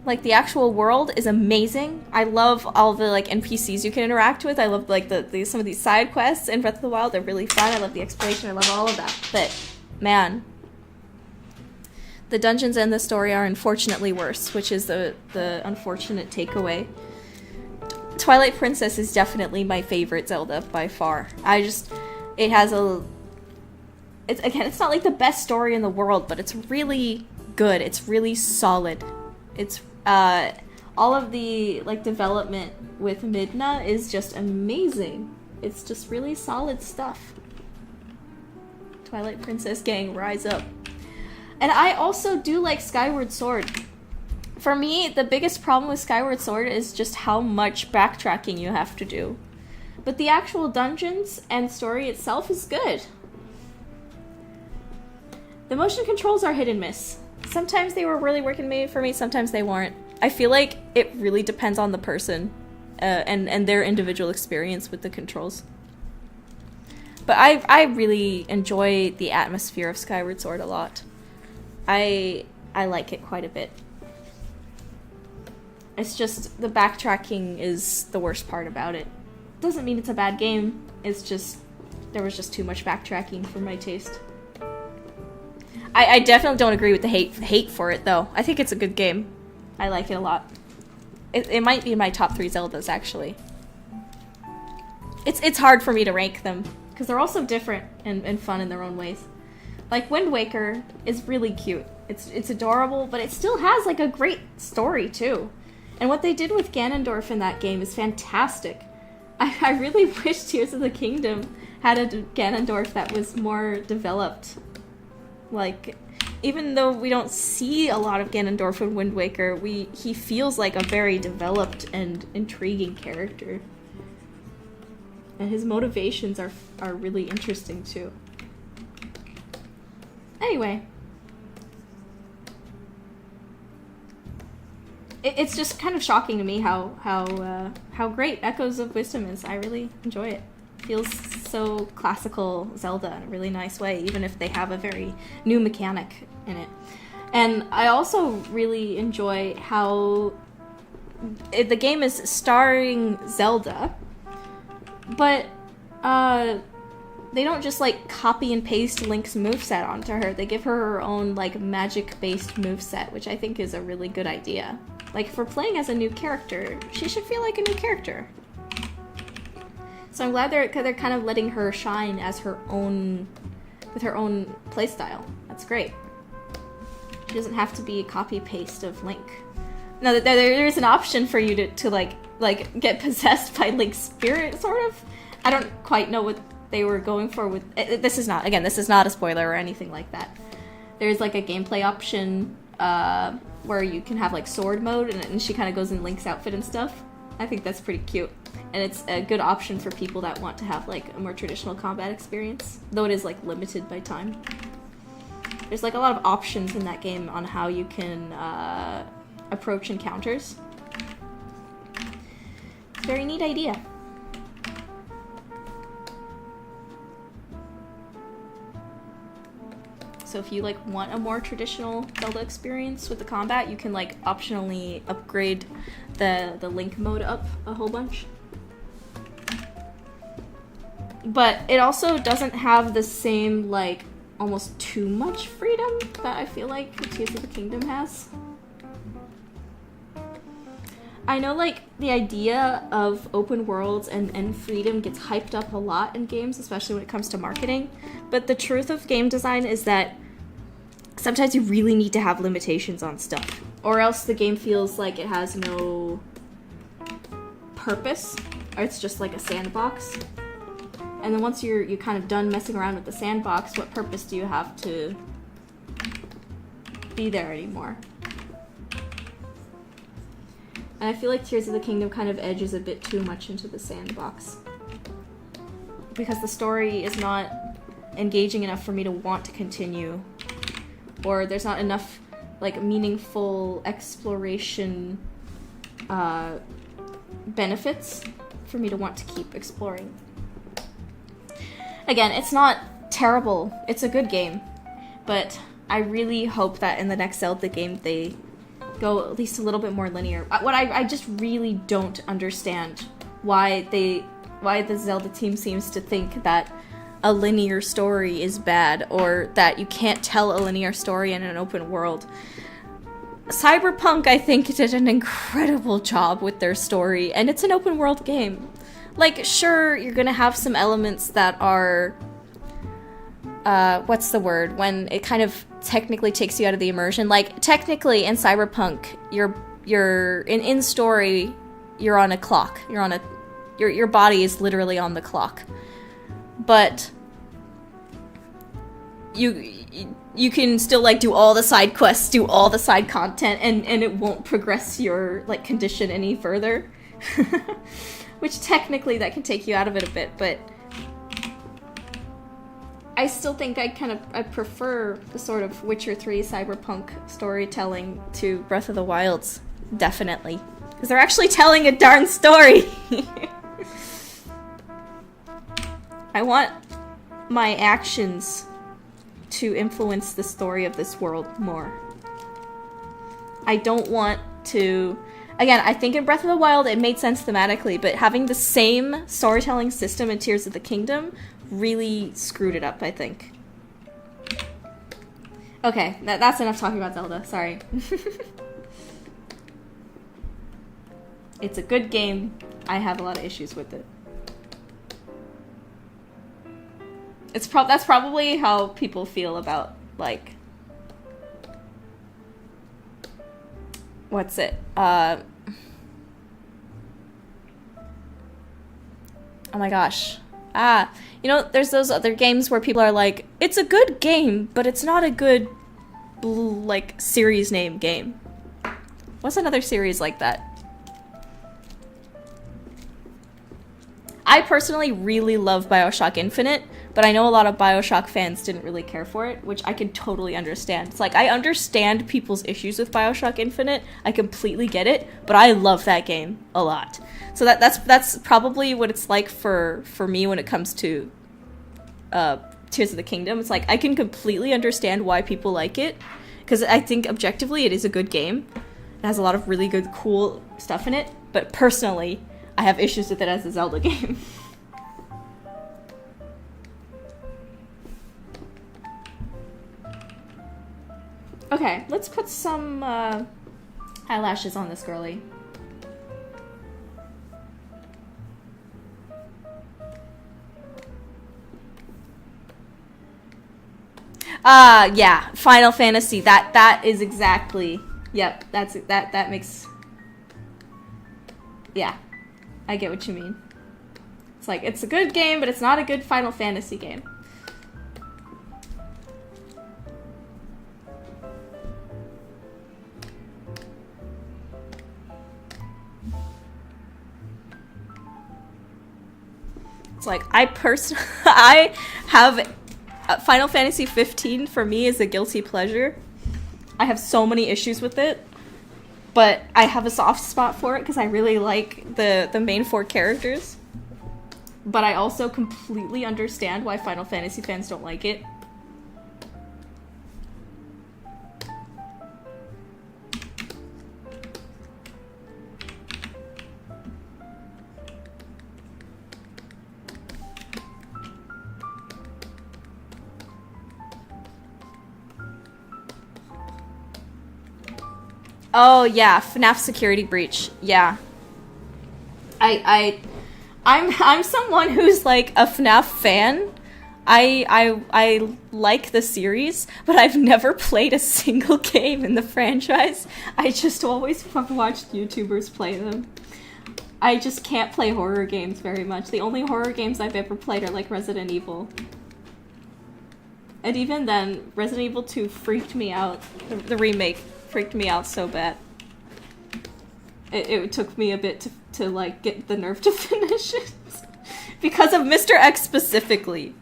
[SPEAKER 1] Like, the actual world is amazing. I love all the, like, NPCs you can interact with. I love, like, some of these side quests in Breath of the Wild. They're really fun. I love the exploration. I love all of that. But, man, the dungeons and the story are unfortunately worse, which is the unfortunate takeaway. Twilight Princess is definitely my favorite Zelda by far. It has it's not like the best story in the world, but it's really good. It's really solid. It's all of the, like, development with Midna is just amazing. It's just really solid stuff. Twilight Princess gang, rise up. And I also do like Skyward Sword. For me, the biggest problem with Skyward Sword is just how much backtracking you have to do. but the actual dungeons and story itself is good. The motion controls are hit and miss. Sometimes they were really working for me, sometimes they weren't. I feel like it really depends on the person and their individual experience with the controls. But I really enjoy the atmosphere of Skyward Sword a lot. I like it quite a bit. It's just the backtracking is the worst part about it. Doesn't mean it's a bad game. It's just there was just too much backtracking for my taste. I definitely don't agree with the hate for it though. I think it's a good game. I like it a lot. It might be my top 3 Zeldas actually. It's hard for me to rank them because they're all so different and fun in their own ways. Like Wind Waker is really cute. It's adorable, but it still has like a great story too. And what they did with Ganondorf in that game is fantastic. I really wish Tears of the Kingdom had a Ganondorf that was more developed. Like, even though we don't see a lot of Ganondorf in Wind Waker, he feels like a very developed and intriguing character. And his motivations are really interesting too. Anyway. It's just kind of shocking to me how great Echoes of Wisdom is. I really enjoy it. Feels so classical Zelda in a really nice way, even if they have a very new mechanic in it. And I also really enjoy how the game is starring Zelda, but they don't just like copy and paste Link's moveset onto her. They give her her own like magic-based moveset, which I think is a really good idea. Like, if we're playing as a new character, she should feel like a new character. So I'm glad they're kind of letting her shine as her own, with her own playstyle. That's great. She doesn't have to be a copy-paste of Link. No, there's an option for you to like get possessed by Link's spirit, sort of. I don't quite know what they were going for with... This is not a spoiler or anything like that. There's like a gameplay option where you can have like sword mode and she kind of goes in Link's outfit and stuff. I think that's pretty cute. And it's a good option for people that want to have like a more traditional combat experience, though it is like limited by time. There's like a lot of options in that game on how you can approach encounters. It's a very neat idea. So if you like want a more traditional Zelda experience with the combat, you can like optionally upgrade the Link mode up a whole bunch. But it also doesn't have the same like almost too much freedom that I feel like Tears of the Kingdom has. I know like the idea of open worlds and freedom gets hyped up a lot in games, especially when it comes to marketing, but the truth of game design is that sometimes you really need to have limitations on stuff, or else the game feels like it has no purpose, or it's just like a sandbox. And then once you're kind of done messing around with the sandbox, what purpose do you have to be there anymore? And I feel like Tears of the Kingdom kind of edges a bit too much into the sandbox, because the story is not engaging enough for me to want to continue, or there's not enough like meaningful exploration benefits for me to want to keep exploring. Again, it's not terrible, it's a good game, but I really hope that in the next Zelda game they go at least a little bit more linear. What I just really don't understand why the Zelda team seems to think that a linear story is bad, or that you can't tell a linear story in an open world. Cyberpunk, I think, did an incredible job with their story, and it's an open world game. Like, sure, you're gonna have some elements that are, what's the word? When it kind of technically takes you out of the immersion. Like, technically, in Cyberpunk, you're in story, you're on a clock. Your body is literally on the clock. But you can still like do all the side quests, do all the side content, and it won't progress your like condition any further. Which technically that can take you out of it a bit, but I still think I prefer the sort of Witcher 3 cyberpunk storytelling to Breath of the Wild's. Definitely. Because they're actually telling a darn story! I want my actions to influence the story of this world more. I don't want to... Again, I think in Breath of the Wild it made sense thematically, but having the same storytelling system in Tears of the Kingdom really screwed it up, I think. Okay, that's enough talking about Zelda. Sorry. It's a good game. I have a lot of issues with it. That's probably how people feel about, like... What's it? Oh my gosh. You know, there's those other games where people are like, it's a good game, but it's not a good, like, series name game. What's another series like that? I personally really love BioShock Infinite, but I know a lot of BioShock fans didn't really care for it, which I can totally understand. It's like, I understand people's issues with BioShock Infinite, I completely get it, but I love that game a lot. So that's probably what it's like for me when it comes to Tears of the Kingdom. It's like, I can completely understand why people like it, because I think objectively it is a good game. It has a lot of really good, cool stuff in it, but personally, I have issues with it as a Zelda game. Okay, let's put some eyelashes on this girly. Yeah, Final Fantasy. That is exactly. Yep, that makes. Yeah, I get what you mean. It's like, it's a good game, but it's not a good Final Fantasy game. It's like, I have Final Fantasy 15 for me is a guilty pleasure. I have so many issues with it, but I have a soft spot for it because I really like the main 4 characters. But I also completely understand why Final Fantasy fans don't like it. Oh yeah, FNAF Security Breach. Yeah. I'm someone who's like a FNAF fan. I like the series, but I've never played a single game in the franchise. I just always watched YouTubers play them. I just can't play horror games very much. The only horror games I've ever played are like Resident Evil. And even then, Resident Evil 2 freaked me out. The remake freaked me out so bad. It took me a bit to like get the nerve to finish it. Because of Mr. X specifically.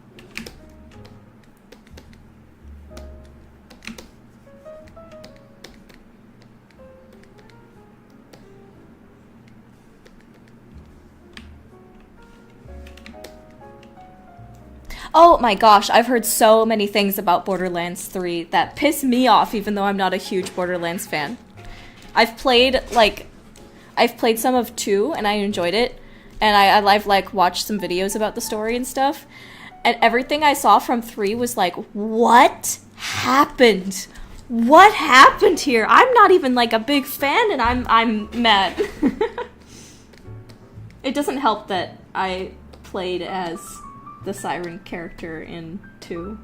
[SPEAKER 1] Oh my gosh, I've heard so many things about Borderlands 3 that piss me off even though I'm not a huge Borderlands fan. I've played some of 2 and I enjoyed it, and I've like watched some videos about the story and stuff, and everything I saw from 3 was like, what happened? What happened here? I'm not even like a big fan and I'm mad. It doesn't help that I played as the Siren character in 2.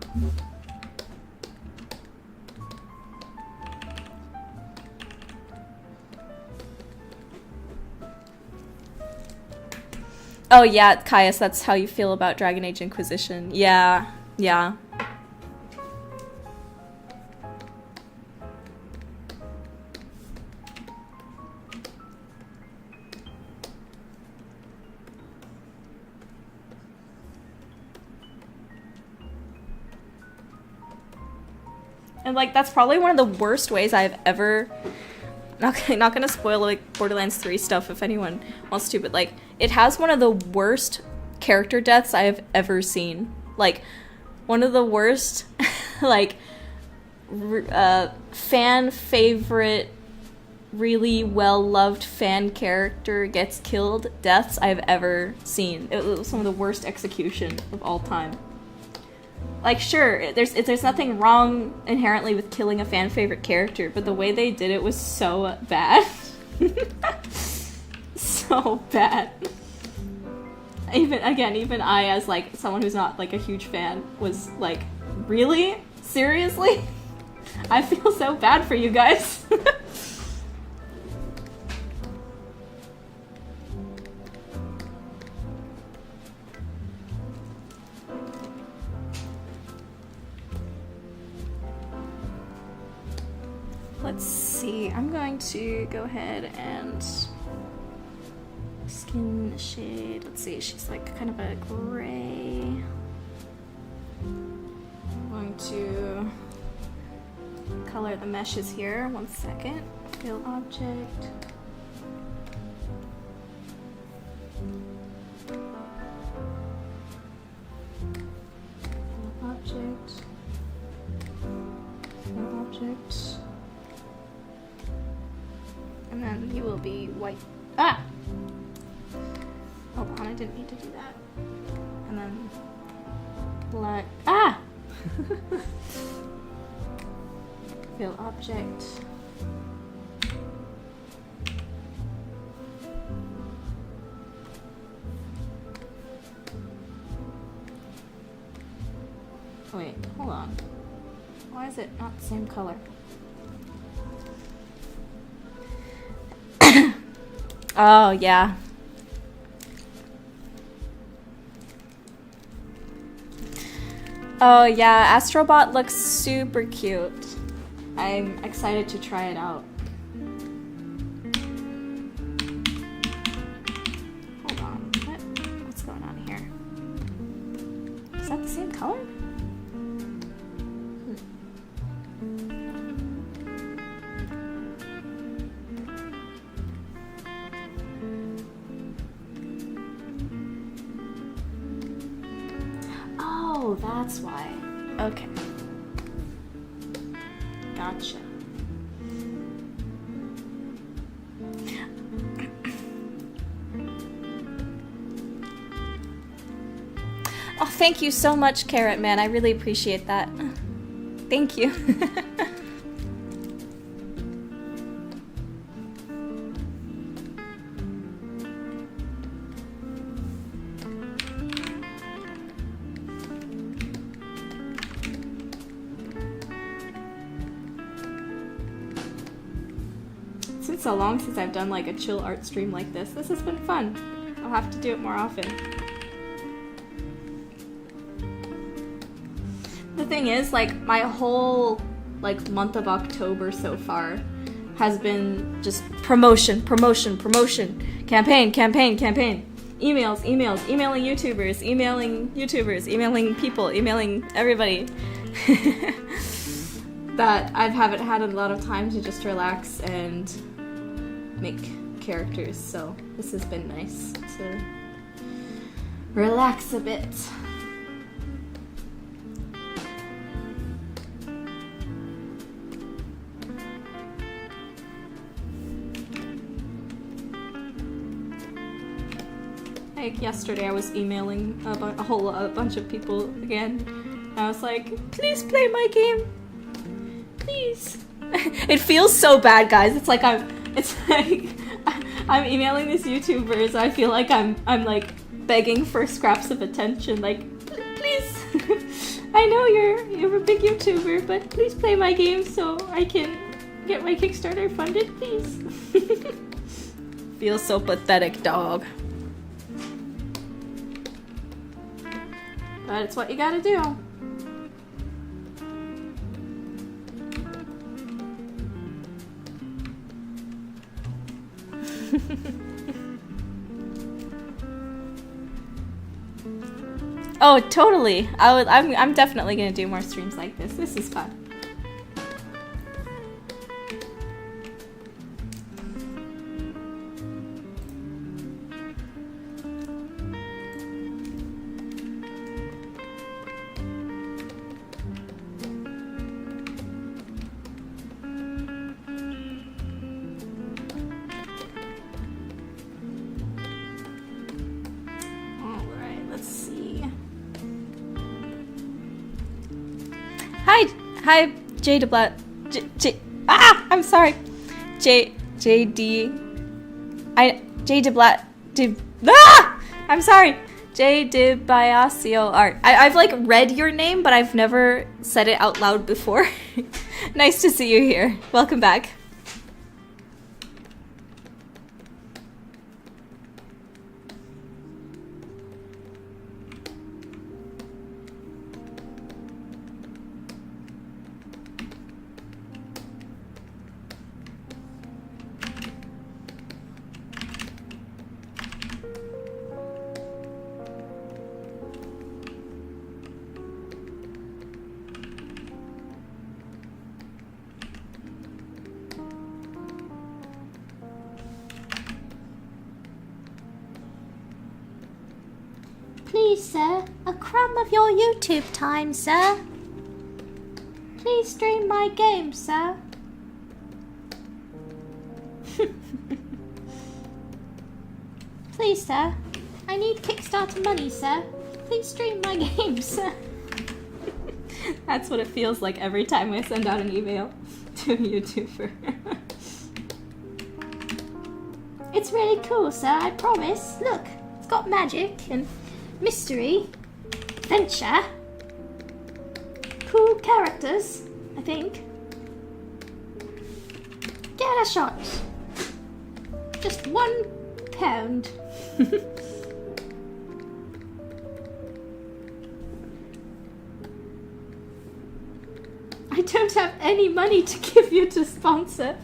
[SPEAKER 1] Oh yeah, Caius, that's how you feel about Dragon Age Inquisition. Yeah, yeah. And like that's probably one of the worst ways I've ever not gonna spoil like Borderlands 3 stuff if anyone wants to, but like it has one of the worst character deaths I have ever seen. Like one of the worst like fan favorite, really well-loved fan character gets killed deaths I've ever seen. It was some of the worst execution of all time. Like, sure, there's nothing wrong inherently with killing a fan favorite character, but the way they did it was so bad. So bad. Even I, as like someone who's not like a huge fan, was like, really? Seriously? I feel so bad for you guys. Let's see, I'm going to go ahead and skin shade. Let's see, she's like kind of a gray. I'm going to color the meshes here. 1 second. Fill object. Fill object. Fill object. And then you will be white. Ah! Hold on, I didn't need to do that. And then black. Ah! Fill object. Wait, hold on. Why is it not the same color? Oh, yeah. Oh, yeah, Astrobot looks super cute. I'm excited to try it out. Hold on, what's going on here? Is that the same color? Oh, that's why. Okay. Gotcha. Oh, thank you so much, Carrot Man. I really appreciate that. Thank you. It's been so long since I've done like a chill art stream like this. This has been fun. I'll have to do it more often. The thing is, like, my whole like month of October so far has been just promotion, promotion, promotion, campaign, campaign, campaign, emails, emails, emailing YouTubers, emailing people, emailing everybody. That I haven't had a lot of time to just relax and make characters, so this has been nice to relax a bit. Like yesterday I was emailing a bunch of people again, and I was like, please play my game, please. It feels so bad, guys. It's like I'm emailing these YouTubers. I feel like I'm like begging for scraps of attention, like, please. I know you're a big YouTuber, but please play my game so I can get my Kickstarter funded, please. Feels so pathetic, dog. But it's what you gotta do. Oh, totally. I'm definitely gonna do more streams like this. This is fun. Hi, J Deblat. Ah, I'm sorry. J D. J Deblat. Ah, I'm sorry. J Dibiasio Art. I've like read your name, but I've never said it out loud before. Nice to see you here. Welcome back.
[SPEAKER 2] Please, sir, a crumb of your YouTube time, sir. Please stream my game, sir. Please, sir. I need Kickstarter money, sir. Please stream my game, sir.
[SPEAKER 1] That's what it feels like every time I send out an email to a YouTuber.
[SPEAKER 2] It's really cool, sir, I promise. Look, it's got magic and mystery, adventure, cool characters, I think. Get a shot. Just £1. I don't have any money to give you to sponsor.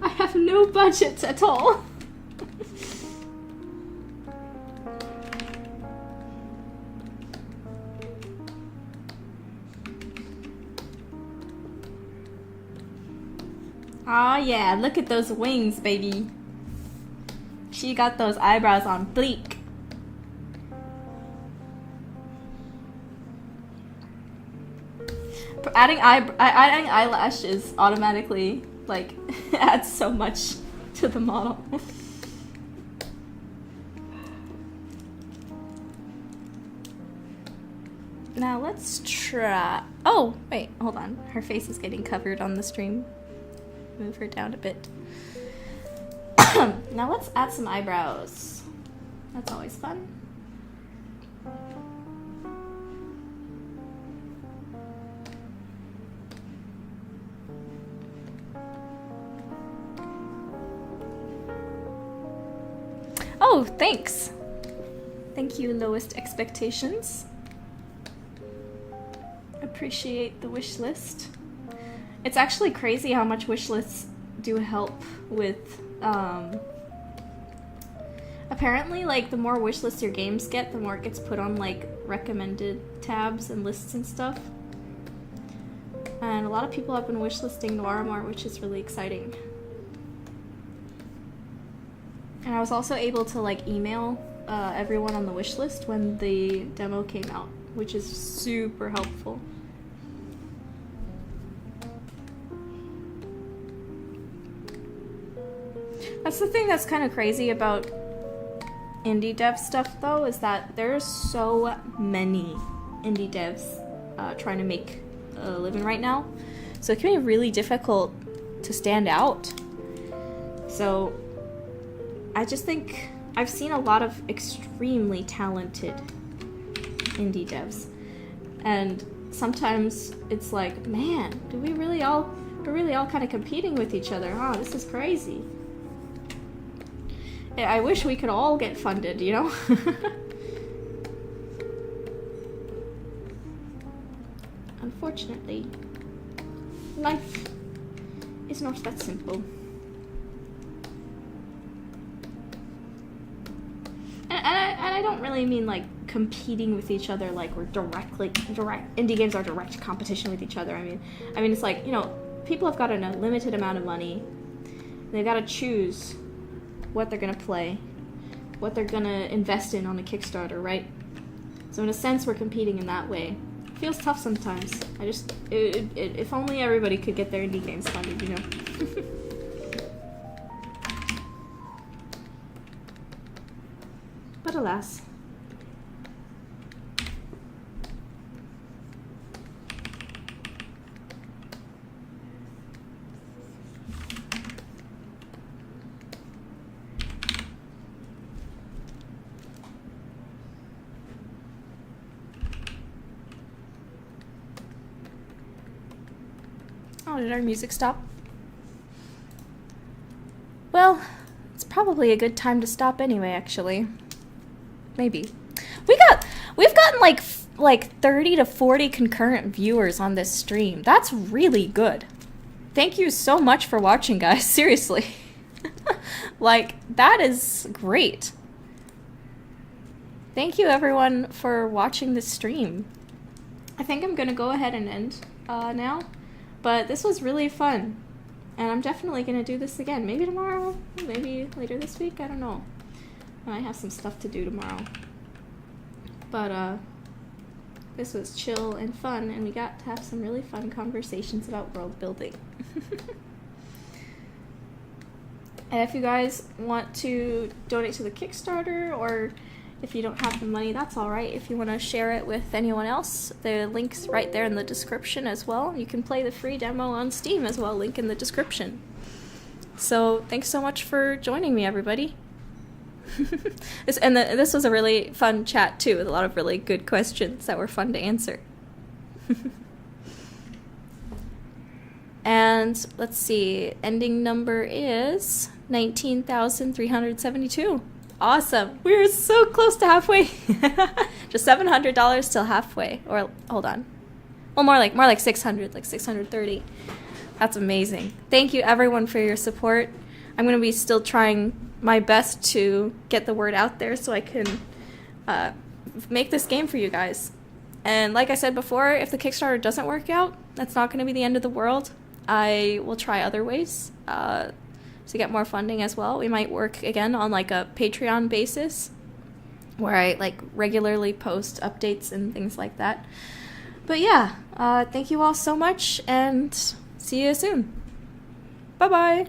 [SPEAKER 2] I have no budget at all.
[SPEAKER 1] Oh yeah, look at those wings, baby. She got those eyebrows on bleak. Adding eyelashes automatically, like, adds so much to the model. Now let's try... Oh, wait, hold on. Her face is getting covered on the stream. Move her down a bit. Now let's add some eyebrows. That's always fun. Oh, thanks. Thank you, Lowest Expectations. Appreciate the wish list. It's actually crazy how much wish lists do help with, apparently, like, the more wish lists your games get, the more it gets put on, like, recommended tabs and lists and stuff. And a lot of people have been wish listing Noiramore, which is really exciting. And I was also able to, like, email everyone on the wish list when the demo came out, which is super helpful. That's the thing that's kind of crazy about indie dev stuff, though, is that there's so many indie devs trying to make a living right now. So it can be really difficult to stand out. So I just think I've seen a lot of extremely talented indie devs. And sometimes it's like, man, we're really all kind of competing with each other, huh? This is crazy. I wish we could all get funded, you know? Unfortunately, life is not that simple. And I don't really mean like competing with each other like we're direct indie games are direct competition with each other. I mean it's like, you know, people have got a limited amount of money. They've got to choose what they're gonna play, what they're gonna invest in on a Kickstarter, right? So in a sense, we're competing in that way. It feels tough sometimes. If only everybody could get their indie games funded, you know? But alas. Oh, did our music stop? Well, it's probably a good time to stop anyway, actually. Maybe. We've gotten like 30 to 40 concurrent viewers on this stream. That's really good. Thank you so much for watching, guys. Seriously. Like, that is great. Thank you, everyone, for watching this stream. I think I'm gonna go ahead and end now, but this was really fun, and I'm definitely gonna do this again. Maybe tomorrow, maybe later this week, I don't know. I have some stuff to do tomorrow. But, this was chill and fun, and we got to have some really fun conversations about world building. And if you guys want to donate to the Kickstarter, or if you don't have the money, that's alright. If you want to share it with anyone else, the link's right there in the description as well. You can play the free demo on Steam as well, link in the description. So, thanks so much for joining me, everybody. This was a really fun chat too, with a lot of really good questions that were fun to answer. And let's see, ending number is 19,372. Awesome. We're so close to halfway. Just $700 till halfway. Or hold on. Well, more like 600, like 630. That's amazing. Thank you everyone for your support. I'm going to be still trying my best to get the word out there so I can make this game for you guys. And like I said before, if the Kickstarter doesn't work out, that's not going to be the end of the world. I will try other ways to get more funding as well. We might work again on like a Patreon basis where I like regularly post updates and things like that. But yeah, thank you all so much, and see you soon. Bye-bye.